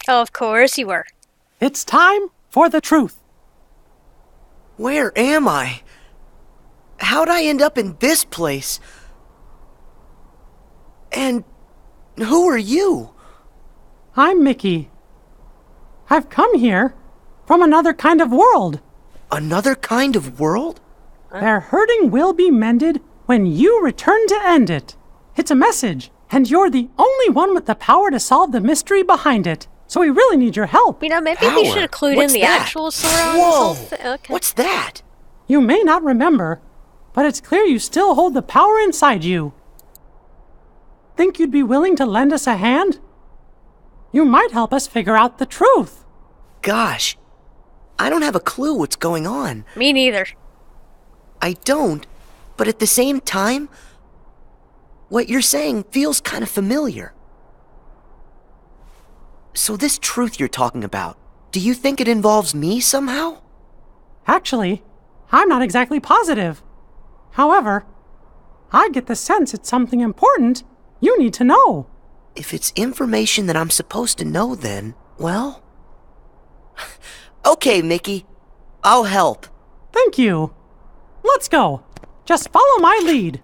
Of course you were.
It's time for the truth.
Where am I? How'd I end up in this place? And who are you?
I'm Mickey. I've come here from another kind of world.
Another kind of world?
Their hurting will be mended when you return to end it. It's a message, and you're the only one with the power to solve the mystery behind it. So we really need your help.
You know, maybe we should have clued in the actual Sora.
Whoa!
Okay.
What's that?
You may not remember, but it's clear you still hold the power inside you. Think you'd be willing to lend us a hand? You might help us figure out the truth.
Gosh, I don't have a clue what's going on.
Me neither.
I don't, but at the same time, what you're saying feels kind of familiar. So this truth you're talking about, do you think it involves me somehow?
Actually, I'm not exactly positive. However, I get the sense it's something important you need to know.
If it's information that I'm supposed to know, then, well... Okay, Mickey. I'll help.
Thank you. Let's go. Just follow my lead.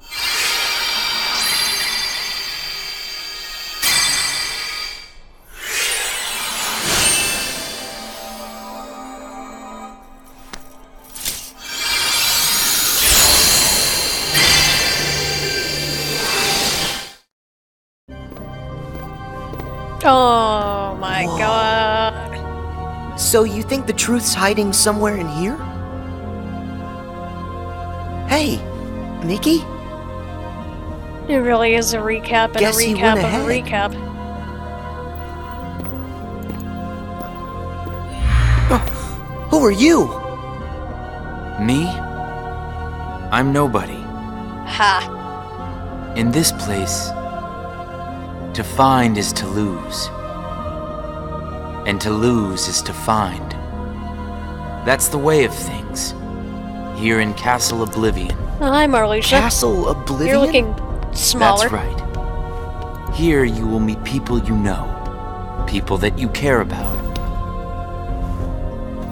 Oh my god.
So you think the truth's hiding somewhere in here? Hey, Mickey?
It really is a recap and
Guess
a
he
recap
went
of a
ahead.
recap.
Who are you?
Me? I'm nobody.
Ha.
In this place, to find is to lose. And to lose is to find. That's the way of things. Here in Castle Oblivion.
Oh, hi, Marluxia.
Castle Oblivion?
You're looking smaller.
That's right. Here you will meet people you know. People that you care about.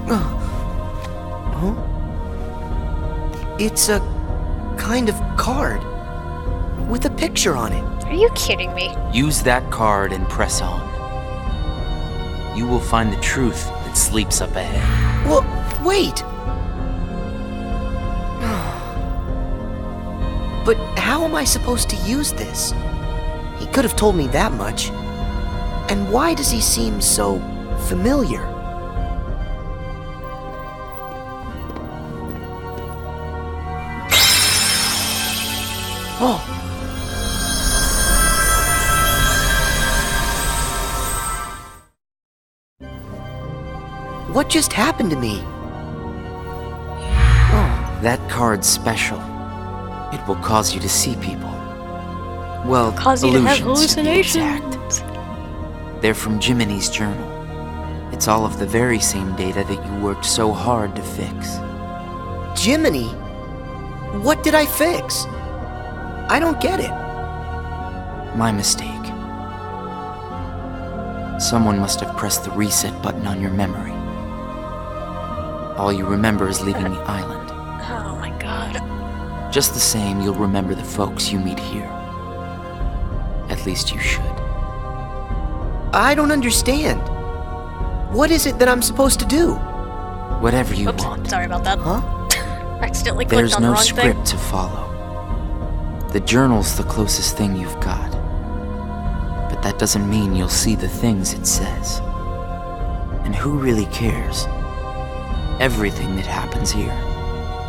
Huh? It's a kind of card with a picture on it.
Are you kidding me?
Use that card and press on. You will find the truth that sleeps up ahead.
Well, wait! But how am I supposed to use this? He could have told me that much. And why does he seem so familiar? Oh! What just happened to me?
Oh, that card's special. It will cause you to see people. Well,
Cause you to have
illusions, to be
hallucinations.
exact. They're from Jiminy's journal. It's all of the very same data that you worked so hard to fix.
Jiminy? What did I fix? I don't get it.
My mistake. Someone must have pressed the reset button on your memory. All you remember is leaving the island.
Oh my god.
Just the same, you'll remember the folks you meet here. At least you should.
I don't understand. What is it that I'm supposed to do?
Whatever you
Oops,
want.
sorry about that.
Huh?
Accidentally clicked
There's
on the
no
wrong
script
thing.
to follow. The journal's the closest thing you've got. But that doesn't mean you'll see the things it says.
And who really cares? Everything that happens here,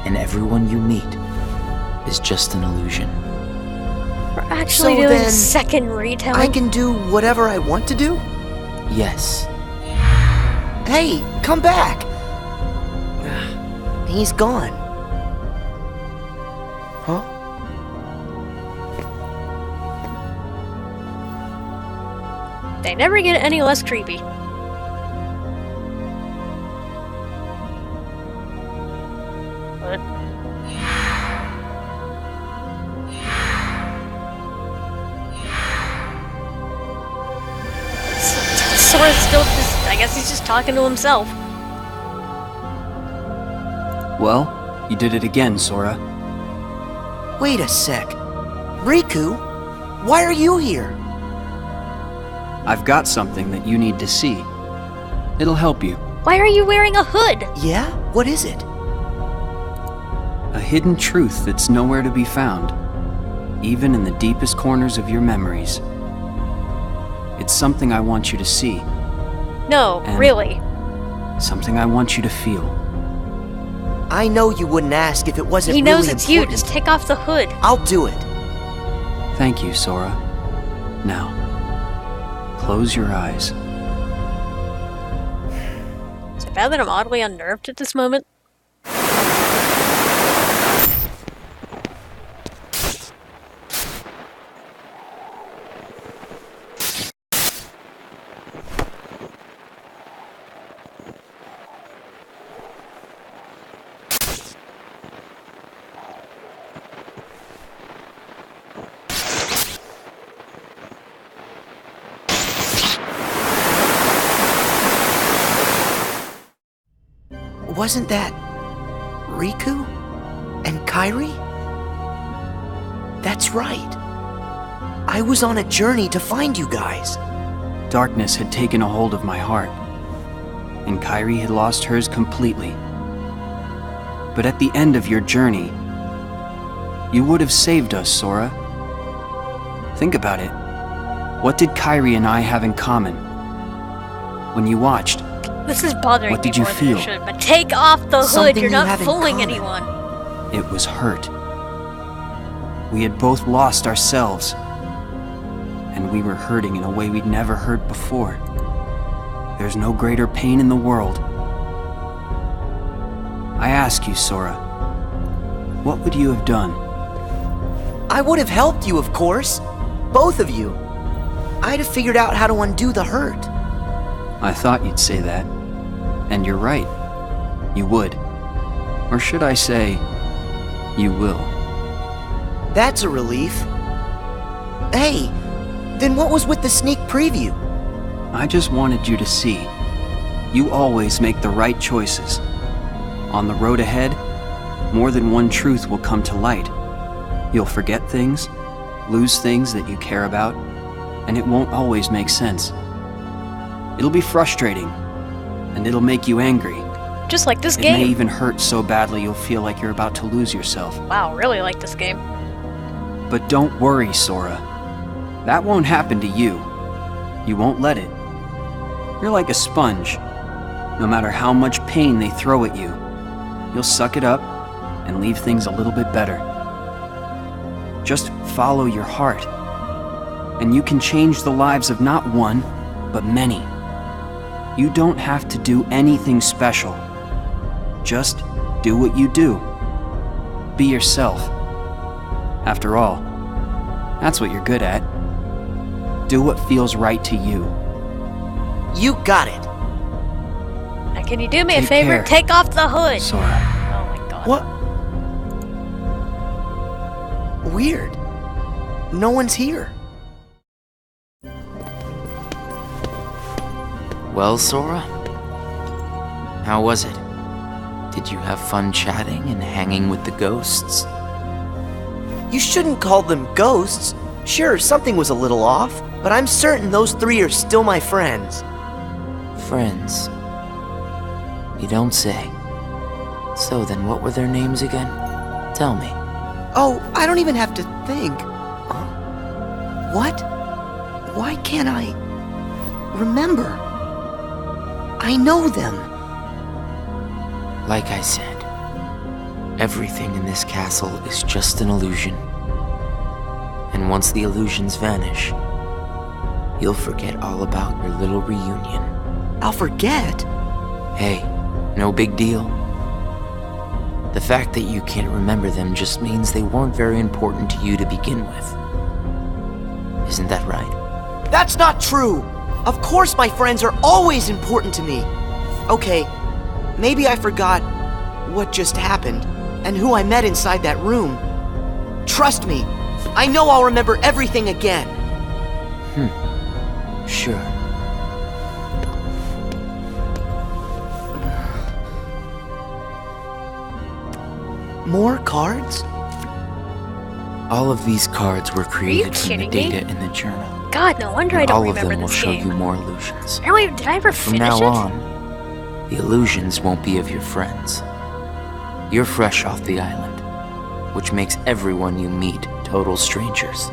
and everyone you meet, is just an illusion.
We're actually doing a second retelling.
I can do whatever I want to do?
Yes.
Hey, come back! He's gone. Huh?
They never get any less creepy. What? Sora's still just, I guess he's just talking to himself.
Well, you did it again, Sora.
Wait a sec. Riku, why are you here?
I've got something that you need to see. It'll help you.
Why are you wearing a hood?
Yeah? What is it?
A hidden truth that's nowhere to be found, even in the deepest corners of your memories. It's something I want you to see.
No,
And
really.
Something I want you to feel.
I know you wouldn't ask if it wasn't
He
really
knows it's
important.
you, just take off the hood.
I'll do it.
Thank you, Sora. Now, close your eyes.
Is it bad that I'm oddly unnerved at this moment?
Wasn't that Riku and KHRE? That's right. I was on a journey to find you guys.
Darkness had taken a hold of my heart, and KHRE had lost hers completely. But at the end of your journey, you would have saved us, Sora. Think about it. What did KHRE and I have in common? When you watched,
This is bothering
what did
me
you
more
feel?
than it should, but take off the hood,
Something
you're
you
not
have in
fooling
common.
anyone.
It was hurt. We had both lost ourselves, and we were hurting in a way we'd never hurt before. There's no greater pain in the world. I ask you, Sora, what would you have done?
I would have helped you, of course. Both of you. I'd have figured out how to undo the hurt.
I thought you'd say that. And you're right. You would. Or should I say, you will.
That's a relief. Hey, then what was with the sneak preview?
I just wanted you to see. You always make the right choices. On the road ahead, more than one truth will come to light. You'll forget things, lose things that you care about, and it won't always make sense. It'll be frustrating, and it'll make you angry.
Just like this
It
game.
may even hurt so badly you'll feel like you're about to lose yourself.
Wow, really like this game.
But don't worry, Sora. That won't happen to you. You won't let it. You're like a sponge. No matter how much pain they throw at you, you'll suck it up and leave things a little bit better. Just follow your heart, and you can change the lives of not one, but many. You don't have to do anything special. Just do what you do. Be yourself. After all, that's what you're good at. Do what feels right to you.
You got it.
Now, can you do me a
Take
favor?
care,
Take off the hood.
Sora.
Oh my god.
What? Weird. No one's here.
Well, Sora? How was it? Did you have fun chatting and hanging with the ghosts?
You shouldn't call them ghosts. Sure, something was a little off, but I'm certain those three are still my friends.
Friends? You don't say. So then what were their names again? Tell me.
Oh, I don't even have to think. What? Why can't I remember? I know them.
Like I said, everything in this castle is just an illusion. And once the illusions vanish, you'll forget all about your little reunion.
I'll forget?
Hey, no big deal. The fact that you can't remember them just means they weren't very important to you to begin with. Isn't that right?
That's not true! Of course my friends are always important to me. Okay, maybe I forgot what just happened and who I met inside that room. Trust me, I know I'll remember everything again.
Sure.
More cards?
All of these cards were created from the
kidding
data
me?
in the journal.
God, no wonder I
And
don't
all of
remember
them will
this
show
game.
you more illusions.
Did I ever
From
finish
now
it?
on, the illusions won't be of your friends. You're fresh off the island, which makes everyone you meet total strangers.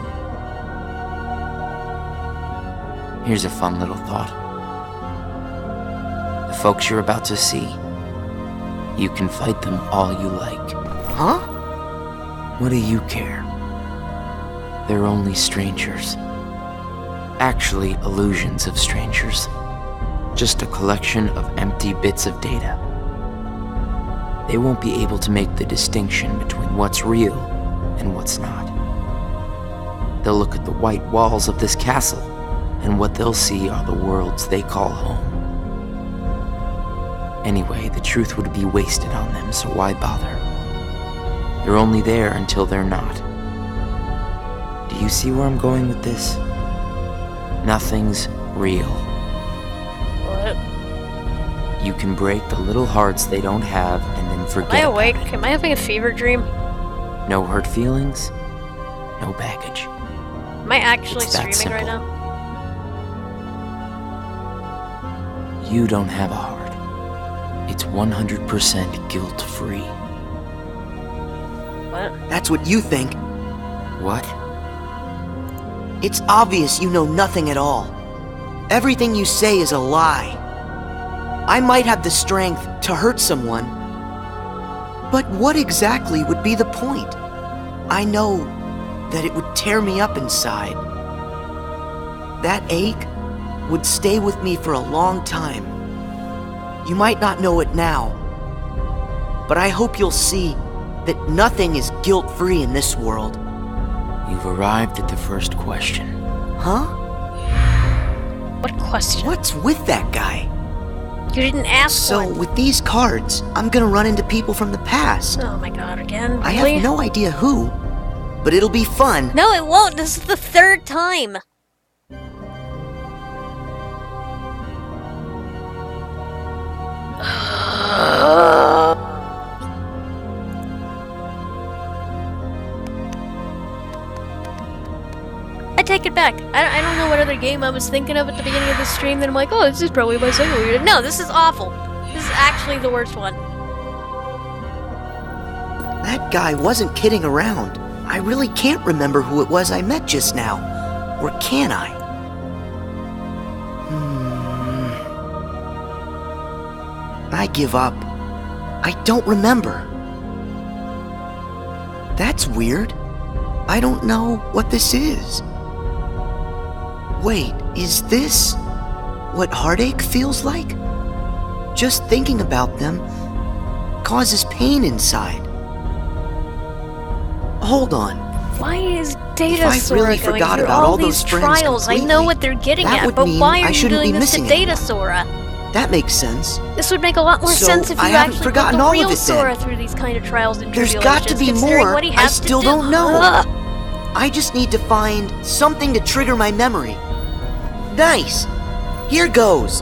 Here's a fun little thought. The folks you're about to see, you can fight them all you like.
Huh?
What do you care? They're only strangers. Actually, illusions of strangers. Just a collection of empty bits of data. They won't be able to make the distinction between what's real and what's not. They'll look at the white walls of this castle, and what they'll see are the worlds they call home. Anyway, the truth would be wasted on them, so why bother? They're only there until they're not. Do you see where I'm going with this? Nothing's real.
What?
You can break the little hearts they don't have and then forget.
Am I awake? Am I having a fever dream?
No hurt feelings, no baggage.
Am I actually
It's that
streaming right
simple.
now?
You don't have a heart. It's 100% guilt-free.
What?
That's what you think.
What?
It's obvious you know nothing at all. Everything you say is a lie. I might have the strength to hurt someone, but what exactly would be the point? I know that it would tear me up inside. That ache would stay with me for a long time. You might not know it now, but I hope you'll see that nothing is guilt-free in this world.
You've arrived at the first question.
Huh?
What question?
What's with that guy?
You didn't ask
So,
one.
with these cards, I'm gonna run into people from the past.
Oh my god, again? Really?
I have no idea who, but it'll be fun.
No, it won't. This is the third time. I take it back. I don't know what other game I was thinking of at the beginning of the stream that I'm like, oh, this is probably my second one. No, this is awful. This is actually the worst one.
That guy wasn't kidding around. I really can't remember who it was I met just now. Or can I? I give up. I don't remember. That's weird. I don't know what this is. Wait, is this what heartache feels like? Just thinking about them causes pain inside. Hold on.
Why is Data
If I
Sora
really
going
forgot
through
about
all
all
these
those friends
trials? I know
completely,
what they're getting
that
at,
would
but
mean
why
I
are you
shouldn't
doing
be
this to
missing
Data
anyone.
Sora?
That makes sense.
This would make a lot more
So,
sense if you
I haven't
actually put
forgotten
the
all of
real
it then.
Sora through these kind of trials and
There's
tribulations.
got to be
considering
more.
What he
I
has to
still
do.
don't know.
Ugh.
I just need to find something to trigger my memory. Nice. Here goes.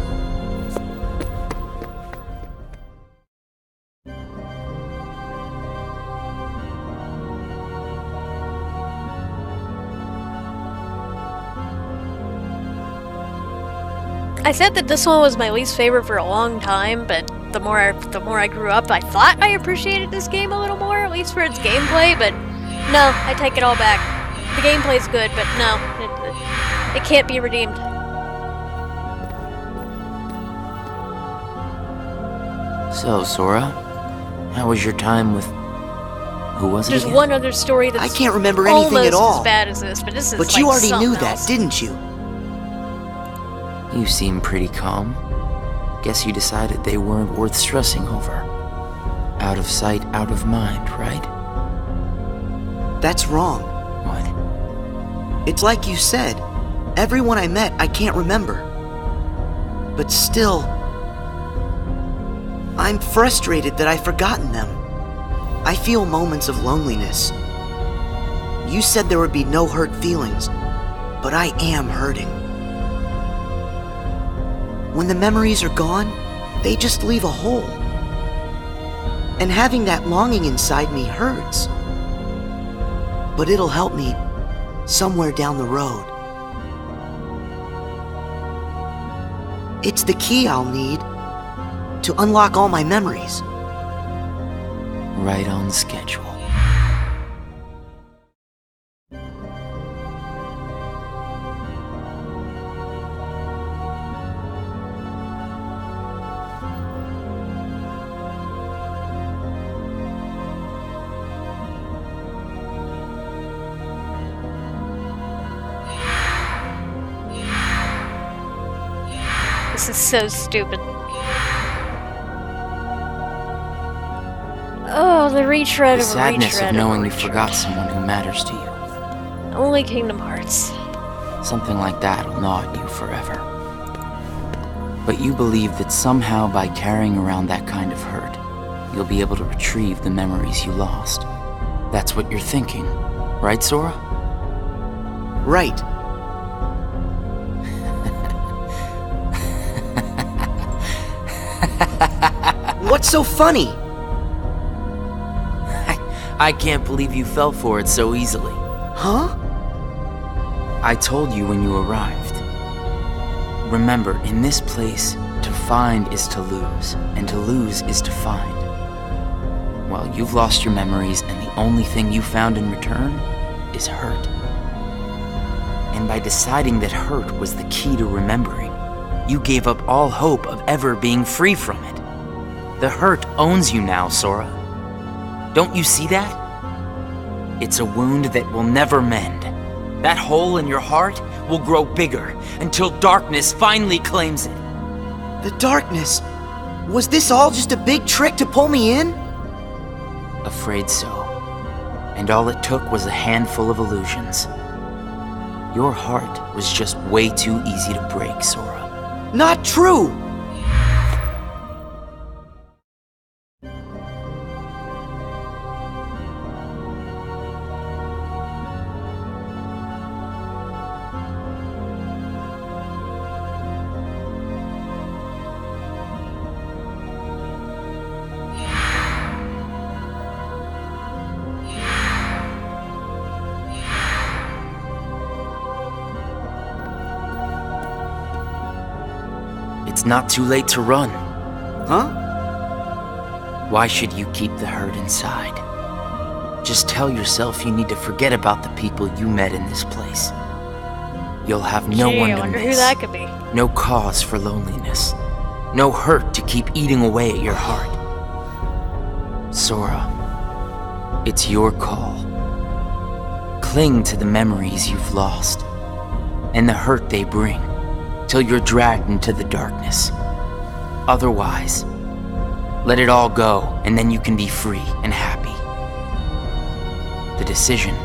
I said that this one was my least favorite for a long time, but the more I grew up, I thought I appreciated this game a little more, at least for its gameplay, but no, I take it all back. The gameplay's good, but no, it can't be redeemed.
So, Sora, how was your time with... Who was it
There's
again?
one other story that's
I can't remember anything at
almost
all.
as bad as this, but this is
But
like
you already
something
knew that,
else.
didn't you?
You seem pretty calm. Guess you decided they weren't worth stressing over. Out of sight, out of mind, right?
That's wrong.
What?
It's like you said. Everyone I met, I can't remember. But still, I'm frustrated that I've forgotten them. I feel moments of loneliness. You said there would be no hurt feelings, but I am hurting. When the memories are gone, they just leave a hole. And having that longing inside me hurts. But it'll help me somewhere down the road. It's the key I'll need to unlock all my memories.
Right on schedule.
This is so stupid. Oh, the retread
The
of a
sadness
retread
of knowing
a
you
retread.
forgot someone who matters to you.
Only Kingdom Hearts.
Something like that'll gnaw at you forever. But you believe that somehow by carrying around that kind of hurt, you'll be able to retrieve the memories you lost. That's what you're thinking, right, Sora?
Right. What's so funny?
I can't believe you fell for it so easily.
Huh?
I told you when you arrived. Remember, in this place, to find is to lose, and to lose is to find. Well, you've lost your memories, and the only thing you found in return is hurt. And by deciding that hurt was the key to remembering, you gave up all hope of ever being free from it. The hurt owns you now, Sora. Don't you see that? It's a wound that will never mend. That hole in your heart will grow bigger until darkness finally claims it.
The darkness? Was this all just a big trick to pull me in?
Afraid so. And all it took was a handful of illusions. Your heart was just way too easy to break, Sora.
Not true!
It's not too late to run.
Huh?
Why should you keep the hurt inside? Just tell yourself you need to forget about the people you met in this place. You'll have no one
I
to
wonder
miss.
who that could be.
No cause for loneliness. No hurt to keep eating away at your heart. Sora, it's your call. Cling to the memories you've lost, and the hurt they bring, till you're dragged into the darkness. Otherwise, let it all go, and then you can be free and happy. The decision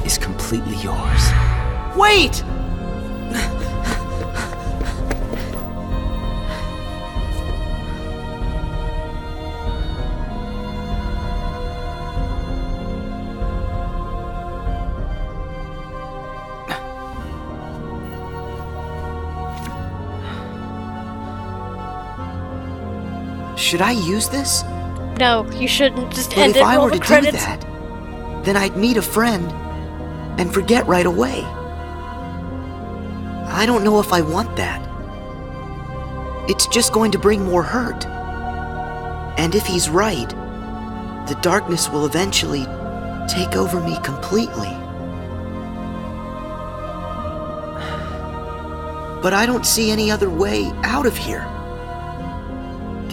is completely yours.
Wait! Should I use this?
No, you shouldn't. Just
But
end
if
it,
I
roll
were
the
to do
credits.
that, then I'd meet a friend and forget right away. I don't know if I want that. It's just going to bring more hurt. And if he's right, the darkness will eventually take over me completely. But I don't see any other way out of here.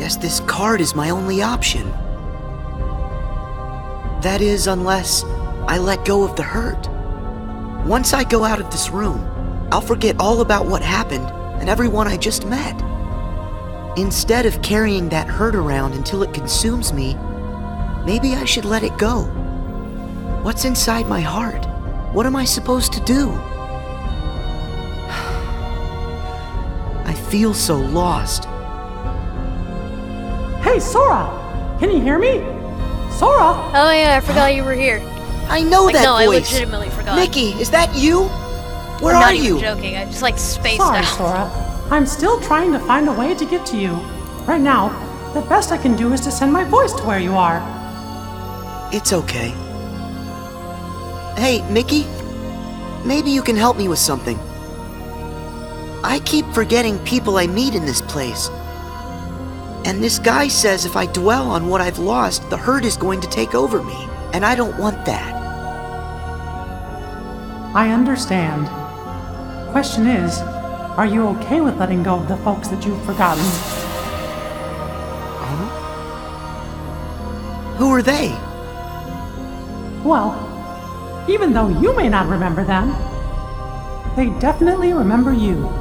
Guess this card is my only option. That is, unless I let go of the hurt. Once I go out of this room, I'll forget all about what happened and everyone I just met. Instead of carrying that hurt around until it consumes me, maybe I should let it go. What's inside my heart? What am I supposed to do? I feel so lost.
Hey, Sora! Can you hear me? Sora!
Oh yeah, I forgot you were here.
I know
like,
that
no,
voice.
I legitimately forgot.
Mickey, is that you? Where
I'm
are
not
you?
even joking. I just like spaced
Sorry,
out.
Sora. I'm still trying to find a way to get to you. Right now, the best I can do is to send my voice to where you are.
It's okay. Hey, Mickey? Maybe you can help me with something. I keep forgetting people I meet in this place. And this guy says if I dwell on what I've lost, the hurt is going to take over me. And I don't want that.
I understand. Question is, are you okay with letting go of the folks that you've forgotten?
Huh? Who are they?
Well, even though you may not remember them, they definitely remember you.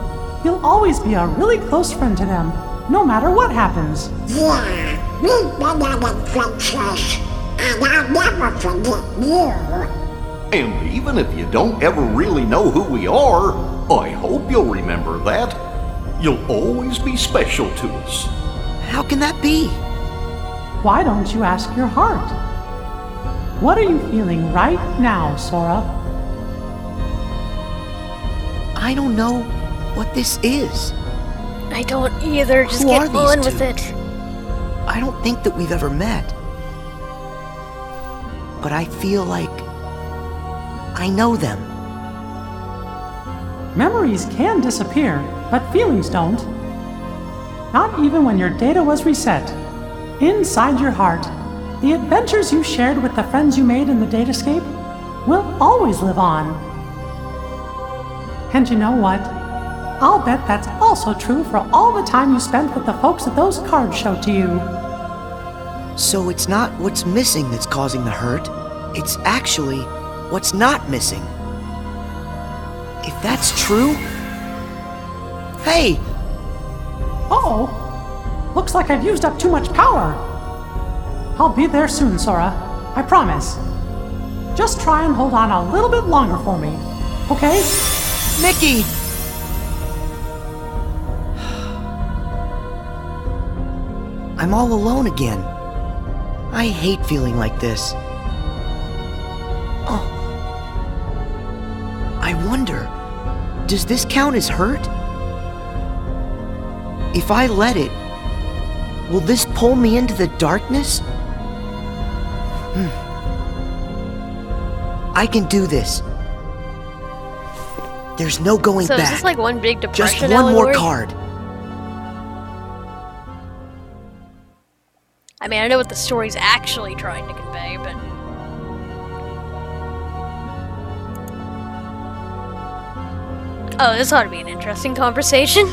You'll always be a really close friend to them, no matter what happens.
Yeah, we've been on adventures, and I'll never forget you.
And even if you don't ever really know who we are, I hope you'll remember that. You'll always be special to us.
How can that be?
Why don't you ask your heart? What are you feeling right now, Sora?
I don't know what this is.
I don't either. Just
Who
get
are
on
these
with
two?
it.
I don't think that we've ever met. But I feel like I know them.
Memories can disappear, but feelings don't. Not even when your data was reset. Inside your heart, the adventures you shared with the friends you made in the datascape will always live on. And you know what? I'll bet that's also true for all the time you spent with the folks that those cards showed to you.
So it's not what's missing that's causing the hurt. It's actually what's not missing. If that's true... Hey!
Uh-oh! Looks like I've used up too much power. I'll be there soon, Sora. I promise. Just try and hold on a little bit longer for me, okay?
Mickey! I'm all alone again. I hate feeling like this. Oh. I wonder, does this count as hurt? If I let it, will this pull me into the darkness? I can do this. There's no going
So
back.
is this like one big depression
Just one more
allegory?
card.
I mean, I know what the story's actually trying to convey, but... Oh, this ought to be an interesting conversation.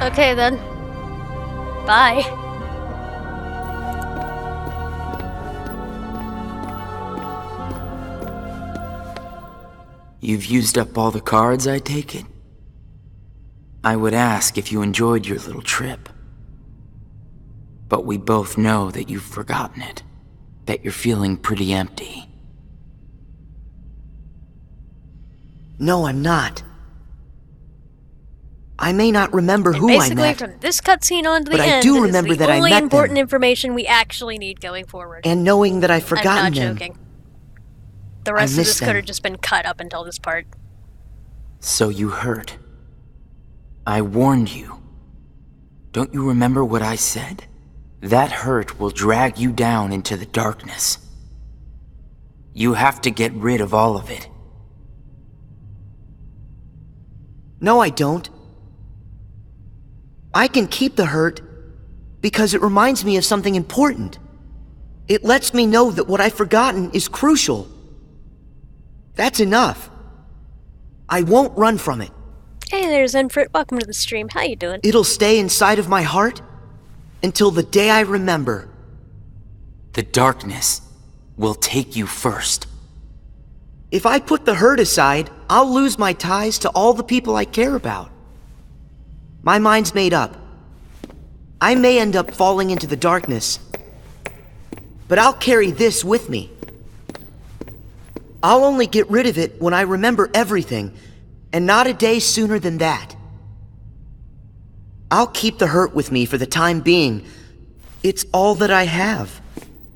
Okay then. Bye.
You've used up all the cards, I take it? I would ask if you enjoyed your little trip. But we both know that you've forgotten it. That you're feeling pretty empty.
No, I'm not. I may not remember who I
Basically,
met,
from this cutscene on to the
but
end,
I do
it is
remember
the
that I
only
met
important
them.
information we actually need going forward.
And knowing that I've forgotten
I'm not
them.
joking. The rest of
miss
this could
them.
have just been cut up until this part.
So you hurt. I warned you. Don't you remember what I said? That hurt will drag you down into the darkness. You have to get rid of all of it.
No, I don't. I can keep the hurt because it reminds me of something important. It lets me know that what I've forgotten is crucial. That's enough. I won't run from it.
Hey, there's Enfrit. Welcome to the stream. How you doing?
It'll stay inside of my heart until the day I remember.
The darkness will take you first.
If I put the hurt aside, I'll lose my ties to all the people I care about. My mind's made up. I may end up falling into the darkness, but I'll carry this with me. I'll only get rid of it when I remember everything, and not a day sooner than that. I'll keep the hurt with me for the time being. It's all that I have.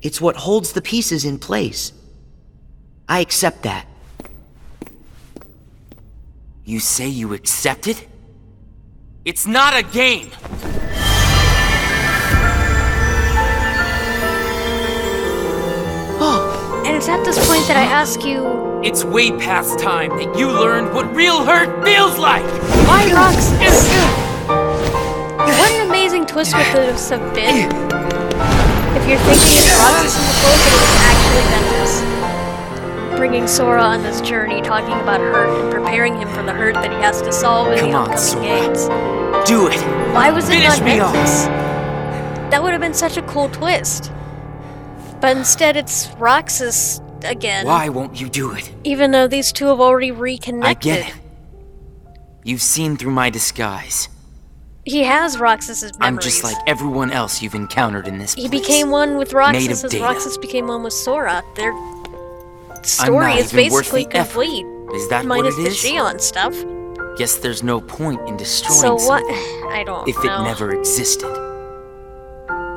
It's what holds the pieces in place. I accept that.
You say you accept it? It's not a game!
And it's at this point that I ask you...
It's way past time that you learned what real hurt feels like!
Why Roxas? What an amazing twist would this have been if you're thinking it's Roxas in the book and it was actually Ventus. Bringing Sora on this journey, talking about hurt and preparing him for the hurt that he has to solve in the upcoming games.
Do it!
Why was it not
Finish me
Ventus? That would have been such a cool twist. But instead it's Roxas again.
Why won't you do it?
Even though these two have already reconnected.
I get it. You've seen through my disguise.
He has Roxas's memories.
I'm just like everyone else you've encountered in this place.
He became one with Roxas
Made of
as
data.
Roxas became one with Sora. Their story is basically complete.
Is that
minus
what it is?
the Xion stuff.
Guess there's no point in destroying
So what?
something
I don't
if
know.
it never existed.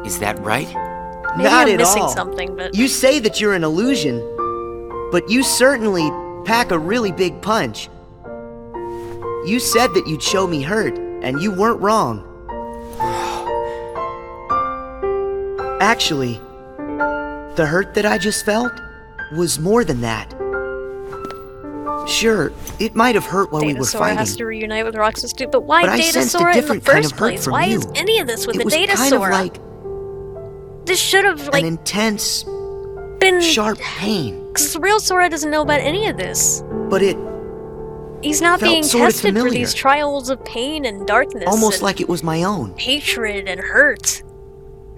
Is that right?
Maybe
Not
I'm
at
missing
all.
something, but...
You say that you're an illusion, but you certainly pack a really big punch. You said that you'd show me hurt, and you weren't wrong. Actually, the hurt that I just felt was more than that. Sure, it might have hurt while we were
Datasaur
fighting.
has to reunite with Roxas too, but why
But I sensed a
Datasaur in the
different kind
first
of hurt
place?
from
Why
you.
is any of this with
It
the
was
Datasaur?
kind of like
this should have
an intense,
been
sharp pain.
Because real Sora doesn't know about any of this.
But it
He's not
felt
being
sort of
tested for
familiar.
these trials of pain and darkness.
almost
and
like it was my own.
hatred and hurt.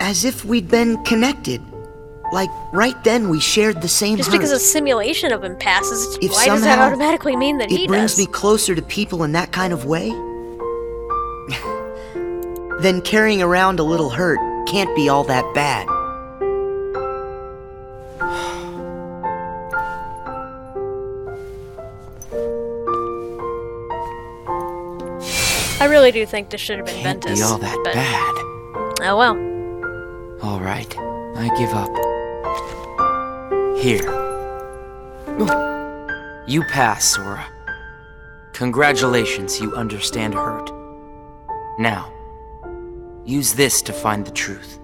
As if we'd been connected. Like, right then we shared the same
Just
hurt.
because a simulation of him passes,
If
why does that
somehow
automatically mean that he
it brings
does?
me closer to people in that kind of way, then carrying around a little hurt can't be all that bad.
I really do think this should have been
Can't
Ventus.
be all that
but...
bad.
Oh well.
All right, I give up. Here. You pass, Sora. Congratulations, you understand hurt. Now, use this to find the truth.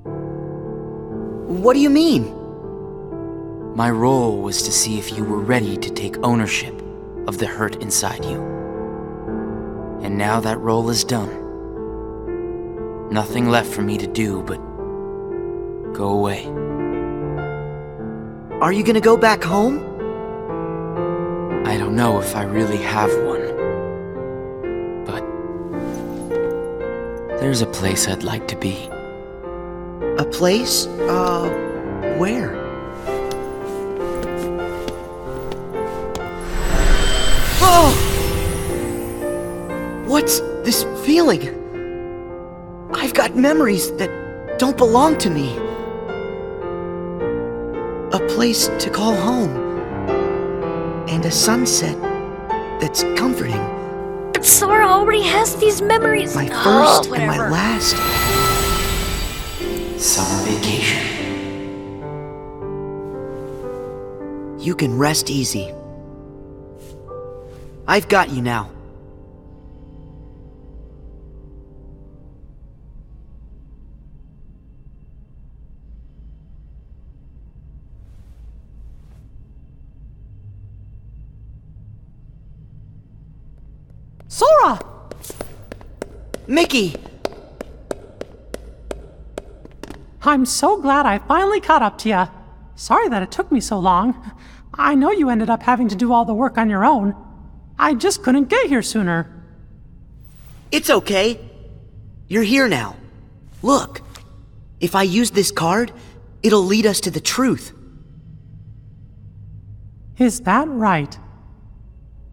What do you mean?
My role was to see if you were ready to take ownership of the hurt inside you. And now that role is done. Nothing left for me to do but go away.
Are you gonna go back home?
I don't know if I really have one. But there's a place I'd like to be.
A place? Where? Oh! What's this feeling? I've got memories that don't belong to me. A place to call home. And a sunset that's comforting.
But Sora already has these memories.
My first and my
whatever.
last.
Summer vacation.
You can rest easy. I've got you now.
Sora!
Mickey!
I'm so glad I finally caught up to you. Sorry that it took me so long. I know you ended up having to do all the work on your own. I just couldn't get here sooner.
It's okay. You're here now. Look. If I use this card, it'll lead us to the truth.
Is that right?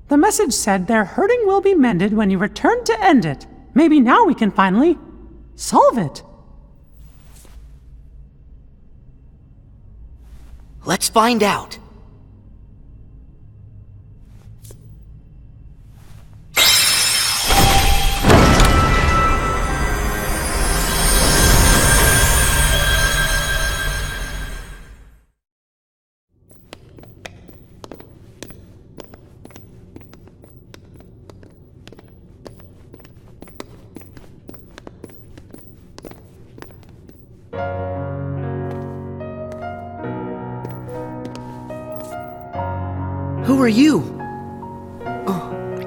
The message said their hurting will be mended when you return to end it. Maybe now we can finally solve it.
Let's find out. Who are you?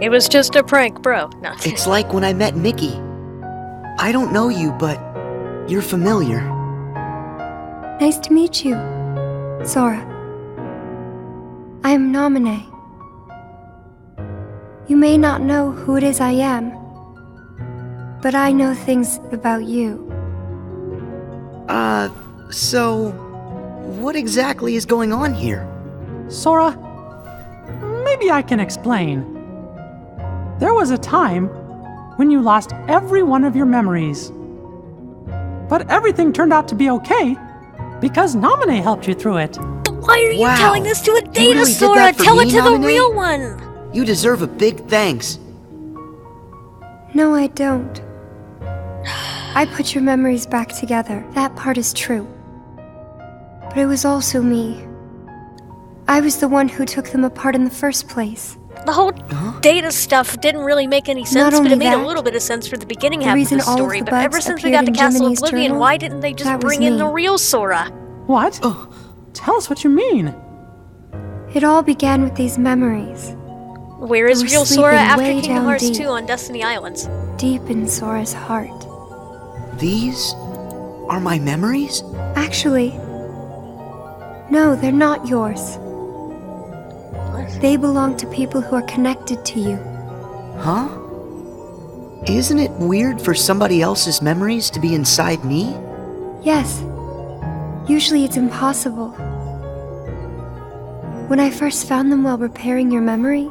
It was just a prank, bro. No.
It's like when I met Mickey. I don't know you, but you're familiar.
Nice to meet you, Sora. I am Naminé. You may not know who it is I am, but I know things about you.
So what exactly is going on here?
Sora, maybe I can explain. There was a time when you lost every one of your memories. But everything turned out to be okay because Naminé helped you through it.
But why are you telling this to a data,
really did
Sora?
that for
Tell
me,
it to
Naminé?
the real one.
You deserve a big thanks.
No, I don't. I put your memories back together. That part is true. But it was also me. I was the one who took them apart in the first place.
The whole data stuff didn't really make any sense, but
only
it made a
that,
little bit of sense for the beginning
the
half of
reason
the
all of
story,
the
but
bugs
ever since we
appeared
got to
in
Castle
Jiminy's
Oblivion,
journal,
why didn't they just
that was
bring in
me.
the real Sora?
What? Tell us what you mean.
It all began with these memories.
Where is
They were
real Sora
sleeping
after
way
Kingdom
down
Hearts
deep.
2 on Destiny Islands?
Deep in Sora's heart.
These are my memories?
Actually, no, they're not yours. They belong to people who are connected to you.
Huh? Isn't it weird for somebody else's memories to be inside me?
Yes. Usually it's impossible. When I first found them while repairing your memory,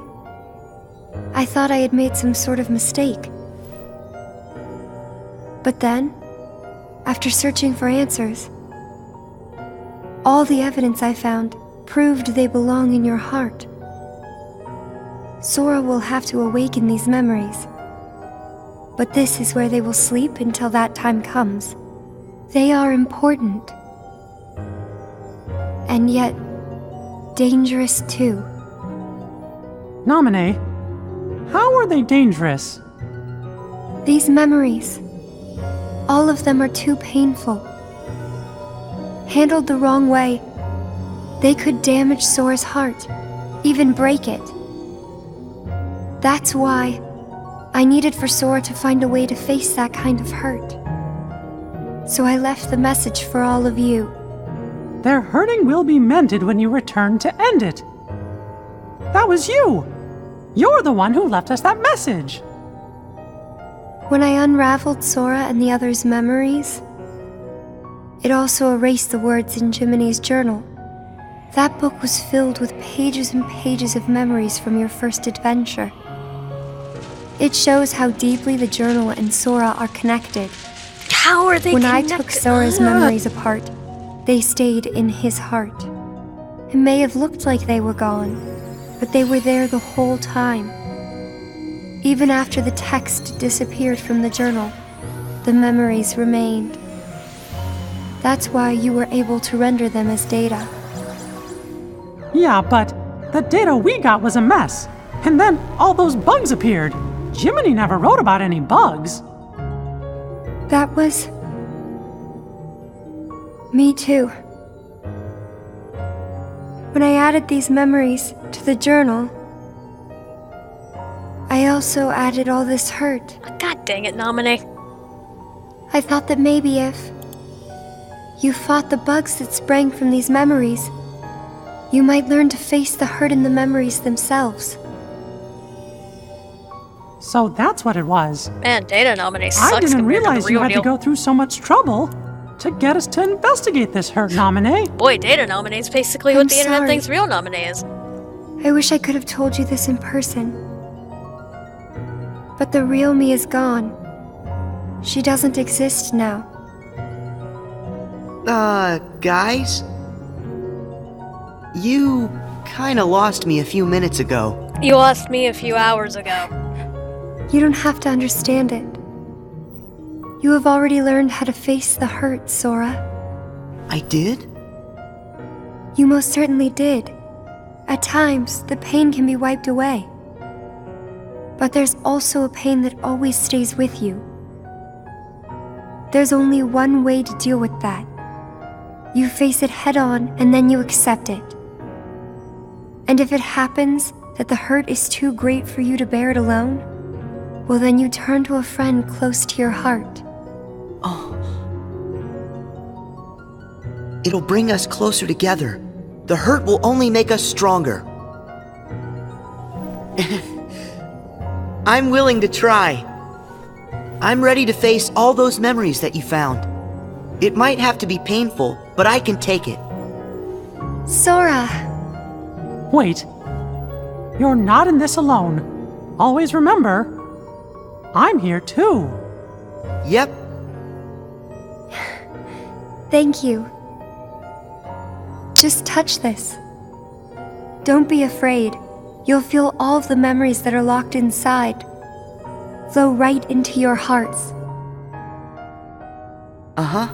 I thought I had made some sort of mistake. But then, after searching for answers, all the evidence I found proved they belong in your heart. Sora will have to awaken these memories, but this is where they will sleep until that time comes. They are important, and yet dangerous too.
Naminé, how are they dangerous?
These memories, all of them are too painful. Handled the wrong way, they could damage Sora's heart, even break it. That's why I needed for Sora to find a way to face that kind of hurt. So I left the message for all of you.
Their hurting will be mended when you return to end it. That was you! You're the one who left us that message!
When I unraveled Sora and the others' memories, it also erased the words in Jiminy's journal. That book was filled with pages and pages of memories from your first adventure. It shows how deeply the journal and Sora are connected.
How are they
When
connected?
I took Sora's memories apart, they stayed in his heart. It may have looked like they were gone, but they were there the whole time. Even after the text disappeared from the journal, the memories remained. That's why you were able to render them as data.
Yeah, but the data we got was a mess. And then all those bugs appeared. Jiminy never wrote about any bugs.
That was... me too. When I added these memories to the journal, I also added all this hurt.
God dang it, Naminé.
I thought that maybe if you fought the bugs that sprang from these memories, You might learn to face the hurt in the memories themselves.
So that's what it was.
Man, data nominee sucks
I didn't
compared to
realize
the
you
real
had
deal.
to go through so much trouble to get us to investigate this hurt nominee.
Boy, data nominee is basically
I'm
what the internet
sorry.
thinks real nominee is.
I wish I could have told you this in person. But the real me is gone. She doesn't exist now.
Guys? You kinda lost me a few minutes ago.
You lost me a few hours ago.
You don't have to understand it. You have already learned how to face the hurt, Sora.
I did?
You most certainly did. At times, the pain can be wiped away. But there's also a pain that always stays with you. There's only one way to deal with that. You face it head on and then you accept it. And if it happens that the hurt is too great for you to bear it alone, well then you turn to a friend close to your heart.
It'll bring us closer together. The hurt will only make us stronger. I'm willing to try. I'm ready to face all those memories that you found. It might have to be painful, but I can take it.
Sora!
Wait. You're not in this alone. Always remember, I'm here too.
Yep.
Thank you. Just touch this. Don't be afraid. You'll feel all of the memories that are locked inside flow right into your hearts.
Uh-huh.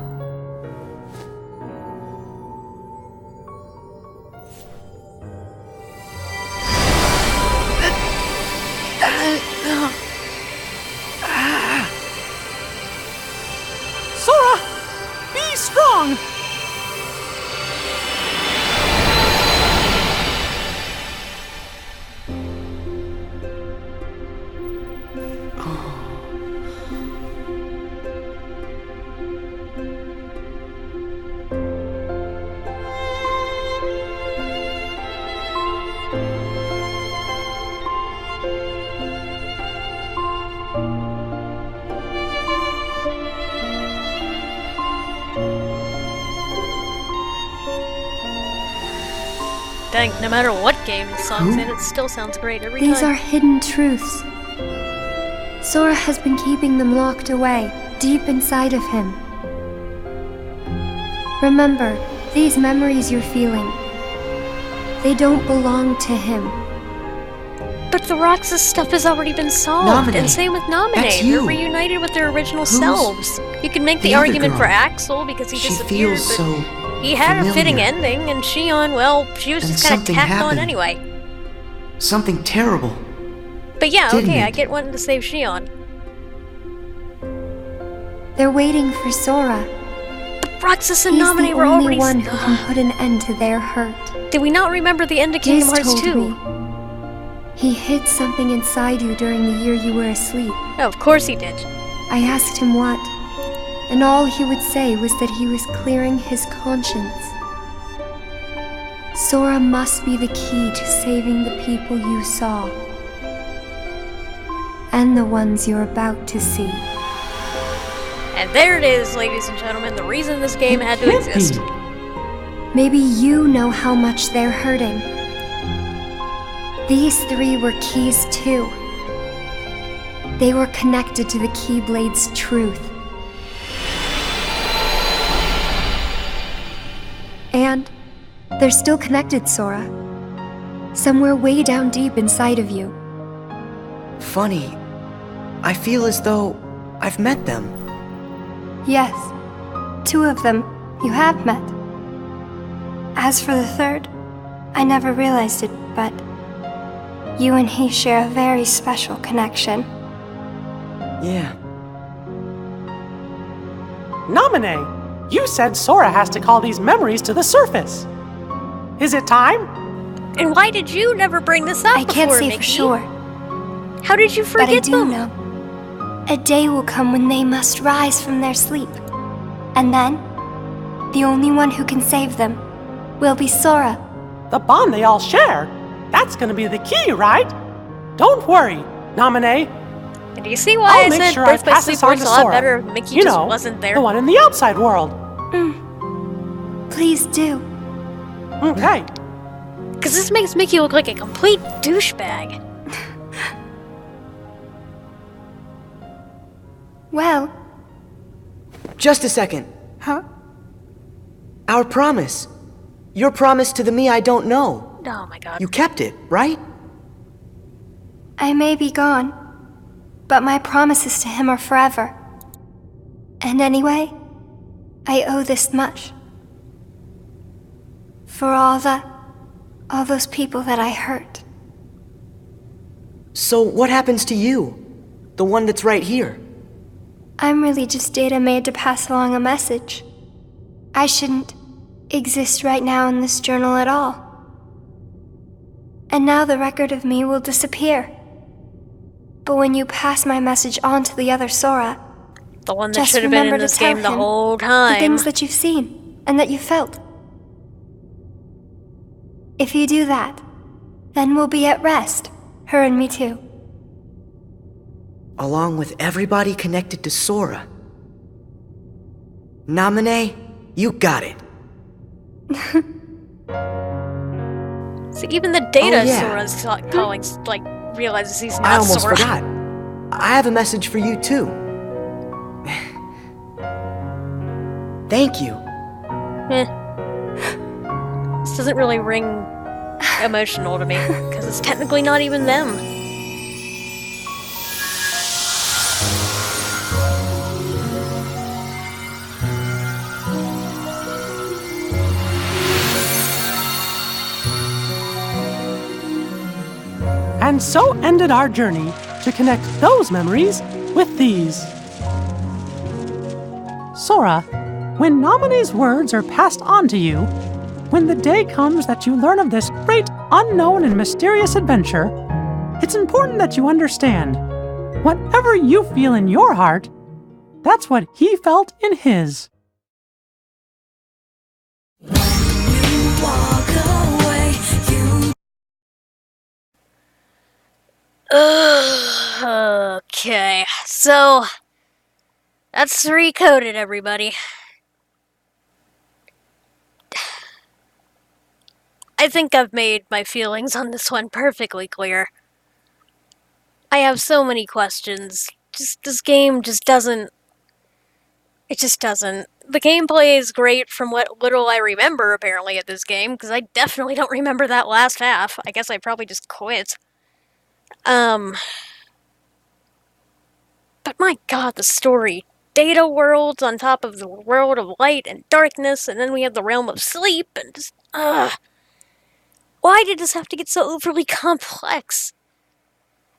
Sora! Be strong!
Dang, no matter what game the song's in, it still sounds great every
These
time.
are hidden truths. Sora has been keeping them locked away, deep inside of him. Remember, these memories you're feeling, they don't belong to him.
But the Roxas stuff has already been solved,
Naminé.
and same with Naminé.
That's
They're
you.
reunited with their original
Who's
selves. You can make the
the other
argument for
girl?
Axel because he
She
disappeared,
feels
but
so
he had a fitting
familiar.
ending, and Shion, well, she was
And
just kind of
something
tacked on
happened.
anyway.
Something terrible.
But yeah,
Didn't
okay,
it?
I get wanting to save Shion.
They're waiting for Sora.
Roxas and
He's
Naminé
the
were
only
already...
one who can put an end to their hurt.
Did we not remember the end of Kingdom
Diz
Hearts
told
2?
me he hid something inside you during the year you were asleep.
Oh, of course he did.
I asked him what, and all he would say was that he was clearing his conscience. Sora must be the key to saving the people you saw. And the ones you're about to see.
And there it is, ladies and gentlemen, the reason this game had to
can't be.
exist.
Maybe you know how much they're hurting. These three were keys too. They were connected to the Keyblade's truth. And they're still connected, Sora. Somewhere way down deep inside of you.
Funny. I feel as though I've met them.
Yes, two of them you have met. As for the third, I never realized it, but you and he share a very special connection.
Yeah.
Naminé, you said Sora has to call these memories to the surface. Is it time?
And why did you never bring this up
I can't
before,
say
Mickey?
for sure.
How did you
But I
forget
do
them?
know. A day will come when they must rise from their sleep. And then, the only one who can save them will be Sora.
The bond they all share. That's gonna be the key, right? Don't worry, Nominee.
Do you see why I said Birth by Sleep works a lot
Sora.
better if Mickey
You
just
know,
wasn't there?
the one in the outside world.
Please do.
Okay.
Because this makes Mickey look like a complete douchebag.
Well.
Just a second.
Huh?
Our promise. Your promise to the me I don't know.
Oh my god.
You kept it, right?
I may be gone, but my promises to him are forever. And anyway, I owe this much. For all those people that I hurt.
So what happens to you? The one that's right here?
I'm really just data made to pass along a message. I shouldn't exist right now in this journal at all. And now the record of me will disappear. But when you pass my message on to the other Sora,
the one that
just
should have been in
remember
this
to tell
game the
him
whole time.
the things that you've seen and that you felt. If you do that, then we'll be at rest, her and me too.
Along with everybody connected to Sora. Nominee, you got it.
See, even the data
Oh, yeah.
Sora's calling, like, realizes he's not
I almost
Sora.
forgot. I have a message for you too. Thank you.
This doesn't really ring emotional to me, because it's technically not even them.
And so ended our journey to connect those memories with these. Sora, when Nominee's words are passed on to you, when the day comes that you learn of this great, unknown, and mysterious adventure, it's important that you understand, whatever you feel in your heart, that's what he felt in his.
Okay, so that's 3 coded, everybody. I think I've made my feelings on this one perfectly clear. I have so many questions. This game just doesn't... It just doesn't. The gameplay is great from what little I remember, apparently, at this game, because I definitely don't remember that last half. I guess I probably just quit. But my god, the story. Data worlds on top of the world of light and darkness, and then we have the realm of sleep, and just... Why did this have to get so overly complex?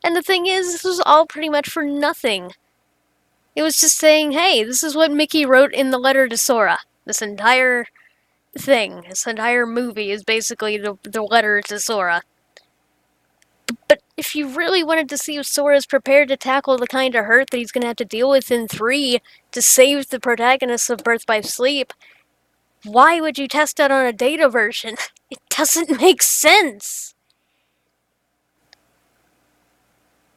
And the thing is, this was all pretty much for nothing. It was just saying, hey, this is what Mickey wrote in the letter to Sora. This entire thing, this entire movie is basically the letter to Sora. But if you really wanted to see if Sora's prepared to tackle the kind of hurt that he's going to have to deal with in 3 to save the protagonists of Birth by Sleep, why would you test that on a data version? It doesn't make sense.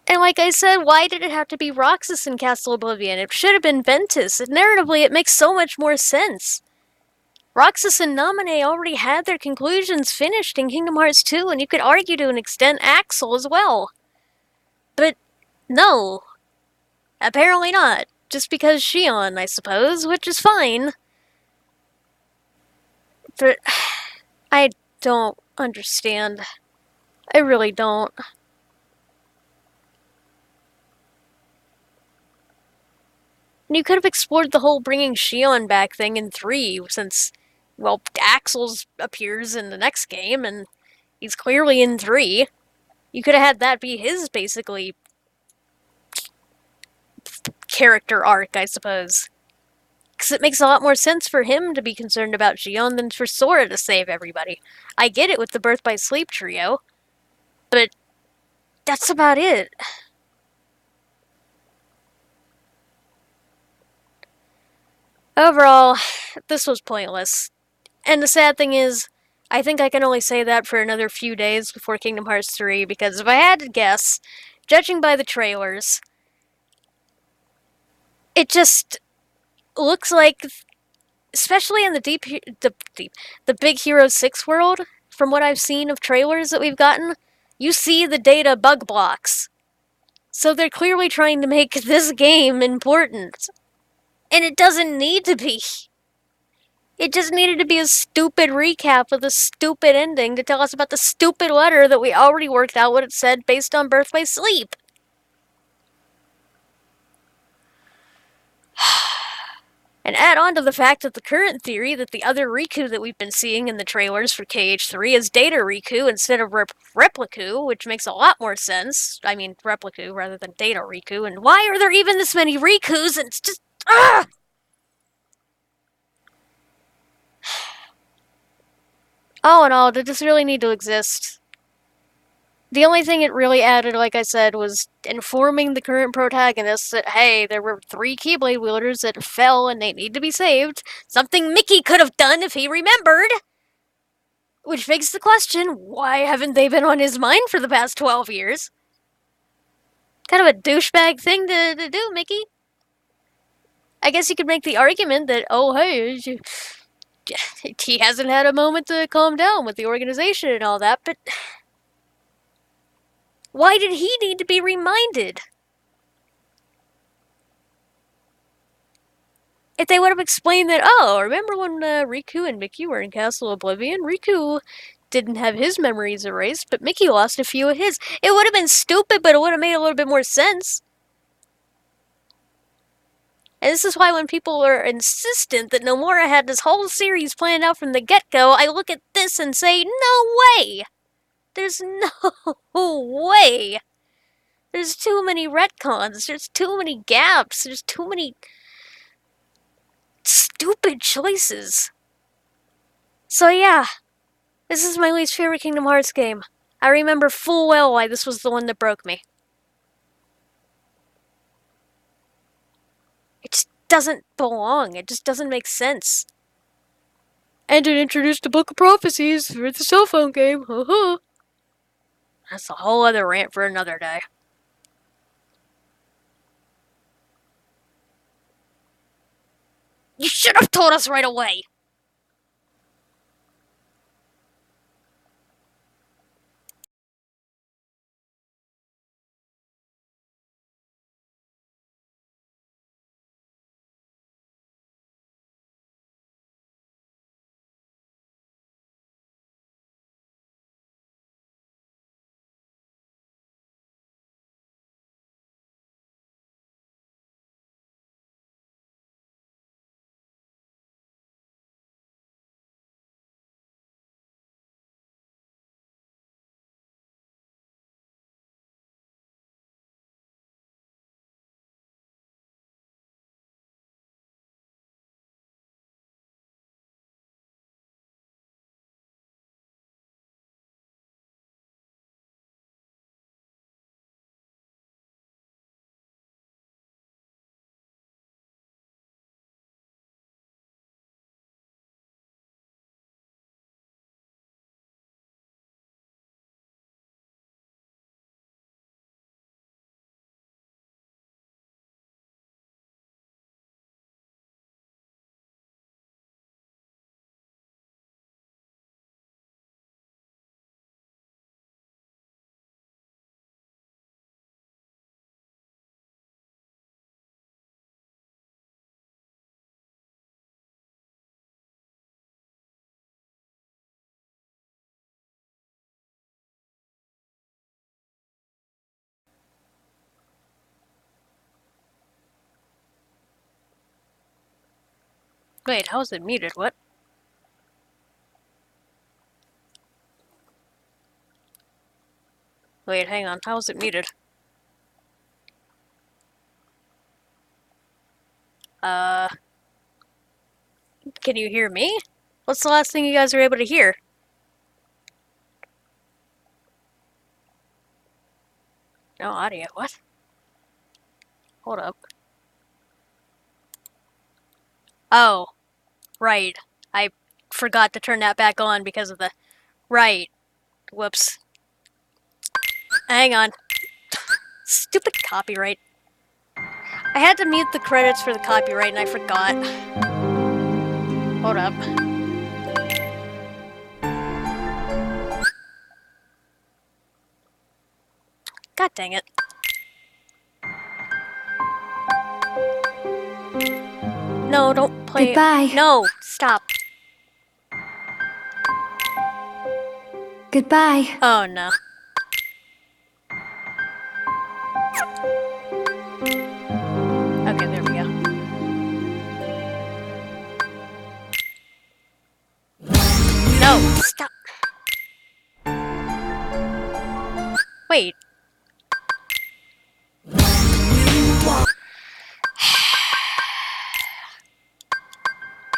And like I said, why did it have to be Roxas in Castle Oblivion? It should have been Ventus. Narratively, it makes so much more sense. Roxas and Naminé already had their conclusions finished in Kingdom Hearts 2, and you could argue to an extent Axel as well. But no. Apparently not. Just because Xion, I suppose, which is fine. But I don't understand. I really don't. And you could have explored the whole bringing Xion back thing in 3, since, well, Axel's appears in the next game, and he's clearly in 3. You could have had that be his, basically, character arc, I suppose. Because it makes a lot more sense for him to be concerned about Xion than for Sora to save everybody. I get it with the Birth by Sleep trio, but that's about it. Overall, this was pointless. And the sad thing is, I think I can only say that for another few days before Kingdom Hearts 3, because if I had to guess, judging by the trailers, it just looks like, especially in the Big Hero 6 world, from what I've seen of trailers that we've gotten, you see the data bug blocks. So they're clearly trying to make this game important. And it doesn't need to be. It just needed to be a stupid recap with a stupid ending to tell us about the stupid letter that we already worked out what it said based on Birth by Sleep. And add on to the fact that the current theory that the other Riku that we've been seeing in the trailers for KH3 is Data Riku instead of Repliku, which makes a lot more sense. I mean, Repliku rather than Data Riku. And why are there even this many Rikus? And it's just... Ugh! All in all, did this really need to exist? The only thing it really added, like I said, was informing the current protagonists that, hey, there were 3 Keyblade wielders that fell and they need to be saved. Something Mickey could have done if he remembered! Which begs the question, why haven't they been on his mind for the past 12 years? Kind of a douchebag thing to do, Mickey. I guess you could make the argument that, oh, hey, he hasn't had a moment to calm down with the organization and all that, but... why did he need to be reminded? If they would have explained that, oh, remember when Riku and Mickey were in Castle Oblivion? Riku didn't have his memories erased, but Mickey lost a few of his. It would have been stupid, but it would have made a little bit more sense. And this is why when people are insistent that Nomura had this whole series planned out from the get-go, I look at this and say, no way! There's no way! There's too many retcons, there's too many gaps, there's too many stupid choices. So yeah, this is my least favorite Kingdom Hearts game. I remember full well why this was the one that broke me. It just doesn't belong, it just doesn't make sense. And it introduced the Book of Prophecies for the cell phone game, That's a whole other rant for another day. You should have told us right away! Wait, how is it muted? What? Wait, hang on. How is it muted? Can you hear me? What's the last thing you guys were able to hear? No audio. What? Hold up. Oh, right. I forgot to turn that back on because of the Right. Whoops. Hang on. Stupid copyright. I had to mute the credits for the copyright and I forgot. Hold up. God dang it. No, don't play.
Goodbye.
No, stop.
Goodbye.
Oh no. Okay, there we go. No, stop. Wait.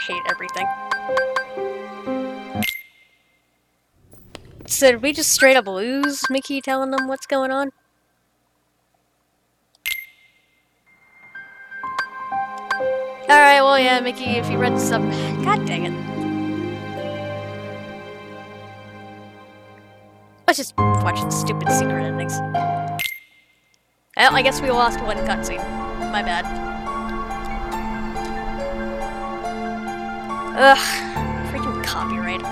Hate everything. So did we just straight up lose Mickey telling them what's going on? Alright, well yeah, Mickey, if you read some... God dang it. Let's just watch the stupid secret endings. Well, I guess we lost one cutscene. My bad. Ugh. Freaking copyright.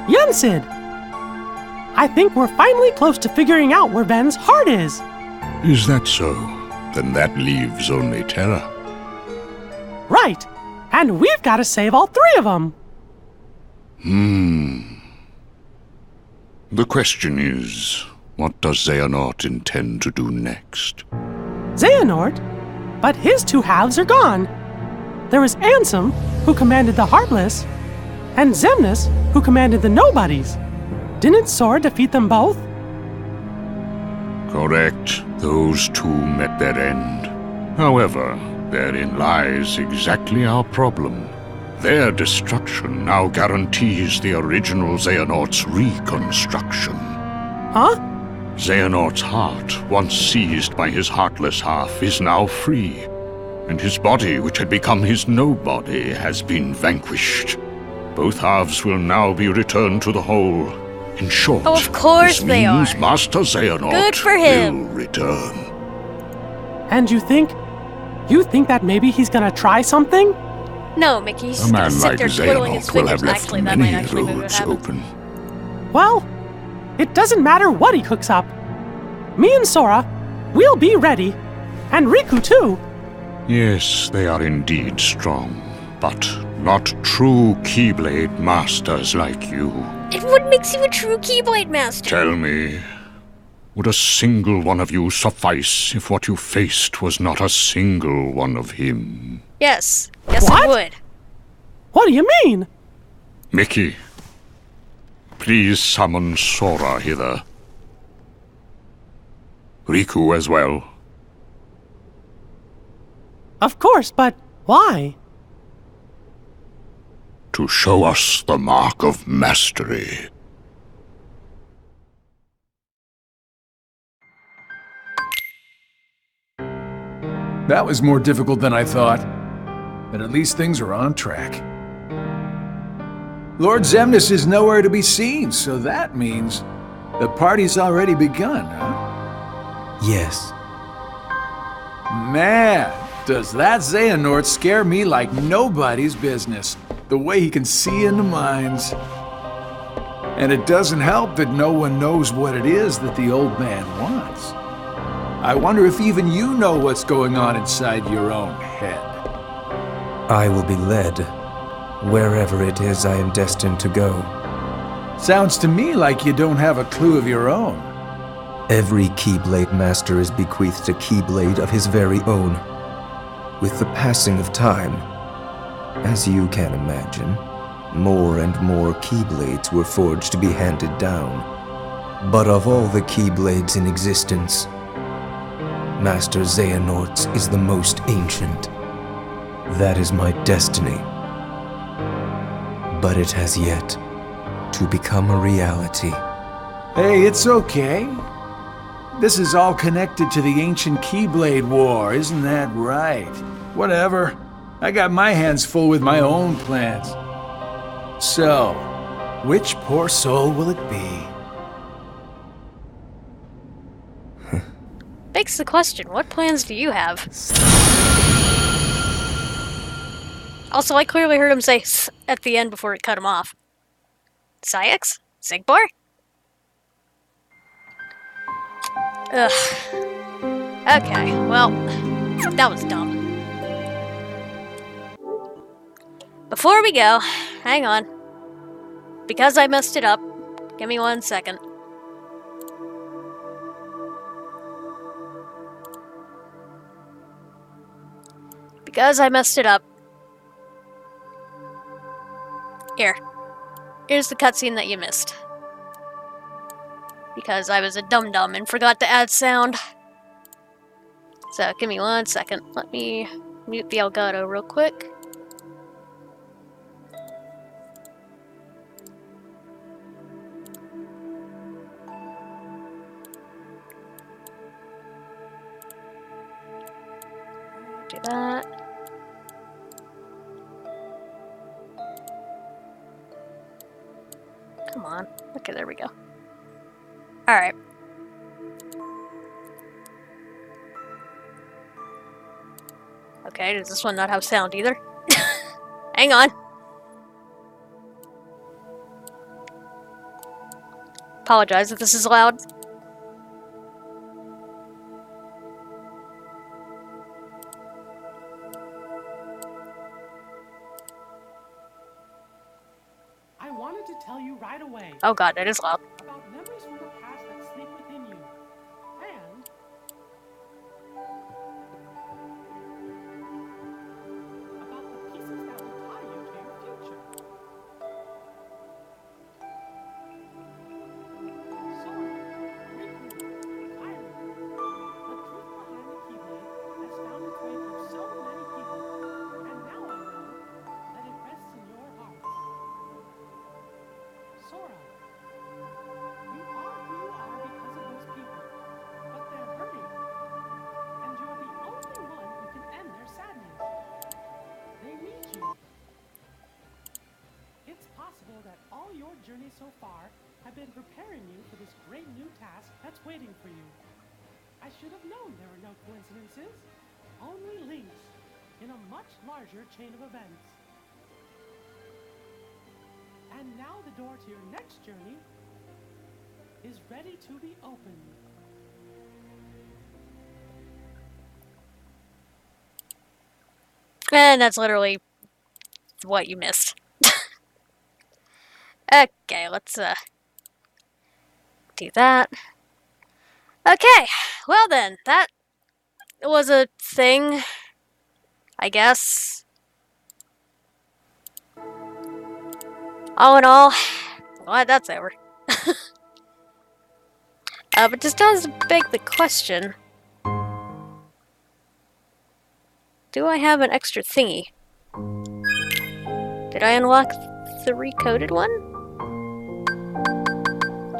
Yensid! I think we're finally close to figuring out where Ben's heart is.
Is that so? Then that leaves only Terra.
Right. And we've got to save all three of them.
The question is, what does Xehanort intend to do next?
Xehanort? But his two halves are gone. There was Ansem, who commanded the Heartless, and Xemnas, who commanded the Nobodies. Didn't Sora defeat them both?
Correct. Those two met their end. However, therein lies exactly our problem. Their destruction now guarantees the original Xehanort's reconstruction.
Huh?
Xehanort's heart, once seized by his heartless half, is now free, and his body, which had become his nobody, has been vanquished. Both halves will now be returned to the whole. In short,
oh, of course
this
they
means
are.
Master Xehanort
Good for him.
will return.
And you think that maybe he's gonna try something?
No, Mickey, he's
A
just gonna
man
sit
like
there twiddling his
Xehanort will
fingers.
have left
Actually, that might
many
actually be what
roads
happens.
open.
Well, it doesn't matter what he cooks up. Me and Sora, we'll be ready. And Riku too.
Yes, they are indeed strong, but not true Keyblade masters like you.
And what makes you a true Keyblade master?
Tell me, would a single one of you suffice if what you faced was not a single one of him?
Yes. Yes,
what?
it would.
What do you mean?
Mickey, please summon Sora hither. Riku as well.
Of course, but why?
To show us the mark of mastery.
That was more difficult than I thought. But at least things are on track. Lord Xemnas is nowhere to be seen, so that means the party's already begun, huh?
Yes.
Man, does that Xehanort scare me like nobody's business. The way he can see into minds. And it doesn't help that no one knows what it is that the old man wants. I wonder if even you know what's going on inside your own head.
I will be led wherever it is I am destined to go.
Sounds to me like you don't have a clue of your own.
Every Keyblade Master is bequeathed a Keyblade of his very own. With the passing of time, as you can imagine, more and more Keyblades were forged to be handed down. But of all the Keyblades in existence, Master Xehanort's is the most ancient. That is my destiny. But it has yet to become a reality.
Hey, it's okay. This is all connected to the ancient Keyblade War, isn't that right? Whatever. I got my hands full with my own plans. So, which poor soul will it be?
Begs the question, what plans do you have? Also, I clearly heard him say "s" at the end before it cut him off. Syx? Sigbar? Ugh. Okay, well, that was dumb. Before we go, hang on. Because I messed it up, give me 1 second. Because I messed it up. Here's the cutscene that you missed. Because I was a dum-dum and forgot to add sound. So, give me 1 second. Let me mute the Elgato real quick. Do that. Come on. Okay, there we go. Alright. Okay, does this one not have sound either? Hang on. Apologize if this is loud.
I wanted to tell you right away.
Oh god, it is loud.
About memories from the past that sleep within you. And about the pieces that will tie you to your future. So, Riku, Kyrie, the truth behind the Keyblade has found its way through so many people, and now I know that it rests in your hearts. Sora, you are who you are because of those people, but they're hurting, and you're the only one who can end their sadness. They need you. It's possible that all your journey so far have been preparing you for this great new task that's waiting for you. I should have known there were no coincidences, only links in a much larger chain of events. And now the door to your next journey is ready to be opened.
And that's literally what you missed. Okay, let's do that. Okay, well then, that was a thing, I guess. All in all, glad that's over. But this does beg the question. Do I have an extra thingy? Did I unlock the recoded one?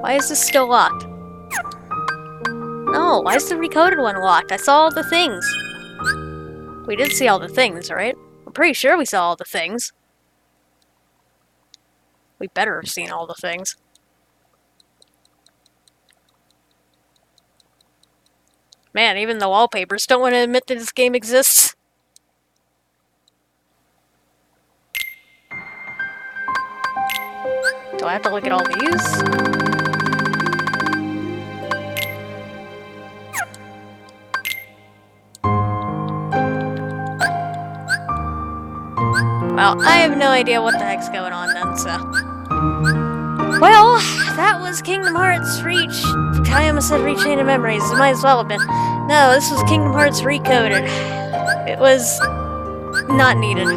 Why is this still locked? No, why is the recoded one locked? I saw all the things. We did see all the things, right? I'm pretty sure we saw all the things. We better have seen all the things. Man, even the wallpapers don't want to admit that this game exists. Do I have to look at all these? Well, I have no idea what the heck's going on then, so... Well, that was Kingdom Hearts Reach... I almost said Rechain of Memories, it might as well have been. No, this was Kingdom Hearts Recoded. It was... not needed.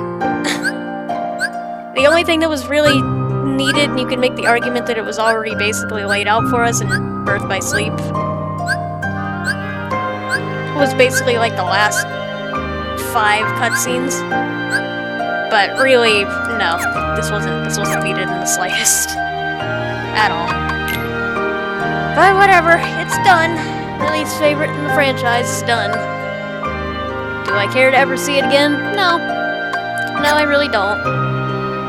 The only thing that was really needed, and you can make the argument that it was already basically laid out for us in Birth by Sleep, was basically like the last 5 cutscenes. But really, no, this wasn't needed in the slightest. At all. But whatever, it's done. My least favorite in the franchise is done. Do I care to ever see it again? No. No, I really don't.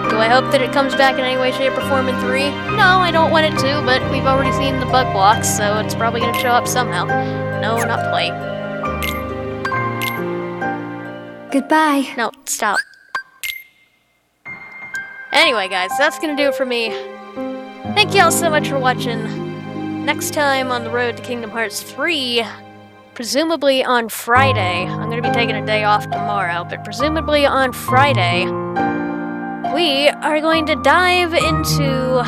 Do I hope that it comes back in any way, shape, or form in 3? No, I don't want it to, but we've already seen the bug blocks, so it's probably gonna show up somehow. No, not play.
Goodbye.
No, stop. Anyway, guys, that's gonna do it for me. Thank y'all so much for watching. Next time on the road to Kingdom Hearts 3, presumably on Friday. I'm gonna be taking a day off tomorrow, but presumably on Friday, we are going to dive into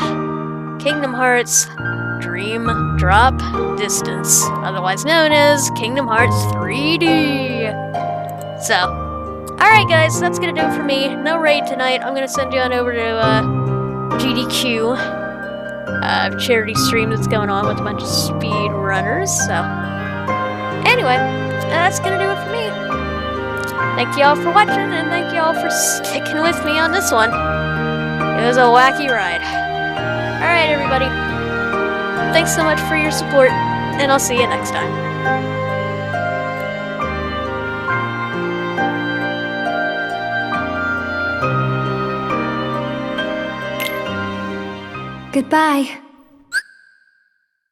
Kingdom Hearts Dream Drop Distance, otherwise known as Kingdom Hearts 3D. So, alright guys, that's gonna do it for me. No raid tonight. I'm gonna send you on over to GDQ, charity stream that's going on with a bunch of speed runners. So, anyway, that's gonna do it for me. Thank y'all for watching, and thank y'all for sticking with me on this one. It was a wacky ride. Alright, everybody. Thanks so much for your support, and I'll see you next time.
Goodbye.